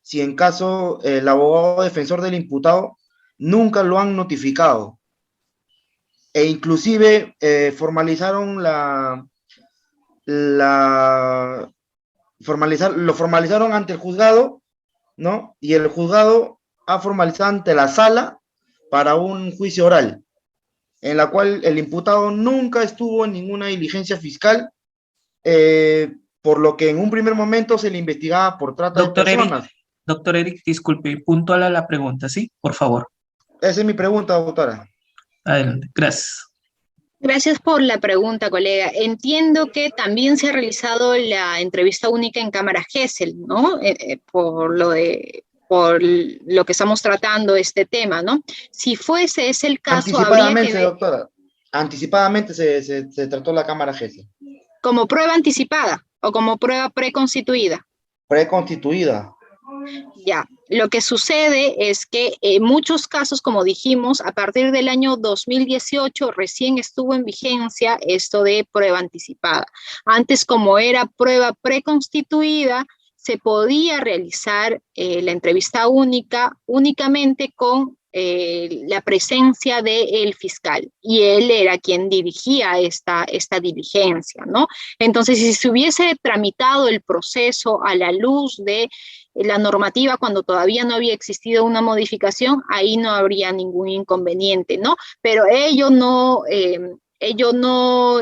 si en caso el abogado defensor del imputado nunca lo han notificado? E inclusive formalizaron lo formalizaron ante el juzgado, ¿no? Y el juzgado ha formalizado ante la sala para un juicio oral, en la cual el imputado nunca estuvo en ninguna diligencia fiscal, por lo que en un primer momento se le investigaba por trata de personas. Doctor Eric, disculpe, puntual a la pregunta, ¿sí? Por favor. Esa es mi pregunta, doctora. Adelante, gracias. Gracias por la pregunta, colega. Entiendo que también se ha realizado la entrevista única en cámara Gesell, ¿no? Por lo que estamos tratando este tema, ¿no? Si fuese ese el caso, habría que Anticipadamente, ver doctora. Anticipadamente se trató la cámara GESE. como prueba anticipada o como prueba preconstituida. Preconstituida. Ya, lo que sucede es que en muchos casos, como dijimos, a partir del año 2018 recién estuvo en vigencia esto de prueba anticipada. Antes, como era prueba preconstituida, se podía realizar la entrevista única únicamente con la presencia del fiscal, y él era quien dirigía esta diligencia, ¿no? Entonces, si se hubiese tramitado el proceso a la luz de la normativa cuando todavía no había existido una modificación, ahí no habría ningún inconveniente, ¿no? Pero ello no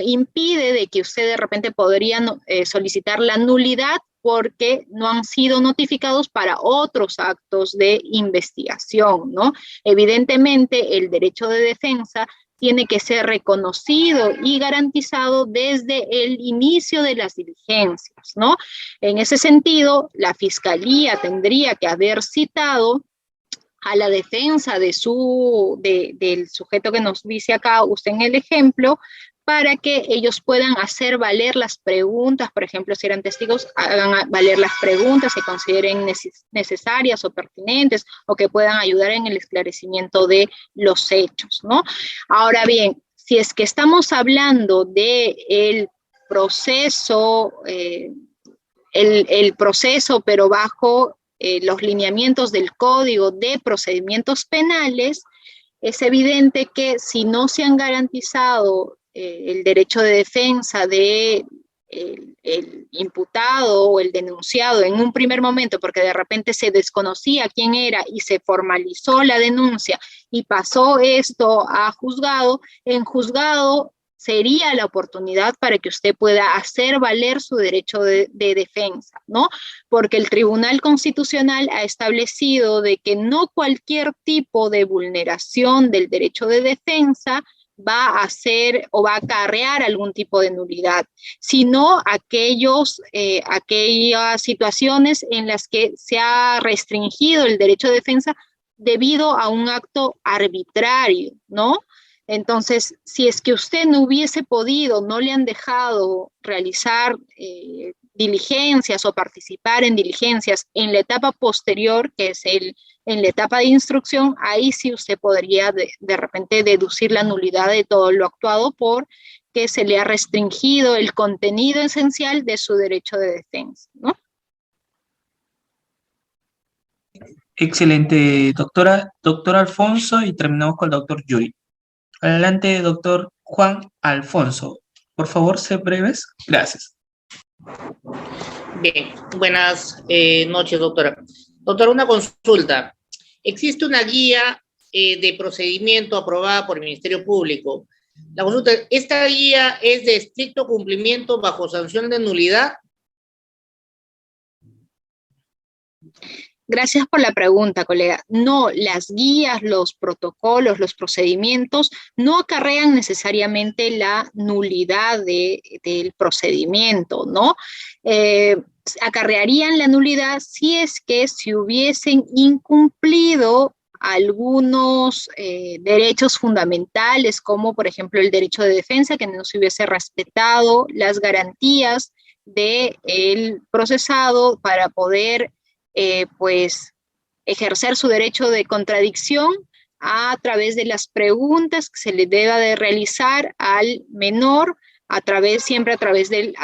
impide de que usted de repente podría solicitar la nulidad porque no han sido notificados para otros actos de investigación, ¿no? Evidentemente, el derecho de defensa tiene que ser reconocido y garantizado desde el inicio de las diligencias, ¿no? En ese sentido, la Fiscalía tendría que haber citado a la defensa del sujeto que nos dice acá usted en el ejemplo, para que ellos puedan hacer valer las preguntas, por ejemplo, si eran testigos, hagan valer las preguntas, se consideren necesarias o pertinentes, o que puedan ayudar en el esclarecimiento de los hechos, ¿no? Ahora bien, si es que estamos hablando del proceso, el proceso, pero bajo los lineamientos del Código de Procedimientos Penales, es evidente que si no se han garantizado el derecho de defensa de el imputado o el denunciado en un primer momento, porque de repente se desconocía quién era y se formalizó la denuncia y pasó esto a juzgado, en juzgado sería la oportunidad para que usted pueda hacer valer su derecho de defensa, ¿no? Porque el Tribunal Constitucional ha establecido de que no cualquier tipo de vulneración del derecho de defensa va a hacer o va a acarrear algún tipo de nulidad, sino aquellas situaciones en las que se ha restringido el derecho de defensa debido a un acto arbitrario, ¿no? Entonces, si es que usted no hubiese podido, no le han dejado realizar diligencias o participar en diligencias en la etapa posterior, que es en la etapa de instrucción, ahí sí usted podría de repente deducir la nulidad de todo lo actuado porque se le ha restringido el contenido esencial de su derecho de defensa, ¿no? Excelente, doctora. Doctor Alfonso, y terminamos con el doctor Yuri. Adelante, doctor Juan Alfonso. Por favor, sé breves. Gracias. Bien, buenas noches, doctora. Doctora, una consulta. Existe una guía de procedimiento aprobada por el Ministerio Público. La consulta, ¿esta guía es de estricto cumplimiento bajo sanción de nulidad? Gracias por la pregunta, colega. No, las guías, los protocolos, los procedimientos no acarrean necesariamente la nulidad del procedimiento, ¿no? Acarrearían la nulidad si es que se hubiesen incumplido algunos derechos fundamentales, como por ejemplo el derecho de defensa, que no se hubiese respetado las garantías del procesado para poder pues ejercer su derecho de contradicción a través de las preguntas que se le deba de realizar al menor, siempre a través del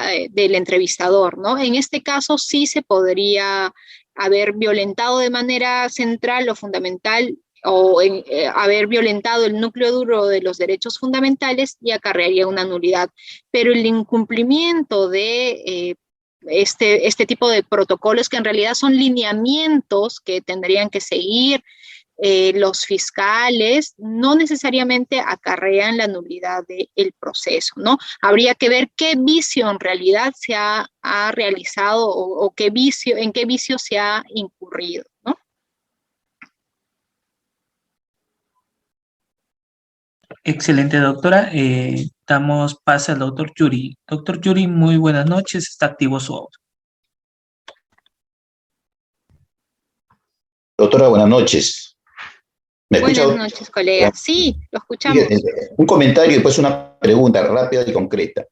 entrevistador, ¿no? En este caso sí se podría haber violentado de manera central o fundamental o haber violentado el núcleo duro de los derechos fundamentales y acarrearía una nulidad. Pero el incumplimiento de este tipo de protocolos, que en realidad son lineamientos que tendrían que seguir los fiscales, no necesariamente acarrean la nulidad del proceso, ¿no? Habría que ver qué vicio en realidad se ha realizado o en qué vicio se ha incurrido, ¿no? Excelente, doctora. Damos pase al doctor Yuri. Doctor Yuri, muy buenas noches. Está activo su audio. Doctora, buenas noches. ¿Me escucha? Buenas noches, colega. Sí, lo escuchamos. Un comentario y después una pregunta rápida y concreta.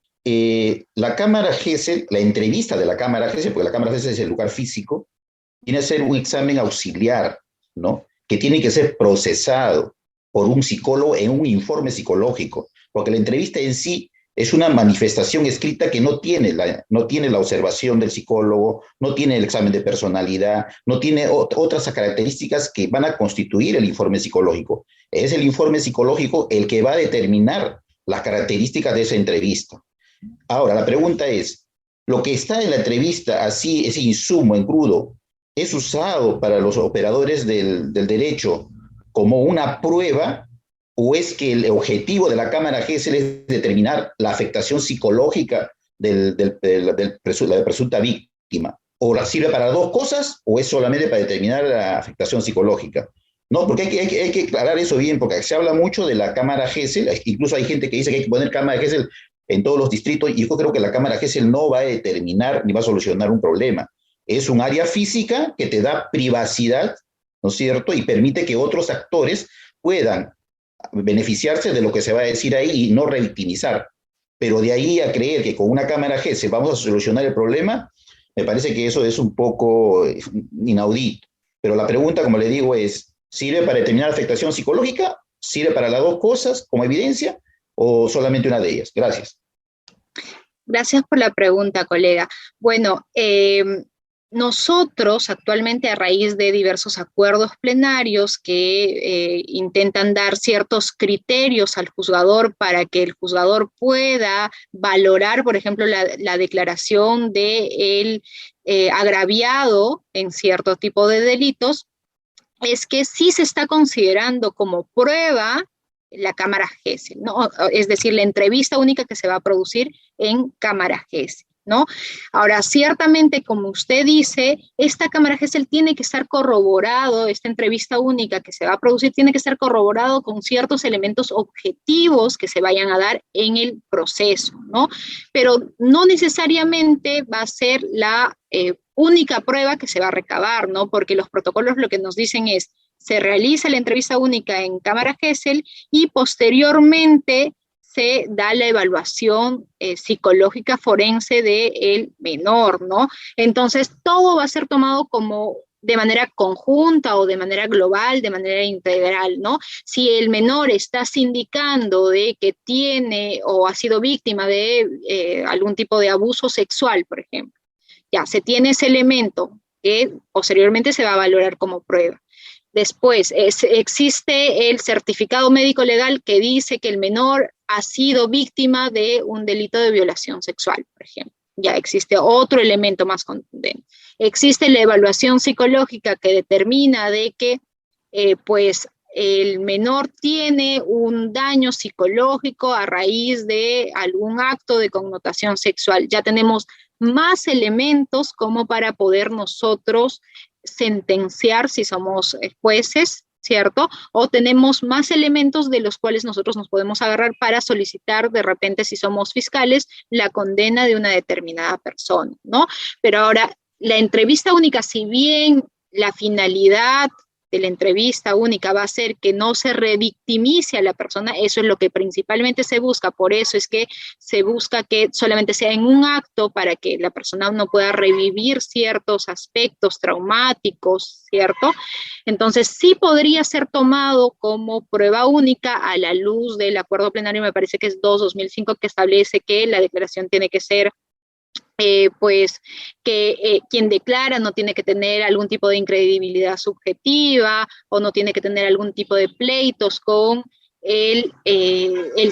La cámara GESEL, la entrevista de la cámara GESEL, porque la cámara GESEL es el lugar físico, tiene que ser un examen auxiliar, ¿no? Que tiene que ser procesado por un psicólogo en un informe psicológico, porque la entrevista en sí es una manifestación escrita que no tiene la observación del psicólogo, no tiene el examen de personalidad, no tiene otras características que van a constituir el informe psicológico. Es el informe psicológico el que va a determinar las características de esa entrevista. Ahora, la pregunta es, ¿lo que está en la entrevista, así, ese insumo en crudo, es usado para los operadores del derecho como una prueba, o es que el objetivo de la cámara GESEL es determinar la afectación psicológica de la presunta víctima? ¿O la sirve para dos cosas o es solamente para determinar la afectación psicológica? No, porque hay que aclarar eso bien, porque se habla mucho de la cámara GESEL, incluso hay gente que dice que hay que poner cámara GESEL en todos los distritos, y yo creo que la cámara GESEL no va a determinar ni va a solucionar un problema. Es un área física que te da privacidad, ¿no es cierto? Y permite que otros actores puedan beneficiarse de lo que se va a decir ahí y no revictimizar. Pero de ahí a creer que con una cámara GESEL vamos a solucionar el problema, me parece que eso es un poco inaudito. Pero la pregunta, como le digo, es, ¿sirve para determinar afectación psicológica? ¿Sirve para las dos cosas como evidencia o solamente una de ellas? Gracias. Gracias por la pregunta, colega. Bueno, nosotros actualmente, a raíz de diversos acuerdos plenarios que intentan dar ciertos criterios al juzgador para que el juzgador pueda valorar, por ejemplo, la declaración del agraviado en cierto tipo de delitos, es que sí se está considerando como prueba la cámara GESEL, ¿no? Es decir, la entrevista única que se va a producir en cámara GESEL, ¿no? Ahora, ciertamente, como usted dice, esta cámara GESEL tiene que estar corroborado, esta entrevista única que se va a producir tiene que estar corroborado con ciertos elementos objetivos que se vayan a dar en el proceso, ¿no? Pero no necesariamente va a ser la única prueba que se va a recabar, ¿no? Porque los protocolos lo que nos dicen es, se realiza la entrevista única en cámara GESEL y posteriormente se da la evaluación psicológica forense del menor, ¿no? Entonces, todo va a ser tomado como de manera conjunta o de manera global, de manera integral, ¿no? Si el menor está sindicando de que tiene o ha sido víctima de algún tipo de abuso sexual, por ejemplo, ya se tiene ese elemento que posteriormente se va a valorar como prueba. Después, existe el certificado médico legal que dice que el menor ha sido víctima de un delito de violación sexual, por ejemplo. Ya existe otro elemento más contundente. Existe la evaluación psicológica que determina de que, pues, el menor tiene un daño psicológico a raíz de algún acto de connotación sexual. Ya tenemos más elementos como para poder nosotros sentenciar si somos jueces, ¿cierto? O tenemos más elementos de los cuales nosotros nos podemos agarrar para solicitar de repente, si somos fiscales, la condena de una determinada persona, ¿no? Pero ahora, la entrevista única, si bien la finalidad de la entrevista única va a ser que no se revictimice a la persona, eso es lo que principalmente se busca, por eso es que se busca que solamente sea en un acto para que la persona no pueda revivir ciertos aspectos traumáticos, ¿cierto? Entonces sí podría ser tomado como prueba única a la luz del acuerdo plenario, me parece que es 2/2005, que establece que la declaración tiene que ser pues que quien declara no tiene que tener algún tipo de incredibilidad subjetiva o no tiene que tener algún tipo de pleitos con el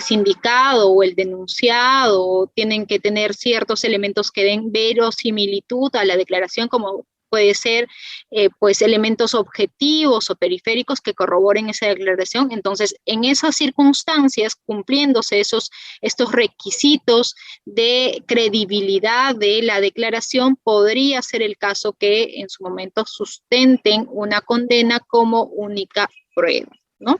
sindicado o el denunciado, tienen que tener ciertos elementos que den verosimilitud a la declaración, como puede ser pues elementos objetivos o periféricos que corroboren esa declaración. Entonces, en esas circunstancias, cumpliéndose estos requisitos de credibilidad de la declaración, podría ser el caso que en su momento sustenten una condena como única prueba, ¿no?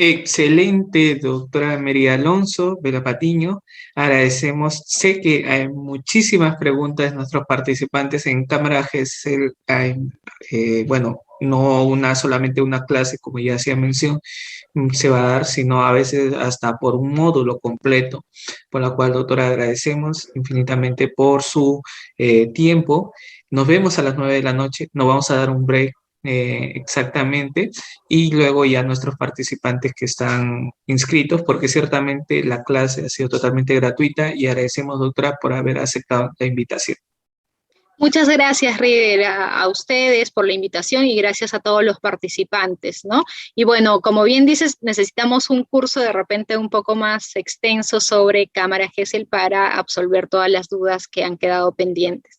Excelente, doctora María Alonso Vela Patiño. Agradecemos. Sé que hay muchísimas preguntas de nuestros participantes en Cámara GESEL. Bueno, no solamente una clase, como ya hacía mención, se va a dar, sino a veces hasta por un módulo completo, por la cual, doctora, agradecemos infinitamente por su tiempo. Nos vemos a las 9 de la noche. Nos vamos a dar un break exactamente, y luego ya nuestros participantes que están inscritos, porque ciertamente la clase ha sido totalmente gratuita, y agradecemos, doctora, por haber aceptado la invitación. Muchas gracias, River, a ustedes por la invitación y gracias a todos los participantes, ¿no? Y bueno, como bien dices, necesitamos un curso de repente un poco más extenso sobre cámara GESEL para absolver todas las dudas que han quedado pendientes.